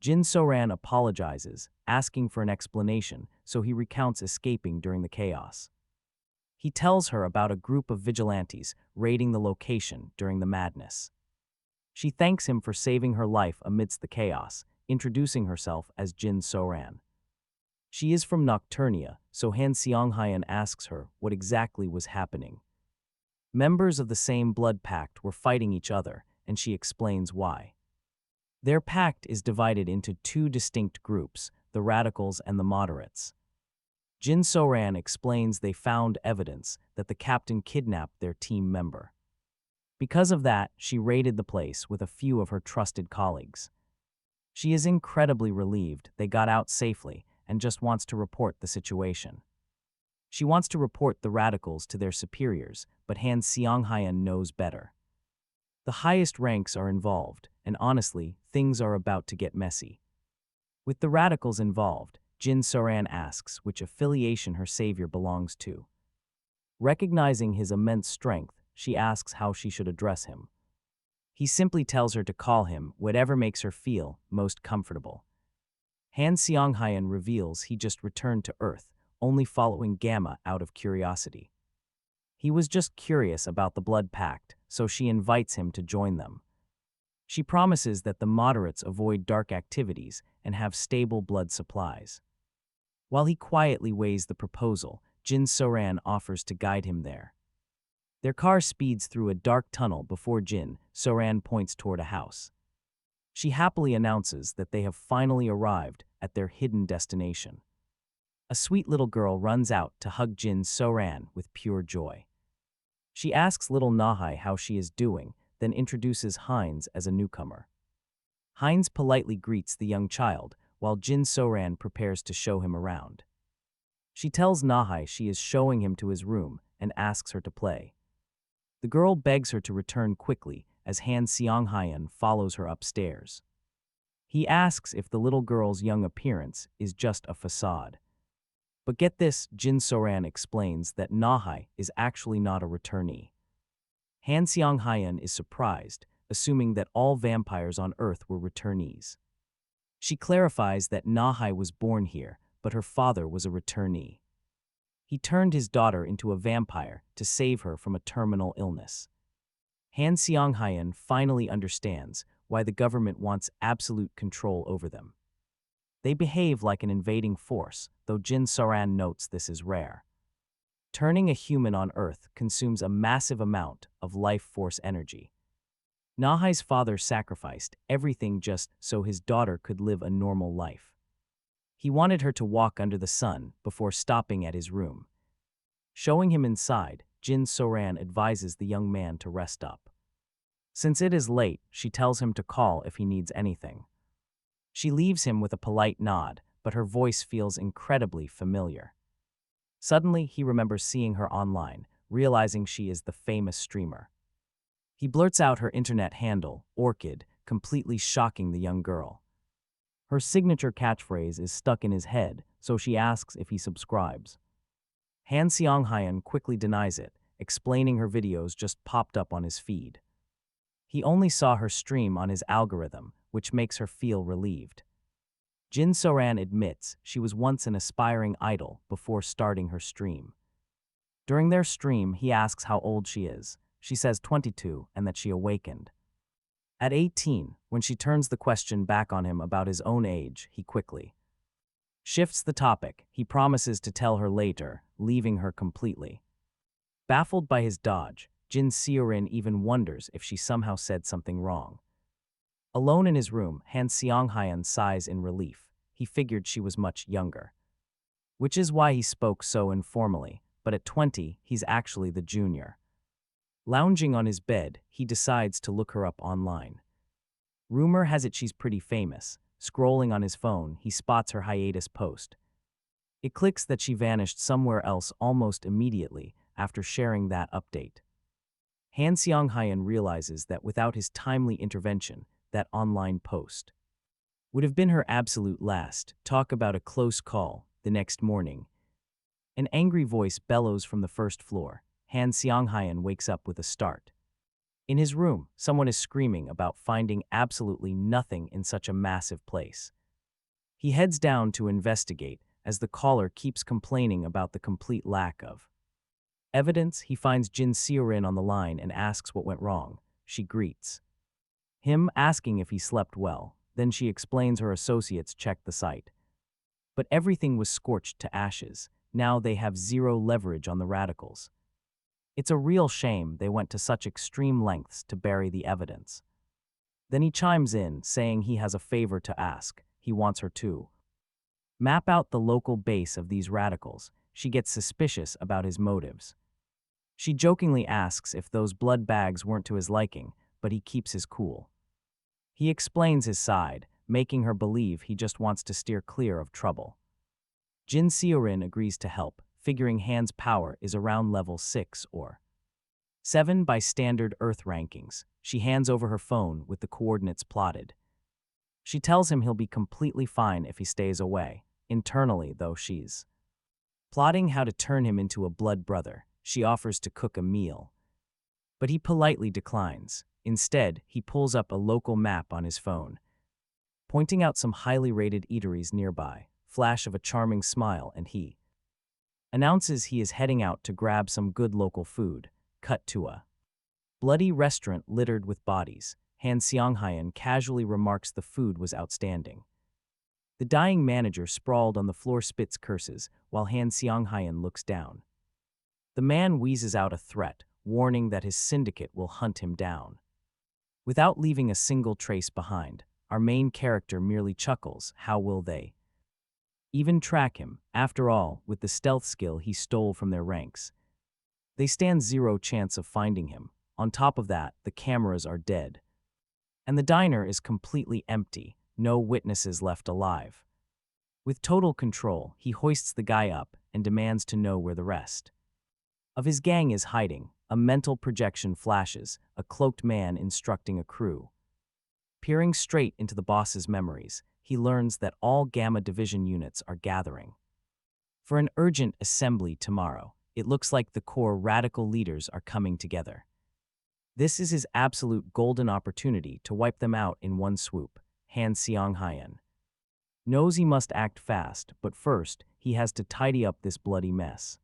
Jin Soran apologizes, asking for an explanation, so he recounts escaping during the chaos. He tells her about a group of vigilantes raiding the location during the madness. She thanks him for saving her life amidst the chaos, introducing herself as Jin Soran. She is from Nocturnia, so Han Seong-hyeon asks her what exactly was happening. Members of the same blood pact were fighting each other, and she explains why. Their pact is divided into two distinct groups, the radicals and the moderates. Jin So-ran explains they found evidence that the captain kidnapped their team member. Because of that, she raided the place with a few of her trusted colleagues. She is incredibly relieved they got out safely and just wants to report the situation. She wants to report the radicals to their superiors, but Han Seong-hyeon knows better. The highest ranks are involved, and honestly, things are about to get messy. With the radicals involved, Jin So-ran asks which affiliation her savior belongs to. Recognizing his immense strength, she asks how she should address him. He simply tells her to call him whatever makes her feel most comfortable. Han Seong-hyeon reveals he just returned to Earth, only following Gamma out of curiosity. He was just curious about the blood pact, so she invites him to join them. She promises that the moderates avoid dark activities and have stable blood supplies. While he quietly weighs the proposal, Jin So-ran offers to guide him there. Their car speeds through a dark tunnel before Jin So-ran points toward a house. She happily announces that they have finally arrived at their hidden destination. A sweet little girl runs out to hug Jin So-ran with pure joy. She asks little Nahai how she is doing, then introduces Hines as a newcomer. Hines politely greets the young child, while Jin So-ran prepares to show him around. She tells Nahai she is showing him to his room and asks her to play. The girl begs her to return quickly as Han Seong-hyeon follows her upstairs. He asks if the little girl's young appearance is just a facade. But get this, Jin So-ran explains that Nahai is actually not a returnee. Han Seong-hyeon is surprised, assuming that all vampires on Earth were returnees. She clarifies that Nahai was born here, but her father was a returnee. He turned his daughter into a vampire to save her from a terminal illness. Han Seong-hyeon finally understands why the government wants absolute control over them. They behave like an invading force, though Jin So-ran notes this is rare. Turning a human on Earth consumes a massive amount of life force energy. Nahai's father sacrificed everything just so his daughter could live a normal life. He wanted her to walk under the sun before stopping at his room. Showing him inside, Jin So-ran advises the young man to rest up. Since it is late, she tells him to call if he needs anything. She leaves him with a polite nod, but her voice feels incredibly familiar. Suddenly, he remembers seeing her online, realizing she is the famous streamer. He blurts out her internet handle, Orchid, completely shocking the young girl. Her signature catchphrase is stuck in his head, so she asks if he subscribes. Han Seong-hyeon quickly denies it, explaining her videos just popped up on his feed. He only saw her stream on his algorithm, which makes her feel relieved. Jin So-ran admits she was once an aspiring idol before starting her stream. During their stream, he asks how old she is. She says 22 and that she awakened. At 18, when she turns the question back on him about his own age, he quickly shifts the topic. He promises to tell her later, leaving her completely. Baffled by his dodge, Jin So-ran even wonders if she somehow said something wrong. Alone in his room, Han Seong-hyeon sighs in relief. He figured she was much younger. Which is why he spoke so informally, but at 20, he's actually the junior. Lounging on his bed, he decides to look her up online. Rumor has it she's pretty famous. Scrolling on his phone, he spots her hiatus post. It clicks that she vanished somewhere else almost immediately after sharing that update. Han Seong-hyeon realizes that without his timely intervention, that online post would have been her absolute last. Talk about a close call. The next morning, an angry voice bellows from the first floor. Han Seong-hyeon wakes up with a start. In his room, someone is screaming about finding absolutely nothing in such a massive place. He heads down to investigate as the caller keeps complaining about the complete lack of evidence. He finds Jin So-ran on the line and asks what went wrong. She greets him, asking if he slept well. Then she explains her associates checked the site. But everything was scorched to ashes. Now they have zero leverage on the radicals. It's a real shame they went to such extreme lengths to bury the evidence. Then he chimes in, saying he has a favor to ask. He wants her to map out the local base of these radicals. She gets suspicious about his motives. She jokingly asks if those blood bags weren't to his liking, but he keeps his cool. He explains his side, making her believe he just wants to steer clear of trouble. Jin Seorin agrees to help, figuring Han's power is around level 6 or 7 by standard Earth rankings. She hands over her phone with the coordinates plotted. She tells him he'll be completely fine if he stays away. Internally, though, she's plotting how to turn him into a blood brother. She offers to cook a meal, but he politely declines. Instead, he pulls up a local map on his phone, pointing out some highly rated eateries nearby. Flash of a charming smile, and he announces he is heading out to grab some good local food. Cut to a bloody restaurant littered with bodies. Han Seong-hyun casually remarks the food was outstanding. The dying manager sprawled on the floor spits curses, while Han Seong-hyun looks down. The man wheezes out a threat, warning that his syndicate will hunt him down. Without leaving a single trace behind, our main character merely chuckles. How will they even track him? After all, with the stealth skill he stole from their ranks, they stand zero chance of finding him. On top of that, the cameras are dead, and the diner is completely empty, no witnesses left alive. With total control, he hoists the guy up and demands to know where the rest of his gang is hiding. A mental projection flashes, a cloaked man instructing a crew. Peering straight into the boss's memories, he learns that all Gamma Division units are gathering for an urgent assembly tomorrow. It looks like the core radical leaders are coming together. This is his absolute golden opportunity to wipe them out in one swoop. Han Seong-hyun knows he must act fast, but first, he has to tidy up this bloody mess.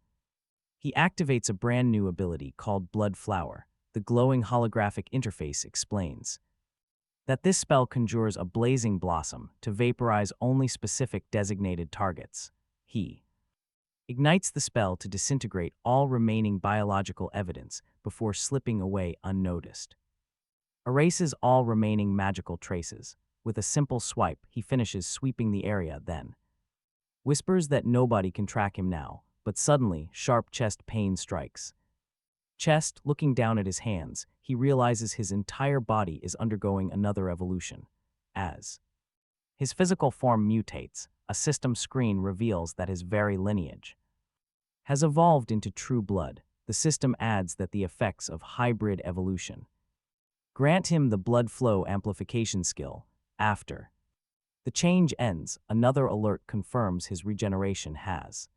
He activates a brand new ability called Blood Flower. The glowing holographic interface explains that this spell conjures a blazing blossom to vaporize only specific designated targets. He ignites the spell to disintegrate all remaining biological evidence before slipping away unnoticed. Erases all remaining magical traces. With a simple swipe, he finishes sweeping the area, then whispers that nobody can track him now, but suddenly, sharp chest pain strikes. Chest, looking down at his hands, he realizes his entire body is undergoing another evolution. As his physical form mutates, a system screen reveals that his very lineage has evolved into true blood. The system adds that the effects of hybrid evolution grant him the blood flow amplification skill. After the change ends, another alert confirms his regeneration has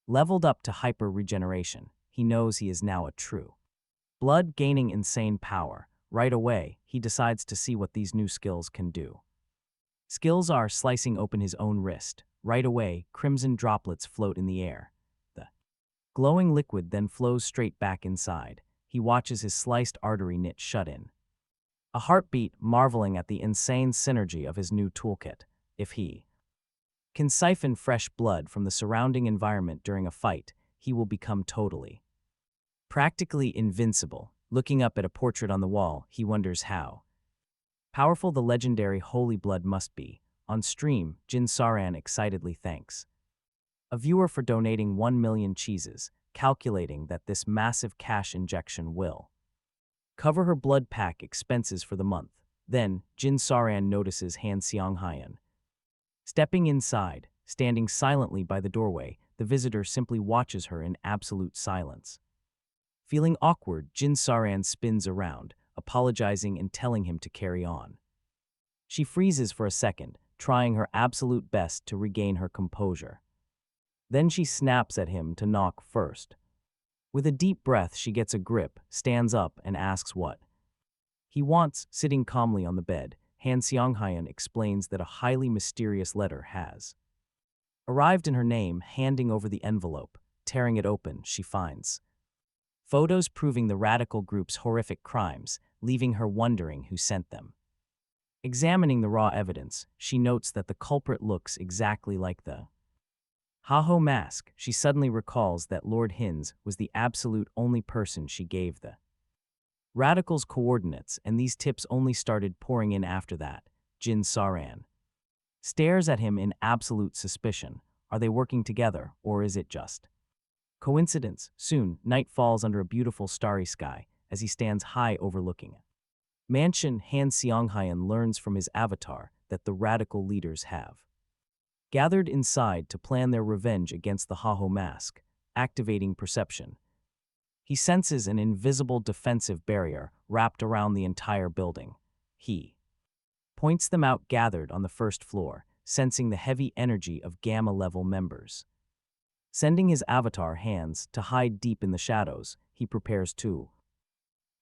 leveled up to hyper regeneration. He knows he is now a true blood, gaining insane power. Right away, he decides to see what these new skills can do. Skills are slicing open his own wrist. Right away, crimson droplets float in the air. The glowing liquid then flows straight back inside. He watches his sliced artery knit shut in a heartbeat, marveling at the insane synergy of his new toolkit. If he can siphon fresh blood from the surrounding environment during a fight, he will become totally, practically invincible. Looking up at a portrait on the wall, he wonders how powerful the legendary Holy Blood must be. On stream, Jin Saran excitedly thanks a viewer for donating 1 million cheeses, calculating that this massive cash injection will cover her blood pack expenses for the month. Then, Jin Saran notices Han Seong-hyun stepping inside. Standing silently by the doorway, the visitor simply watches her in absolute silence. Feeling awkward, Jin Saran spins around, apologizing and telling him to carry on. She freezes for a second, trying her absolute best to regain her composure. Then she snaps at him to knock first. With a deep breath, she gets a grip, stands up, and asks what he wants. Sitting calmly on the bed, Han Seong-hyun explains that a highly mysterious letter has arrived in her name. Handing over the envelope, tearing it open, she finds photos proving the radical group's horrific crimes, leaving her wondering who sent them. Examining the raw evidence, she notes that the culprit looks exactly like the Haho mask. She suddenly recalls that Lord Hines was the absolute only person she gave the Radical's coordinates, and these tips only started pouring in after that. Jin Saran stares at him in absolute suspicion. Are they working together, or is it just coincidence? Soon, night falls under a beautiful starry sky as he stands high overlooking it. Mansion Han Seonghayan learns from his avatar that the radical leaders have gathered inside to plan their revenge against the Haho mask, activating perception. He senses an invisible defensive barrier wrapped around the entire building. He points them out gathered on the first floor, sensing the heavy energy of Gamma-level members. Sending his avatar hands to hide deep in the shadows, he prepares to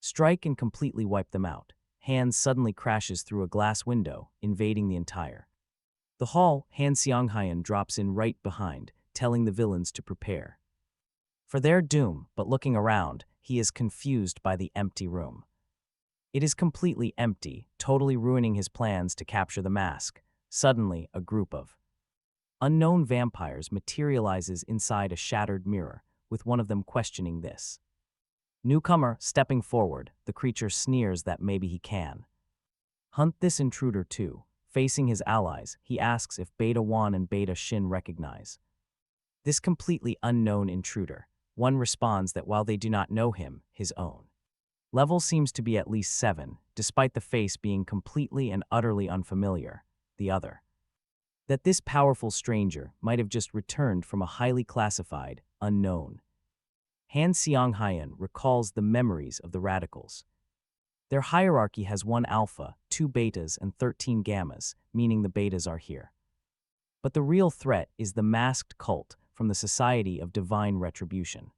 strike and completely wipe them out. Hands suddenly crashes through a glass window, invading the entire the hall. Han Seonghayan drops in right behind, telling the villains to prepare for their doom, but looking around, he is confused by the empty room. It is completely empty, totally ruining his plans to capture the mask. Suddenly, a group of unknown vampires materializes inside a shattered mirror, with one of them questioning this newcomer. Stepping forward, the creature sneers that maybe he can hunt this intruder too. Facing his allies, he asks if Beta 1 and Beta Shin recognize this completely unknown intruder. One responds that while they do not know him, his own level seems to be at least 7, despite the face being completely and utterly unfamiliar. The other, that this powerful stranger might have just returned from a highly classified, unknown. Han Seonghayan recalls the memories of the radicals. Their hierarchy has 1 alpha, 2 betas, and 13 gammas, meaning the betas are here. But the real threat is the masked cult from the Society of Divine Retribution.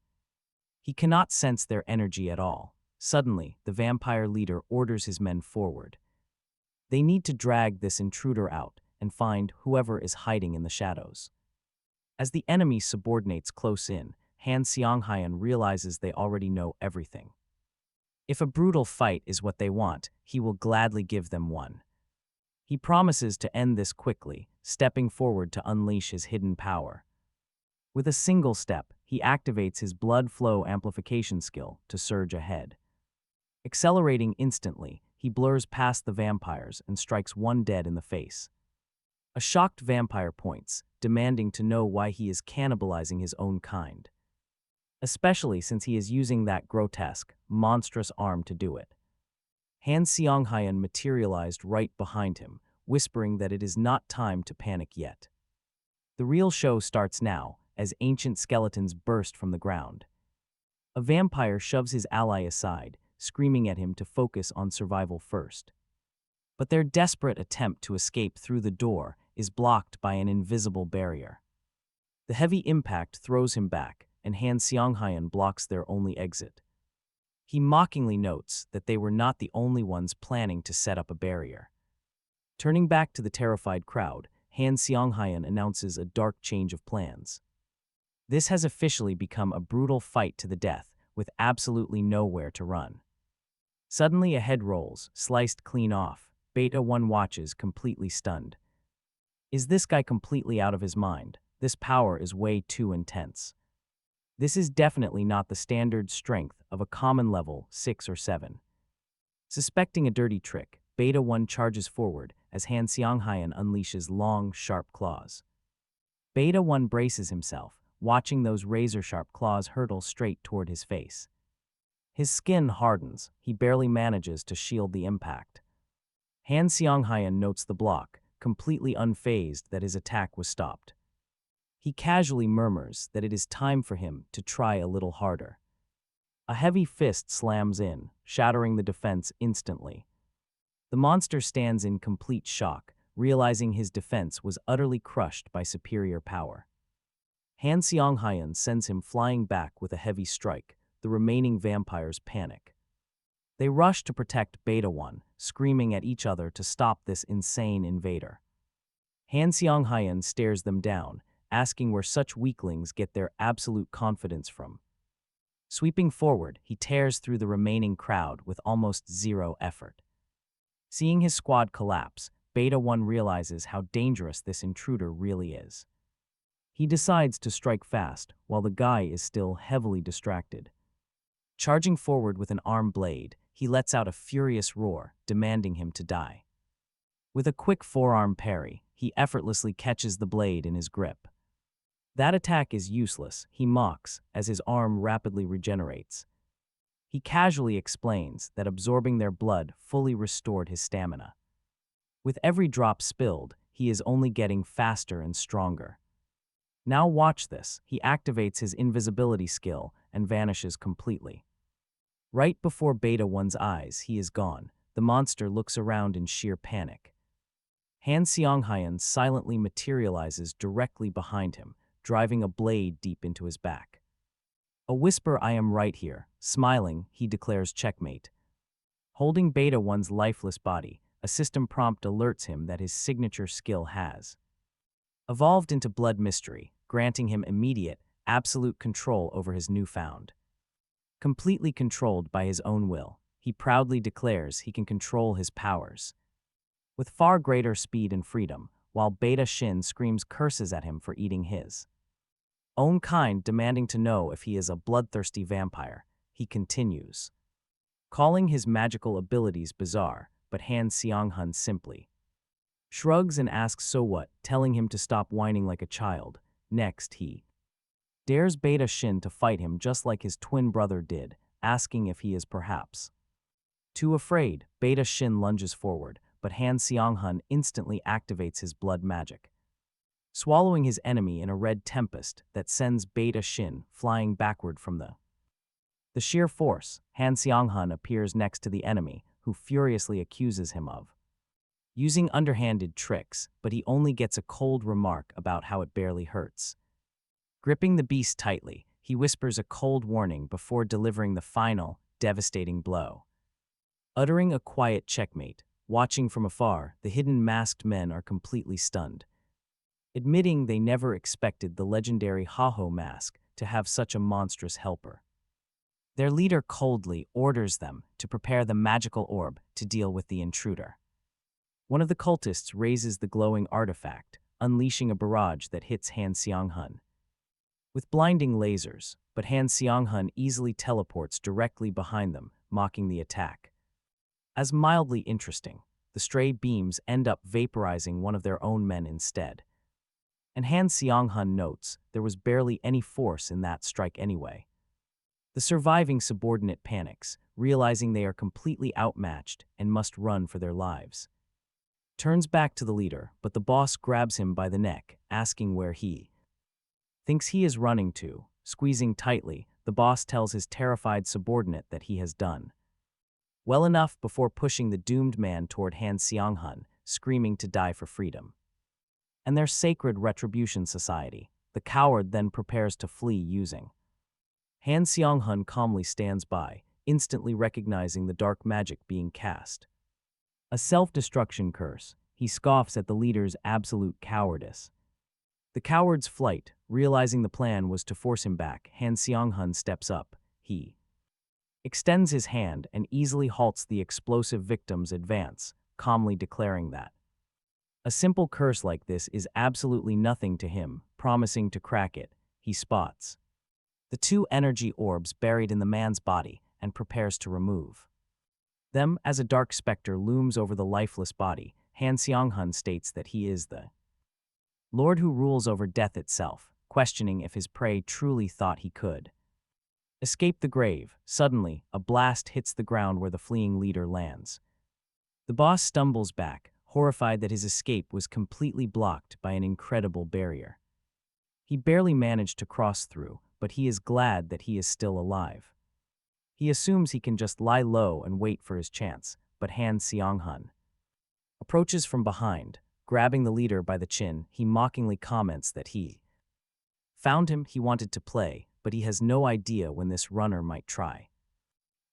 He cannot sense their energy at all. Suddenly, the vampire leader orders his men forward. They need to drag this intruder out and find whoever is hiding in the shadows. As the enemy subordinates close in, Han Seonghayan realizes they already know everything. If a brutal fight is what they want, he will gladly give them one. He promises to end this quickly, stepping forward to unleash his hidden power. With a single step, he activates his blood flow amplification skill to surge ahead. Accelerating instantly, he blurs past the vampires and strikes one dead in the face. A shocked vampire points, demanding to know why he is cannibalizing his own kind, especially since he is using that grotesque, monstrous arm to do it. Han Seonghayan materialized right behind him, whispering that it is not time to panic yet. The real show starts now, as ancient skeletons burst from the ground. A vampire shoves his ally aside, screaming at him to focus on survival first. But their desperate attempt to escape through the door is blocked by an invisible barrier. The heavy impact throws him back, and Han Seonghayan blocks their only exit. He mockingly notes that they were not the only ones planning to set up a barrier. Turning back to the terrified crowd, Han Seonghayan announces a dark change of plans. This has officially become a brutal fight to the death, with absolutely nowhere to run. Suddenly a head rolls, sliced clean off. Beta 1 watches, completely stunned. Is this guy completely out of his mind? This power is way too intense. This is definitely not the standard strength of a common level 6 or 7. Suspecting a dirty trick, Beta 1 charges forward as Han Seonghayan unleashes long, sharp claws. Beta 1 braces himself, watching those razor-sharp claws hurtle straight toward his face. His skin hardens, he barely manages to shield the impact. Han Seonghayan notes the block, completely unfazed that his attack was stopped. He casually murmurs that it is time for him to try a little harder. A heavy fist slams in, shattering the defense instantly. The monster stands in complete shock, realizing his defense was utterly crushed by superior power. Han Seonghayan sends him flying back with a heavy strike. The remaining vampires panic. They rush to protect Beta 1, screaming at each other to stop this insane invader. Han Seonghayan stares them down, asking where such weaklings get their absolute confidence from. Sweeping forward, he tears through the remaining crowd with almost zero effort. Seeing his squad collapse, Beta 1 realizes how dangerous this intruder really is. He decides to strike fast while the guy is still heavily distracted. Charging forward with an arm blade, he lets out a furious roar, demanding him to die. With a quick forearm parry, he effortlessly catches the blade in his grip. That attack is useless, he mocks, as his arm rapidly regenerates. He casually explains that absorbing their blood fully restored his stamina. With every drop spilled, he is only getting faster and stronger. Now watch this, he activates his invisibility skill and vanishes completely. Right before Beta 1's eyes, he is gone. The monster looks around in sheer panic. Xyong Yun silently materializes directly behind him, driving a blade deep into his back. A whisper, "I am right here." Smiling, he declares checkmate. Holding Beta 1's lifeless body, a system prompt alerts him that his signature skill has evolved into blood mystery, granting him immediate, absolute control over his newfound. Completely controlled by his own will, he proudly declares he can control his powers with far greater speed and freedom, while Beta Shin screams curses at him for eating his own kind, demanding to know if he is a bloodthirsty vampire. He continues, calling his magical abilities bizarre, but Xyong Yun simply shrugs and asks so what, telling him to stop whining like a child. Next, he dares Beta Shin to fight him just like his twin brother did, asking if he is perhaps too afraid. Beta Shin lunges forward, but Xyong Yun instantly activates his blood magic, swallowing his enemy in a red tempest that sends Beta Shin flying backward from the sheer force. Xyong Yun appears next to the enemy, who furiously accuses him of using underhanded tricks, but he only gets a cold remark about how it barely hurts. Gripping the beast tightly, he whispers a cold warning before delivering the final, devastating blow. Uttering a quiet checkmate, watching from afar, the hidden masked men are completely stunned, admitting they never expected the legendary Haho mask to have such a monstrous helper. Their leader coldly orders them to prepare the magical orb to deal with the intruder. One of the cultists raises the glowing artifact, unleashing a barrage that hits Xyong Yun with blinding lasers, but Xyong Yun easily teleports directly behind them, mocking the attack. As mildly interesting, the stray beams end up vaporizing one of their own men instead. And Xyong Yun notes there was barely any force in that strike anyway. The surviving subordinate panics, realizing they are completely outmatched and must run for their lives. Turns back to the leader, but the boss grabs him by the neck, asking where he thinks he is running to. Squeezing tightly, the boss tells his terrified subordinate that he has done well enough before pushing the doomed man toward Xyong Yun, screaming to die for freedom and their sacred retribution society. The coward then prepares to flee using Xyong Yun calmly stands by, instantly recognizing the dark magic being cast. A self-destruction curse, he scoffs at the leader's absolute cowardice. The coward's flight, realizing the plan was to force him back, Xyong Yun steps up. He extends his hand and easily halts the explosive victim's advance, calmly declaring that a simple curse like this is absolutely nothing to him. Promising to crack it, he spots the two energy orbs buried in the man's body and prepares to remove them. As a dark specter looms over the lifeless body, Xyong Yun states that he is the Lord who rules over death itself, questioning if his prey truly thought he could escape the grave. Suddenly, a blast hits the ground where the fleeing leader lands. The boss stumbles back, horrified that his escape was completely blocked by an incredible barrier. He barely managed to cross through, but he is glad that he is still alive. He assumes he can just lie low and wait for his chance, but Xyong Yun approaches from behind. Grabbing the leader by the chin, he mockingly comments that he found him. He wanted to play, but he has no idea when this runner might try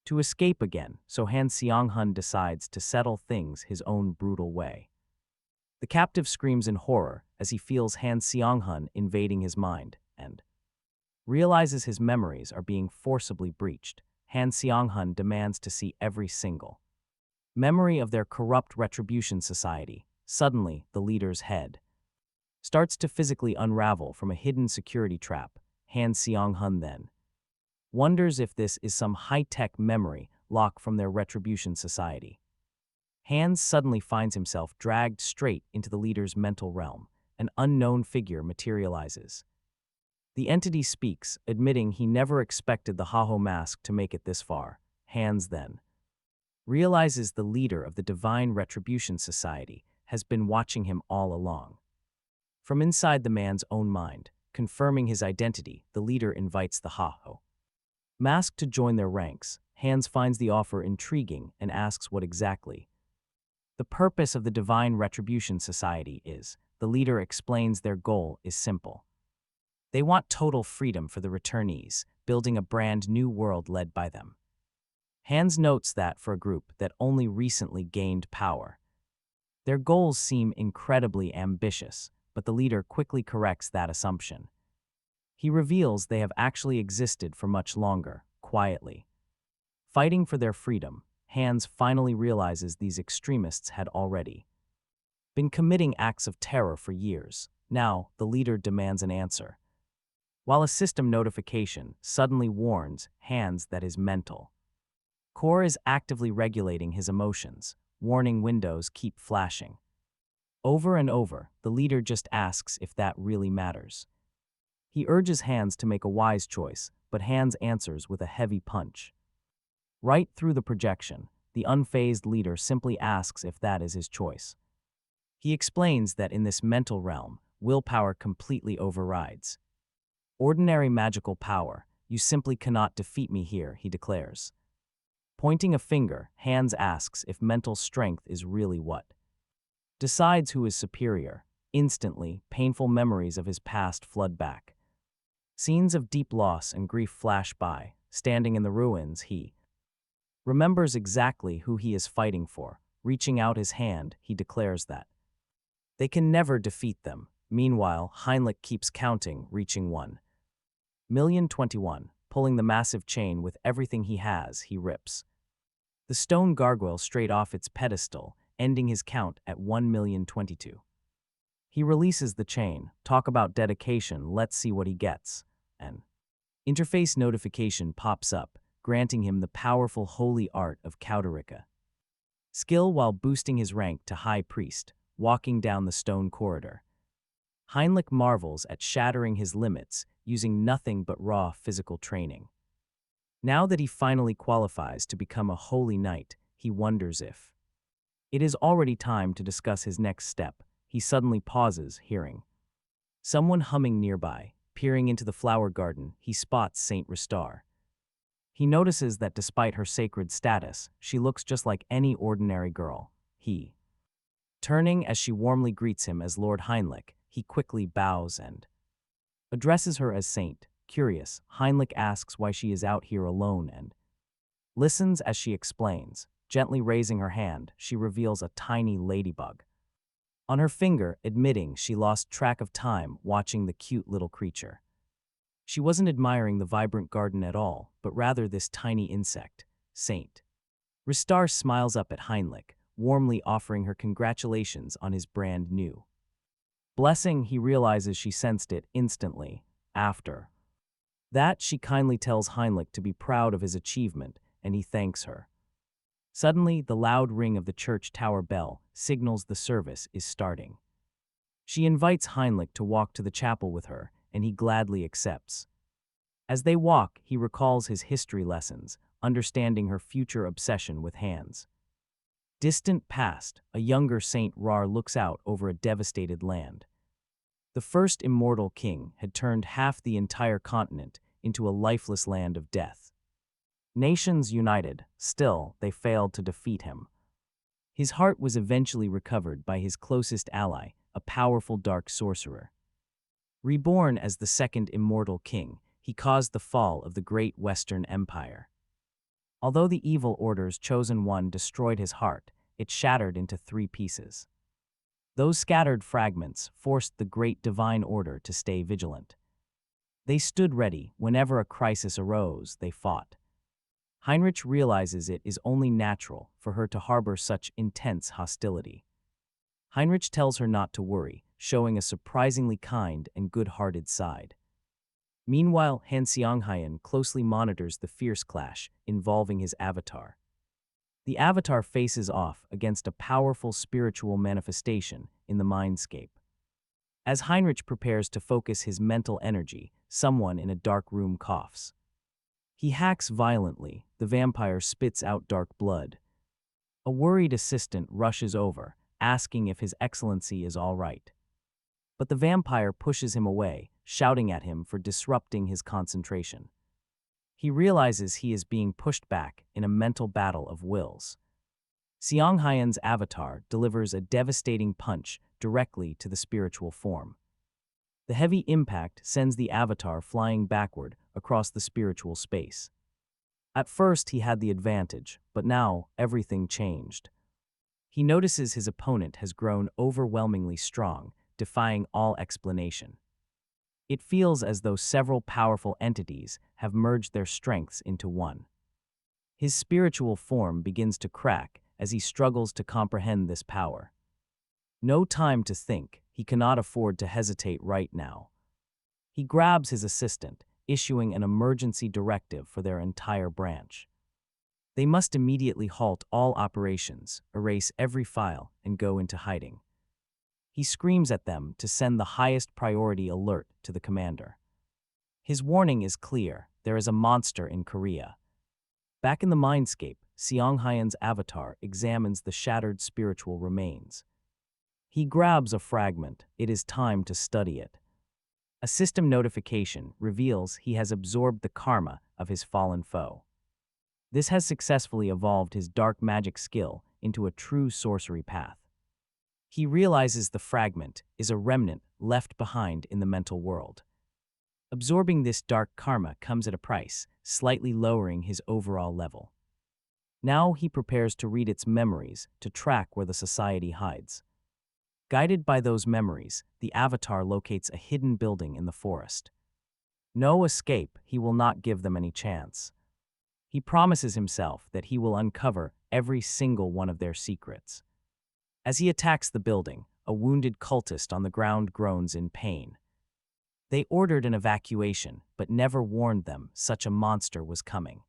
to escape again, so Xyong Yun decides to settle things his own brutal way. The captive screams in horror as he feels Xyong Yun invading his mind and realizes his memories are being forcibly breached. Xyong Yun demands to see every single memory of their corrupt retribution society. Suddenly, the leader's head starts to physically unravel from a hidden security trap. Xyong Yun then wonders if this is some high-tech memory lock from their retribution society. Hans suddenly finds himself dragged straight into the leader's mental realm. An unknown figure materializes. The entity speaks, admitting he never expected the Haho mask to make it this far. Hans then realizes the leader of the Divine Retribution Society has been watching him all along. From inside the man's own mind, confirming his identity, the leader invites the Haho mask to join their ranks. Hans finds the offer intriguing and asks what exactly the purpose of the Divine Retribution Society is. The leader explains their goal is simple. They want total freedom for the returnees, building a brand new world led by them. Hans notes that for a group that only recently gained power, their goals seem incredibly ambitious, but the leader quickly corrects that assumption. He reveals they have actually existed for much longer, quietly. Fighting for their freedom, Hans finally realizes these extremists had already been committing acts of terror for years. Now, the leader demands an answer. While a system notification suddenly warns Hans that his mental core is actively regulating his emotions, warning windows keep flashing. Over and over, the leader just asks if that really matters. He urges Hans to make a wise choice, but Hans answers with a heavy punch. Right through the projection, the unfazed leader simply asks if that is his choice. He explains that in this mental realm, willpower completely overrides ordinary magical power. You simply cannot defeat me here, he declares. Pointing a finger, Hans asks if mental strength is really what decides who is superior. Instantly, painful memories of his past flood back. Scenes of deep loss and grief flash by. Standing in the ruins, he remembers exactly who he is fighting for. Reaching out his hand, he declares that they can never defeat them. Meanwhile, Heinrich keeps counting, reaching 1,021. Pulling the massive chain with everything he has, he rips the stone gargoyle straight off its pedestal, ending his count at 1,022. He releases the chain. Talk about dedication, let's see what he gets. An interface notification pops up, granting him the powerful holy art of Kautarika skill while boosting his rank to High Priest. Walking down the stone corridor, Heinrich marvels at shattering his limits using nothing but raw physical training. Now that he finally qualifies to become a holy knight, he wonders if it is already time to discuss his next step. He suddenly pauses, hearing someone humming nearby. Peering into the flower garden, he spots Saint Ristar. He notices that despite her sacred status, she looks just like any ordinary girl. Turning as she warmly greets him as Lord Heinrich, he quickly bows and addresses her as Saint. Curious, Heinrich asks why she is out here alone and listens as she explains. Gently raising her hand, she reveals a tiny ladybug on her finger, admitting she lost track of time watching the cute little creature. She wasn't admiring the vibrant garden at all, but rather this tiny insect. Saint Ristar smiles up at Heinrich, warmly offering her congratulations on his brand new blessing. He realizes she sensed it instantly. After that, she kindly tells Heinrich to be proud of his achievement, and he thanks her. Suddenly, the loud ring of the church tower bell signals the service is starting. She invites Heinrich to walk to the chapel with her, and he gladly accepts. As they walk, he recalls his history lessons, understanding her future obsession with hands. Distant past, a younger Saint Rar looks out over a devastated land. The first immortal king had turned half the entire continent into a lifeless land of death. Nations united, still they failed to defeat him. His heart was eventually recovered by his closest ally, a powerful dark sorcerer. Reborn as the second immortal king, he caused the fall of the great Western Empire. Although the evil order's chosen one destroyed his heart, it shattered into 3 pieces. Those scattered fragments forced the great divine order to stay vigilant. They stood ready whenever a crisis arose. They fought Heinrich realizes it is only natural for her to harbor such intense hostility. Heinrich tells her not to worry, showing a surprisingly kind and good-hearted side. Meanwhile, Xyong Yun closely monitors the fierce clash involving his avatar. The avatar faces off against a powerful spiritual manifestation in the mindscape. As Heinrich prepares to focus his mental energy, someone in a dark room coughs. He hacks violently, the vampire spits out dark blood. A worried assistant rushes over, asking if His Excellency is all right. But the vampire pushes him away, shouting at him for disrupting his concentration. He realizes he is being pushed back in a mental battle of wills. Xyong Yun's avatar delivers a devastating punch directly to the spiritual form. The heavy impact sends the avatar flying backward across the spiritual space. At first he had the advantage, but now everything changed. He notices his opponent has grown overwhelmingly strong, defying all explanation. It feels as though several powerful entities have merged their strengths into one. His spiritual form begins to crack as he struggles to comprehend this power. No time to think, he cannot afford to hesitate right now. He grabs his assistant, issuing an emergency directive for their entire branch. They must immediately halt all operations, erase every file, and go into hiding. He screams at them to send the highest priority alert to the commander. His warning is clear: there is a monster in Korea. Back in the mindscape, Xyong Yun's avatar examines the shattered spiritual remains. He grabs a fragment. It is time to study it. A system notification reveals he has absorbed the karma of his fallen foe. This has successfully evolved his dark magic skill into a true sorcery path. He realizes the fragment is a remnant left behind in the mental world. Absorbing this dark karma comes at a price, slightly lowering his overall level. Now he prepares to read its memories to track where the society hides. Guided by those memories, the avatar locates a hidden building in the forest. No escape, he will not give them any chance. He promises himself that he will uncover every single one of their secrets. As he attacks the building, a wounded cultist on the ground groans in pain. They ordered an evacuation, but never warned them such a monster was coming.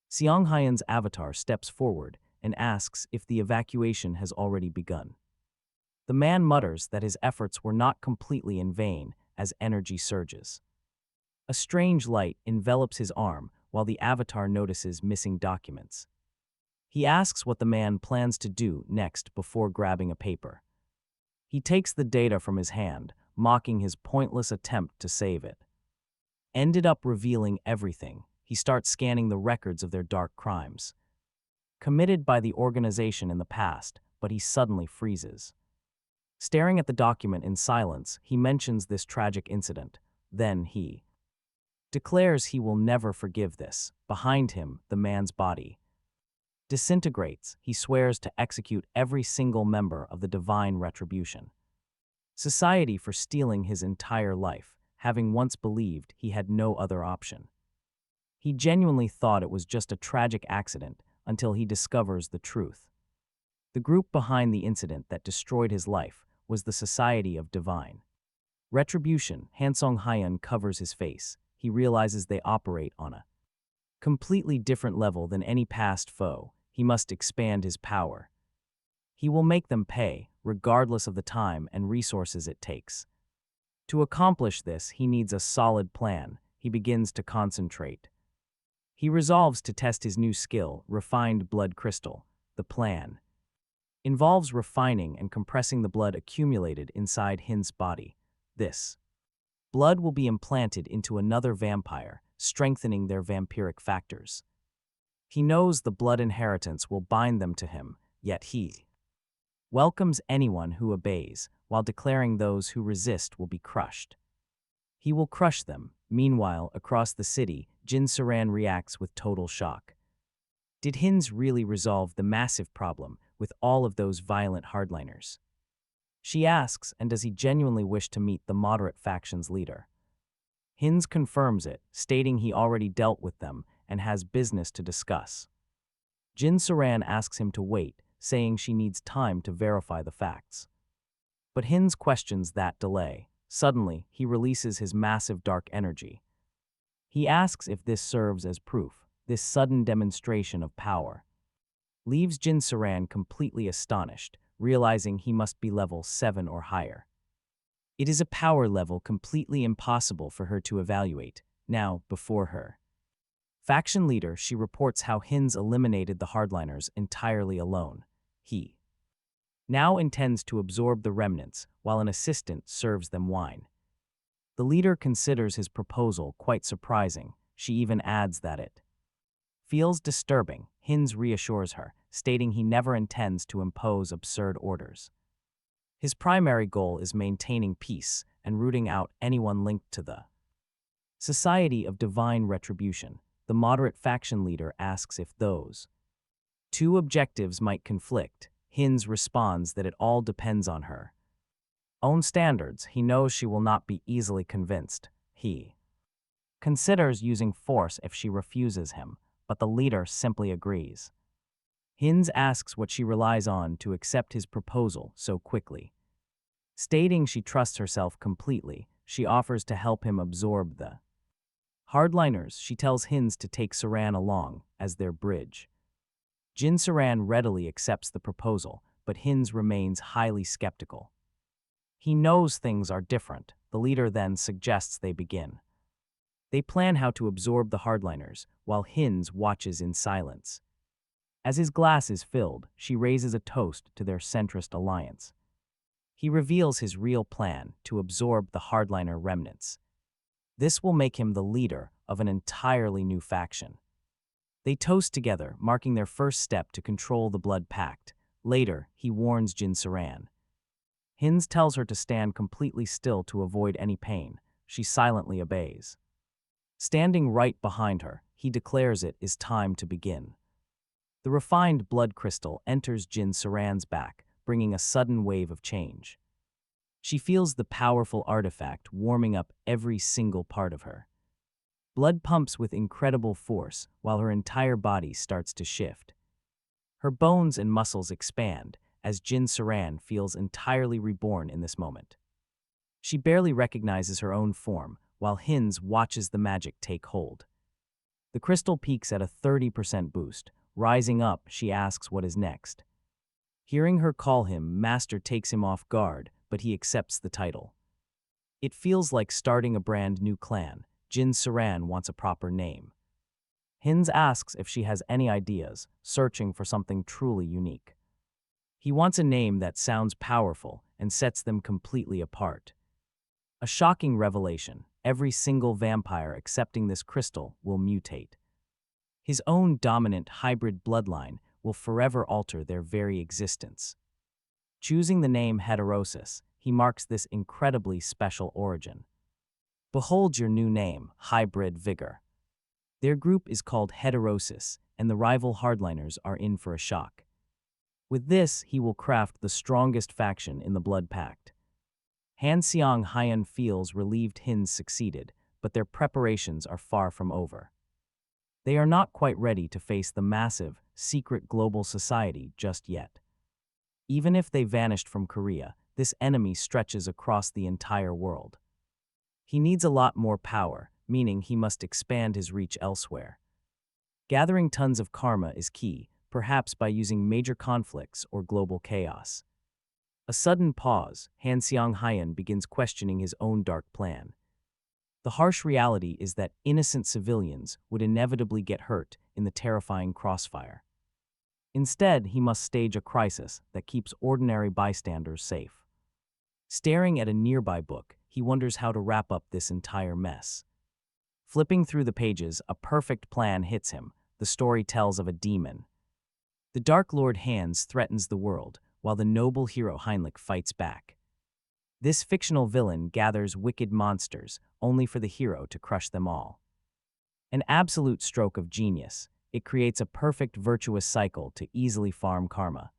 Xyong Yun's avatar steps forward and asks if the evacuation has already begun. The man mutters that his efforts were not completely in vain as energy surges. A strange light envelops his arm while the avatar notices missing documents. He asks what the man plans to do next before grabbing a paper. He takes the data from his hand, mocking his pointless attempt to save it. Ended up revealing everything, he starts scanning the records of their dark crimes. Committed by the organization in the past, but he suddenly freezes. Staring at the document in silence, he mentions this tragic incident. Then he declares he will never forgive this. Behind him, the man's body disintegrates. He swears to execute every single member of the divine retribution society for stealing his entire life, having once believed he had no other option. He genuinely thought it was just a tragic accident until he discovers the truth. The group behind the incident that destroyed his life was the Society of Divine Retribution. Xyong Yun covers his face. He realizes they operate on a completely different level than any past foe. He must expand his power. He will make them pay, regardless of the time and resources it takes. To accomplish this, he needs a solid plan. He begins to concentrate. He resolves to test his new skill, Refined Blood Crystal. The plan involves refining and compressing the blood accumulated inside Hin's body. This blood will be implanted into another vampire, strengthening their vampiric factors. He knows the blood inheritance will bind them to him, yet he welcomes anyone who obeys, while declaring those who resist will be crushed. He will crush them. Meanwhile, across the city, Jin Saran reacts with total shock. Did Hines really resolve the massive problem with all of those violent hardliners? She asks, and does he genuinely wish to meet the moderate faction's leader? Hines confirms it, stating he already dealt with them and has business to discuss. Jin Saran asks him to wait, saying she needs time to verify the facts. But Hines questions that delay. Suddenly, he releases his massive dark energy. He asks if this serves as proof. This sudden demonstration of power leaves Jin Saran completely astonished, realizing he must be level 7 or higher. It is a power level completely impossible for her to evaluate, now before her. Faction leader, she reports how Hines eliminated the hardliners entirely alone. He now intends to absorb the remnants, while an assistant serves them wine. The leader considers his proposal quite surprising. She even adds that it feels disturbing. Hines reassures her, stating he never intends to impose absurd orders. His primary goal is maintaining peace and rooting out anyone linked to the Society of Divine Retribution. The moderate faction leader asks if those two objectives might conflict. Hines responds that it all depends on her own standards. He knows she will not be easily convinced. He considers using force if she refuses him, but the leader simply agrees. Hines asks what she relies on to accept his proposal so quickly. Stating she trusts herself completely, she offers to help him absorb the hardliners. She tells Hines to take Saran along as their bridge. Jin Saran readily accepts the proposal, but Hines remains highly skeptical. He knows things are different. The leader then suggests they begin. They plan how to absorb the hardliners, while Hines watches in silence. As his glass is filled, she raises a toast to their centrist alliance. He reveals his real plan to absorb the hardliner remnants. This will make him the leader of an entirely new faction. They toast together, marking their first step to control the Blood Pact. Later, he warns Jin Saran. Hines tells her to stand completely still to avoid any pain. She silently obeys. Standing right behind her, he declares it is time to begin. The refined blood crystal enters Jin Saran's back, bringing a sudden wave of change. She feels the powerful artifact warming up every single part of her. Blood pumps with incredible force while her entire body starts to shift. Her bones and muscles expand as Jin Saran feels entirely reborn in this moment. She barely recognizes her own form while Hines watches the magic take hold. The crystal peaks at a 30% boost. Rising up, she asks what is next. Hearing her call him Master takes him off guard, but he accepts the title. It feels like starting a brand new clan. Jin Saran wants a proper name. Hines asks if she has any ideas, searching for something truly unique. He wants a name that sounds powerful and sets them completely apart. A shocking revelation: every single vampire accepting this crystal will mutate. His own dominant hybrid bloodline will forever alter their very existence. Choosing the name Heterosis, he marks this incredibly special origin. Behold your new name, Hybrid Vigor. Their group is called Heterosis, and the rival hardliners are in for a shock. With this, he will craft the strongest faction in the Blood Pact. Xyong Yun feels relieved Hines succeeded, but their preparations are far from over. They are not quite ready to face the massive, secret global society just yet. Even if they vanished from Korea, this enemy stretches across the entire world. He needs a lot more power, meaning he must expand his reach elsewhere. Gathering tons of karma is key, perhaps by using major conflicts or global chaos. A sudden pause, Xyong Yun begins questioning his own dark plan. The harsh reality is that innocent civilians would inevitably get hurt in the terrifying crossfire. Instead, he must stage a crisis that keeps ordinary bystanders safe. Staring at a nearby book, he wonders how to wrap up this entire mess. Flipping through the pages, a perfect plan hits him. The story tells of a demon. The Dark Lord Hines threatens the world, while the noble hero Heinrich fights back. This fictional villain gathers wicked monsters, only for the hero to crush them all. An absolute stroke of genius, it creates a perfect virtuous cycle to easily farm karma.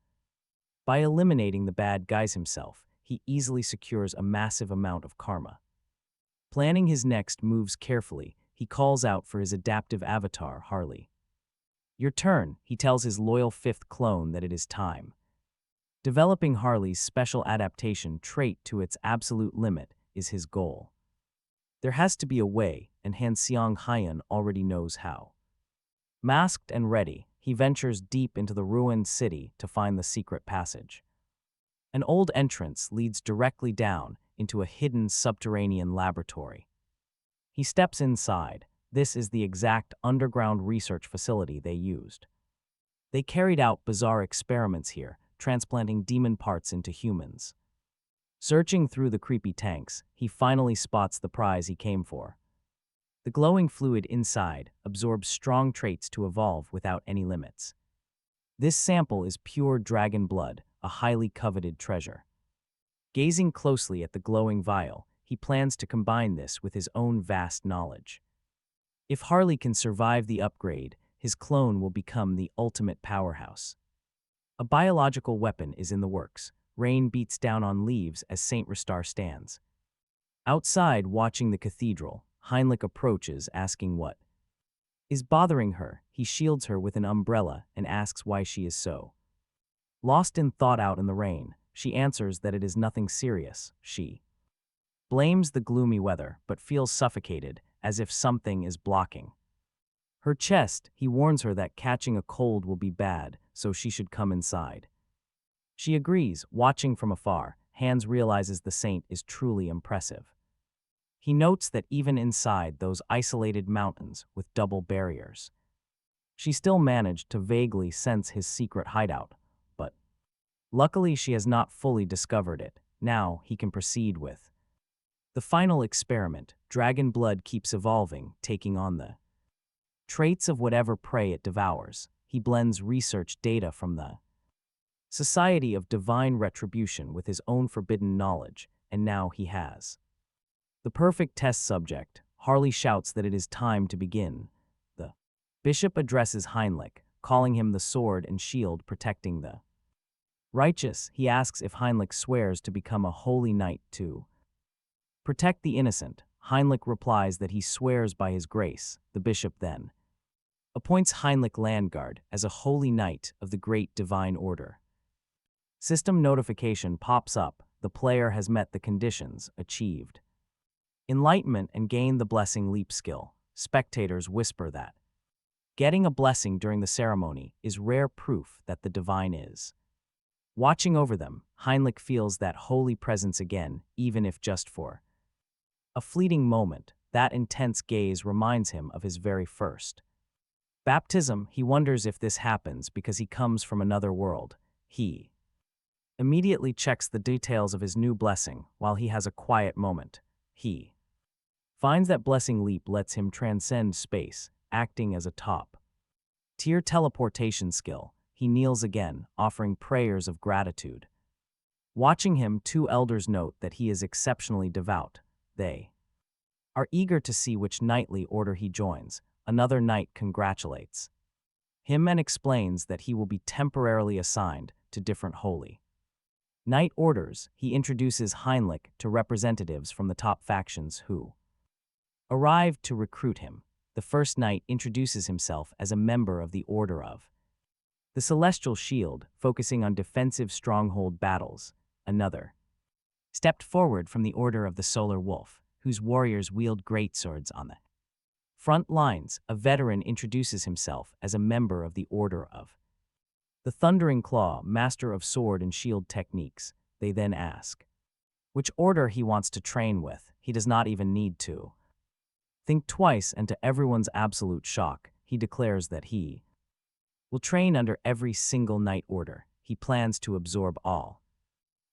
By eliminating the bad guys himself, he easily secures a massive amount of karma. Planning his next moves carefully, he calls out for his adaptive avatar, Harley. Your turn, he tells his loyal fifth clone that it is time. Developing Harley's special adaptation trait to its absolute limit is his goal. There has to be a way, and Xyong Yun already knows how. Masked and ready, he ventures deep into the ruined city to find the secret passage. An old entrance leads directly down into a hidden subterranean laboratory. He steps inside. This is the exact underground research facility they used. They carried out bizarre experiments here, transplanting demon parts into humans. Searching through the creepy tanks, he finally spots the prize he came for. The glowing fluid inside absorbs strong traits to evolve without any limits. This sample is pure dragon blood, a highly coveted treasure. Gazing closely at the glowing vial, he plans to combine this with his own vast knowledge. If Harley can survive the upgrade, his clone will become the ultimate powerhouse. A biological weapon is in the works. Rain beats down on leaves as Saint Ristar stands. Outside, watching the cathedral, Heinrich approaches, asking what is bothering her. He shields her with an umbrella and asks why she is so lost in thought out in the rain. She answers that it is nothing serious. She blames the gloomy weather, but feels suffocated, as if something is blocking her chest. He warns her that catching a cold will be bad, so she should come inside. She agrees. Watching from afar, Hans realizes the saint is truly impressive. He notes that even inside those isolated mountains with double barriers, she still managed to vaguely sense his secret hideout, but luckily she has not fully discovered it. Now he can proceed with the final experiment. Dragon blood keeps evolving, taking on the traits of whatever prey it devours. He blends research data from the Society of Divine Retribution with his own forbidden knowledge, and now he has the perfect test subject. Harley shouts that it is time to begin. The bishop addresses Heinrich, calling him the sword and shield protecting the righteous. He asks if Heinrich swears to become a holy knight to protect the innocent. Heinrich replies that he swears by his grace. The bishop then appoints Heinrich Landguard as a holy knight of the great divine order. System notification pops up. The player has met the conditions, achieved enlightenment and gained the blessing leap skill. Spectators whisper that getting a blessing during the ceremony is rare proof that the divine is watching over them. Heinrich feels that holy presence again, even if just for a fleeting moment. That intense gaze reminds him of his very first baptism. He wonders if this happens because he comes from another world. He immediately checks the details of his new blessing. While he has a quiet moment, he finds that blessing leap lets him transcend space, acting as a top-tier teleportation skill. He kneels again, offering prayers of gratitude. Watching him, two elders note that he is exceptionally devout. They are eager to see which knightly order he joins. Another knight congratulates him and explains that he will be temporarily assigned to different holy knight orders. He introduces Heinrich to representatives from the top factions who arrived to recruit him. The first knight introduces himself as a member of the Order of the Celestial Shield, focusing on defensive stronghold battles. Another stepped forward from the Order of the Solar Wolf, whose warriors wield greatswords on the front lines. A veteran introduces himself as a member of the Order of the Thundering Claw, master of sword and shield techniques. They then ask which order he wants to train with. He does not even need to think twice, and to everyone's absolute shock, he declares that he will train under every single knight order. He plans to absorb all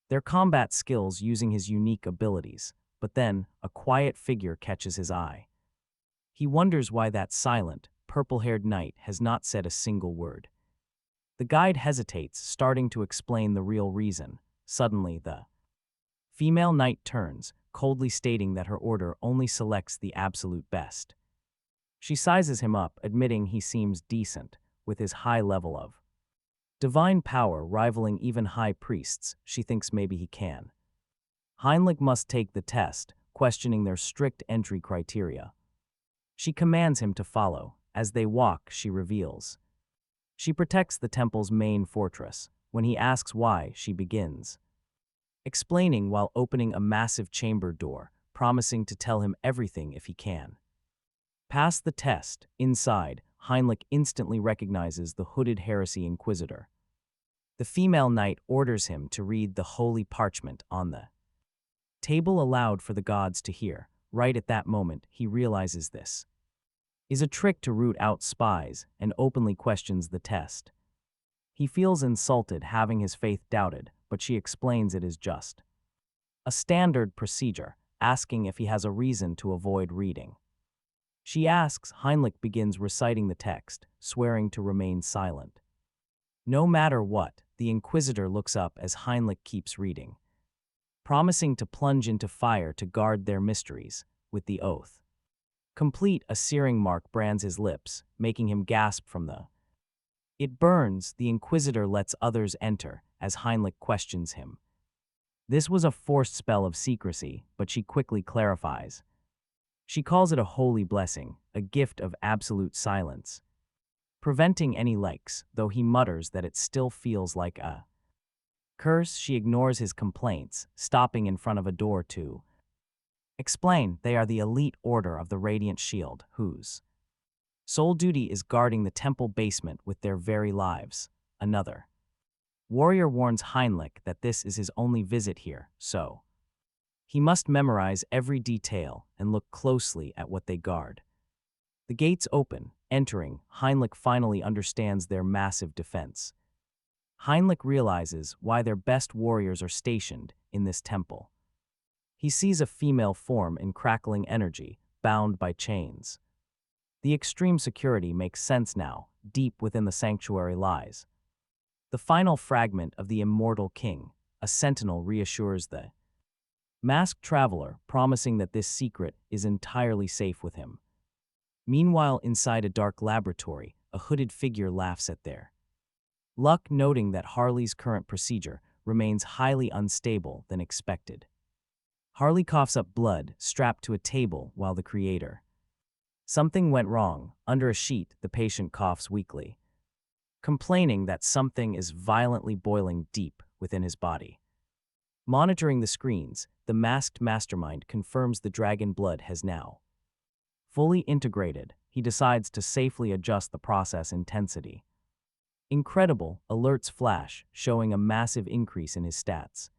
their combat skills using his unique abilities. But then, a quiet figure catches his eye. He wonders why that silent, purple-haired knight has not said a single word. The guide hesitates, starting to explain the real reason. Suddenly, the female knight turns, coldly stating that her order only selects the absolute best. She sizes him up, admitting he seems decent, with his high level of divine power rivaling even high priests. She thinks maybe he can. Heinrich must take the test, questioning their strict entry criteria. She commands him to follow. As they walk, she reveals. She protects the temple's main fortress. When he asks why, she begins explaining while opening a massive chamber door, promising to tell him everything if he can. Past the test, inside, Heinrich instantly recognizes the hooded heresy inquisitor. The female knight orders him to read the holy parchment on the table aloud for the gods to hear. Right at that moment, he realizes this is a trick to root out spies and openly questions the test. He feels insulted having his faith doubted, but she explains it is just a standard procedure, asking if he has a reason to avoid reading. She asks, Heinrich begins reciting the text, swearing to remain silent. No matter what, the Inquisitor looks up as Heinrich keeps reading, promising to plunge into fire to guard their mysteries, with the oath. Complete, a searing mark brands his lips, making him gasp from the it burns. The Inquisitor lets others enter, as Heinrich questions him. This was a forced spell of secrecy, but she quickly clarifies. She calls it a holy blessing, a gift of absolute silence, preventing any leaks, though he mutters that it still feels like a curse. She ignores his complaints, stopping in front of a door to explain they are the elite order of the Radiant Shield, whose sole duty is guarding the temple basement with their very lives. Another warrior warns Heinrich that this is his only visit here, so he must memorize every detail and look closely at what they guard. The gates open. Entering, Heinrich finally understands their massive defense. Heinrich realizes why their best warriors are stationed in this temple. He sees a female form in crackling energy, bound by chains. The extreme security makes sense now. Deep within the sanctuary lies the final fragment of the immortal king. A sentinel reassures the masked traveler, promising that this secret is entirely safe with him. Meanwhile, inside a dark laboratory, a hooded figure laughs at their luck, noting that Harley's current procedure remains highly unstable than expected. Harley coughs up blood, strapped to a table, while the creator something went wrong. Under a sheet, the patient coughs weakly, complaining that something is violently boiling deep within his body. Monitoring the screens, the masked mastermind confirms the dragon blood has now fully integrated. He decides to safely adjust the process intensity. Incredible, alerts flash, showing a massive increase in his stats.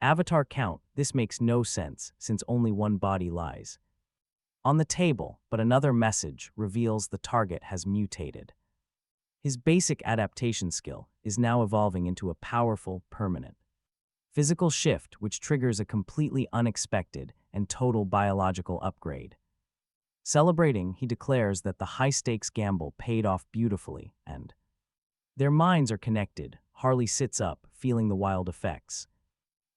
Avatar count, this makes no sense since only one body lies on the table, but another message reveals the target has mutated. His basic adaptation skill is now evolving into a powerful, permanent physical shift which triggers a completely unexpected and total biological upgrade. Celebrating, he declares that the high-stakes gamble paid off beautifully, and their minds are connected. Harley sits up, feeling the wild effects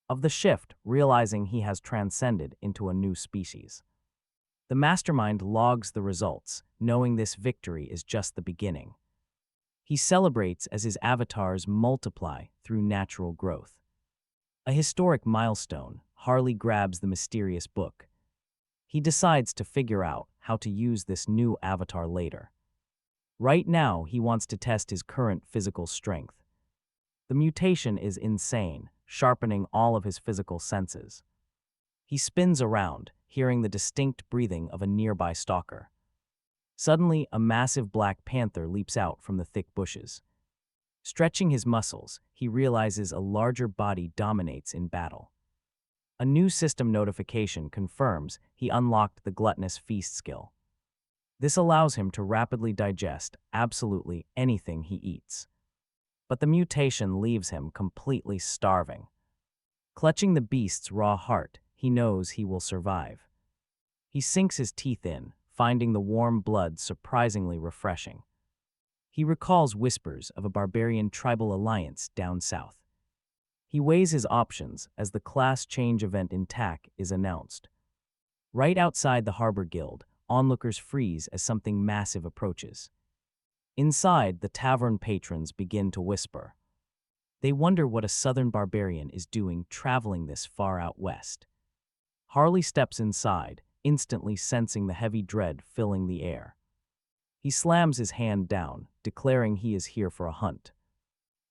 of the shift, realizing he has transcended into a new species. The mastermind logs the results, knowing this victory is just the beginning. He celebrates as his avatars multiply through natural growth. A historic milestone, Harley grabs the mysterious book. He decides to figure out how to use this new avatar later. Right now, he wants to test his current physical strength. The mutation is insane, sharpening all of his physical senses. He spins around, hearing the distinct breathing of a nearby stalker. Suddenly, a massive black panther leaps out from the thick bushes. Stretching his muscles, he realizes a larger body dominates in battle. A new system notification confirms he unlocked the gluttonous feast skill. This allows him to rapidly digest absolutely anything he eats. But the mutation leaves him completely starving. Clutching the beast's raw heart, he knows he will survive. He sinks his teeth in, finding the warm blood surprisingly refreshing. He recalls whispers of a barbarian tribal alliance down south. He weighs his options as the class change event in TAC is announced. Right outside the Harbor Guild, onlookers freeze as something massive approaches. Inside, the tavern patrons begin to whisper. They wonder what a southern barbarian is doing traveling this far out west. Harley steps inside, instantly sensing the heavy dread filling the air. He slams his hand down, declaring he is here for a hunt.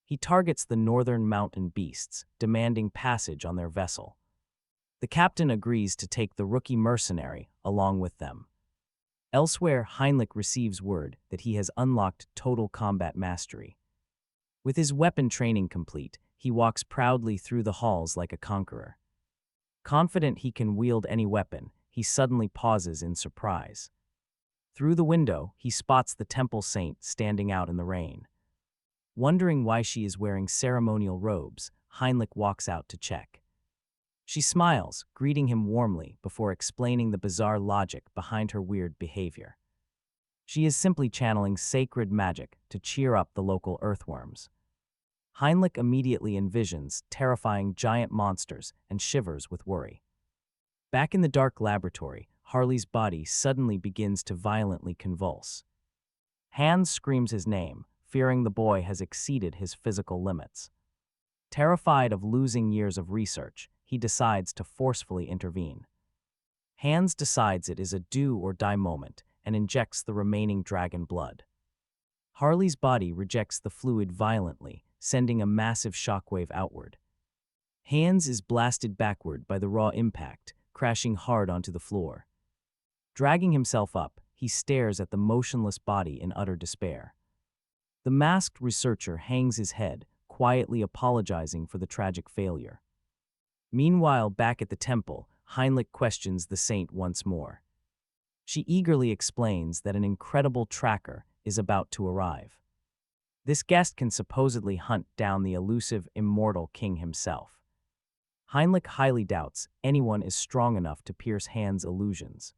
He targets the northern mountain beasts, demanding passage on their vessel. The captain agrees to take the rookie mercenary along with them. Elsewhere, Heinrich receives word that he has unlocked total combat mastery. With his weapon training complete, he walks proudly through the halls like a conqueror. Confident he can wield any weapon, he suddenly pauses in surprise. Through the window, he spots the temple saint standing out in the rain. Wondering why she is wearing ceremonial robes, Heinrich walks out to check. She smiles, greeting him warmly before explaining the bizarre logic behind her weird behavior. She is simply channeling sacred magic to cheer up the local earthworms. Heinrich immediately envisions terrifying giant monsters and shivers with worry. Back in the dark laboratory, Harley's body suddenly begins to violently convulse. Hans screams his name, fearing the boy has exceeded his physical limits. Terrified of losing years of research, he decides to forcefully intervene. Hans decides it is a do-or-die moment and injects the remaining dragon blood. Harley's body rejects the fluid violently, sending a massive shockwave outward. Hans is blasted backward by the raw impact, crashing hard onto the floor. Dragging himself up, he stares at the motionless body in utter despair. The masked researcher hangs his head, quietly apologizing for the tragic failure. Meanwhile, back at the temple, Heinrich questions the saint once more. She eagerly explains that an incredible tracker is about to arrive. This guest can supposedly hunt down the elusive immortal king himself. Heinrich highly doubts anyone is strong enough to pierce Hans' illusions.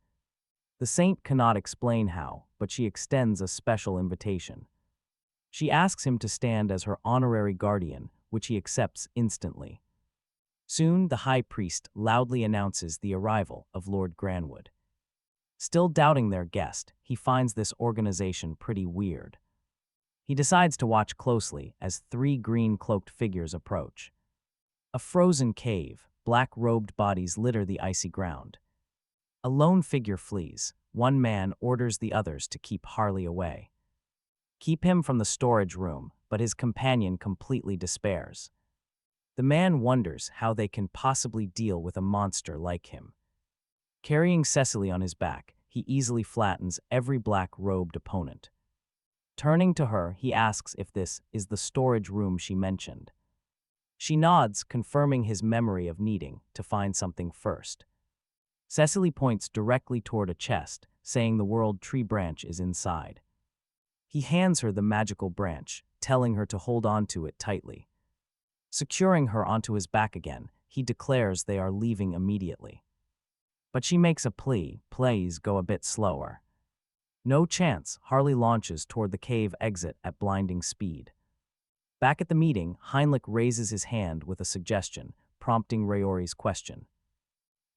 The saint cannot explain how, but she extends a special invitation. She asks him to stand as her honorary guardian, which he accepts instantly. Soon, the high priest loudly announces the arrival of Lord Granwood. Still doubting their guest, he finds this organization pretty weird. He decides to watch closely as three green-cloaked figures approach. A frozen cave, black-robed bodies litter the icy ground. A lone figure flees. One man orders the others to keep Harley away. Keep him from the storage room, but his companion completely despairs. The man wonders how they can possibly deal with a monster like him. Carrying Cecily on his back, he easily flattens every black-robed opponent. Turning to her, he asks if this is the storage room she mentioned. She nods, confirming his memory of needing to find something first. Cecily points directly toward a chest, saying the world tree branch is inside. He hands her the magical branch, telling her to hold on to it tightly. Securing her onto his back again, he declares they are leaving immediately. But she makes a plea, please go a bit slower. No chance, Harley launches toward the cave exit at blinding speed. Back at the meeting, Heinrich raises his hand with a suggestion, prompting Raori's question.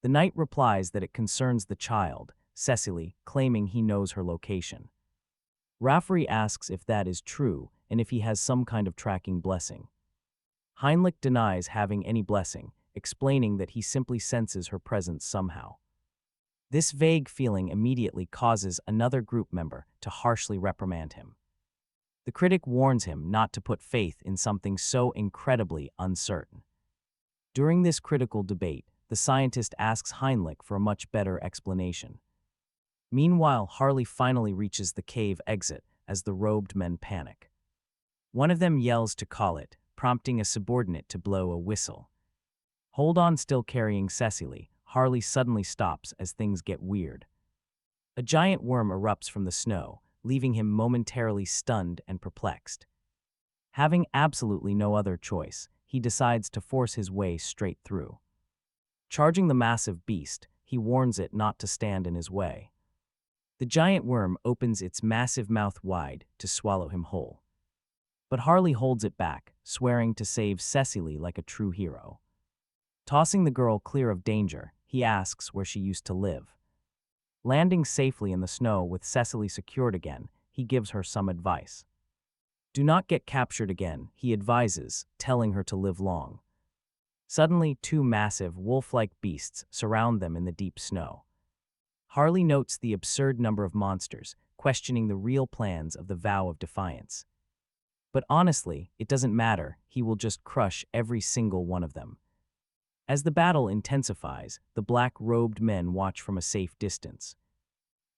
The knight replies that it concerns the child, Cecily, claiming he knows her location. Raffrey asks if that is true and if he has some kind of tracking blessing. Heinrich denies having any blessing, explaining that he simply senses her presence somehow. This vague feeling immediately causes another group member to harshly reprimand him. The critic warns him not to put faith in something so incredibly uncertain. During this critical debate, the scientist asks Heinrich for a much better explanation. Meanwhile, Harley finally reaches the cave exit as the robed men panic. One of them yells to call it, prompting a subordinate to blow a whistle. Hold on, still carrying Cecily, Harley suddenly stops as things get weird. A giant worm erupts from the snow, leaving him momentarily stunned and perplexed. Having absolutely no other choice, he decides to force his way straight through. Charging the massive beast, he warns it not to stand in his way. The giant worm opens its massive mouth wide to swallow him whole. But Harley holds it back, swearing to save Cecily like a true hero. Tossing the girl clear of danger, he asks where she used to live. Landing safely in the snow with Cecily secured again, he gives her some advice. Do not get captured again, he advises, telling her to live long. Suddenly, two massive, wolf-like beasts surround them in the deep snow. Harley notes the absurd number of monsters, questioning the real plans of the vow of defiance. But honestly, it doesn't matter, he will just crush every single one of them. As the battle intensifies, the black-robed men watch from a safe distance.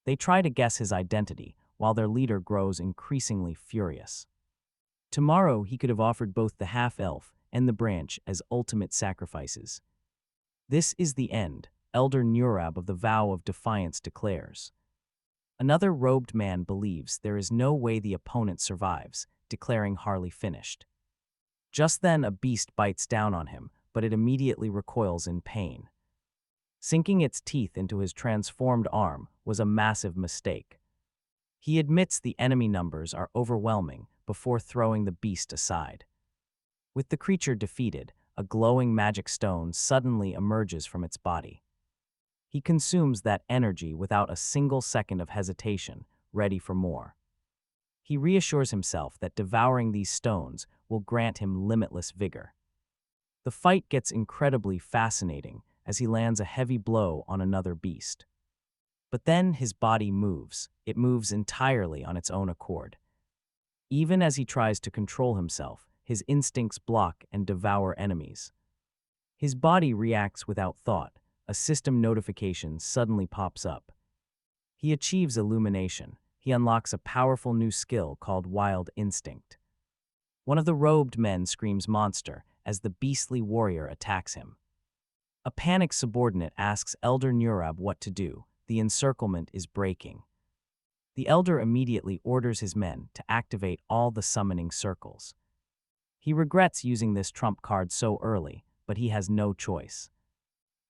They try to guess his identity, while their leader grows increasingly furious. Tomorrow he could have offered both the half-elf and the branch as ultimate sacrifices. This is the end, Elder Nurab of the Vow of Defiance declares. Another robed man believes there is no way the opponent survives, declaring Harley finished. Just then a beast bites down on him, but it immediately recoils in pain. Sinking its teeth into his transformed arm was a massive mistake. He admits the enemy numbers are overwhelming before throwing the beast aside. With the creature defeated, a glowing magic stone suddenly emerges from its body. He consumes that energy without a single second of hesitation, ready for more. He reassures himself that devouring these stones will grant him limitless vigor. The fight gets incredibly fascinating as he lands a heavy blow on another beast. But then his body moves. It moves entirely on its own accord. Even as he tries to control himself, his instincts block and devour enemies. His body reacts without thought. A system notification suddenly pops up. He achieves illumination. He unlocks a powerful new skill called Wild Instinct. One of the robed men screams monster as the beastly warrior attacks him. A panicked subordinate asks Elder Nurab what to do. The encirclement is breaking. The elder immediately orders his men to activate all the summoning circles. He regrets using this trump card so early, but he has no choice.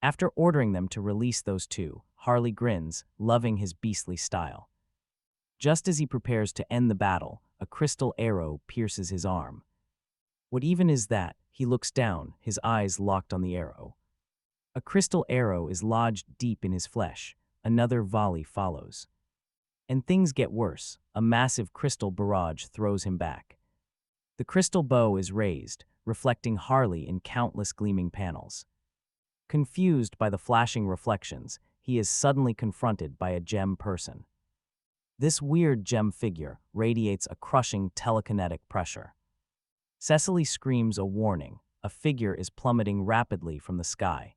After ordering them to release those two, Harley grins, loving his beastly style. Just as he prepares to end the battle, a crystal arrow pierces his arm. What even is that? He looks down, his eyes locked on the arrow. A crystal arrow is lodged deep in his flesh. Another volley follows. And things get worse. A massive crystal barrage throws him back. The crystal bow is raised, reflecting Harley in countless gleaming panels. Confused by the flashing reflections, he is suddenly confronted by a gem person. This weird gem figure radiates a crushing telekinetic pressure. Cecily screams a warning. A figure is plummeting rapidly from the sky.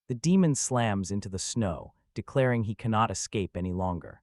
The demon slams into the snow, declaring he cannot escape any longer.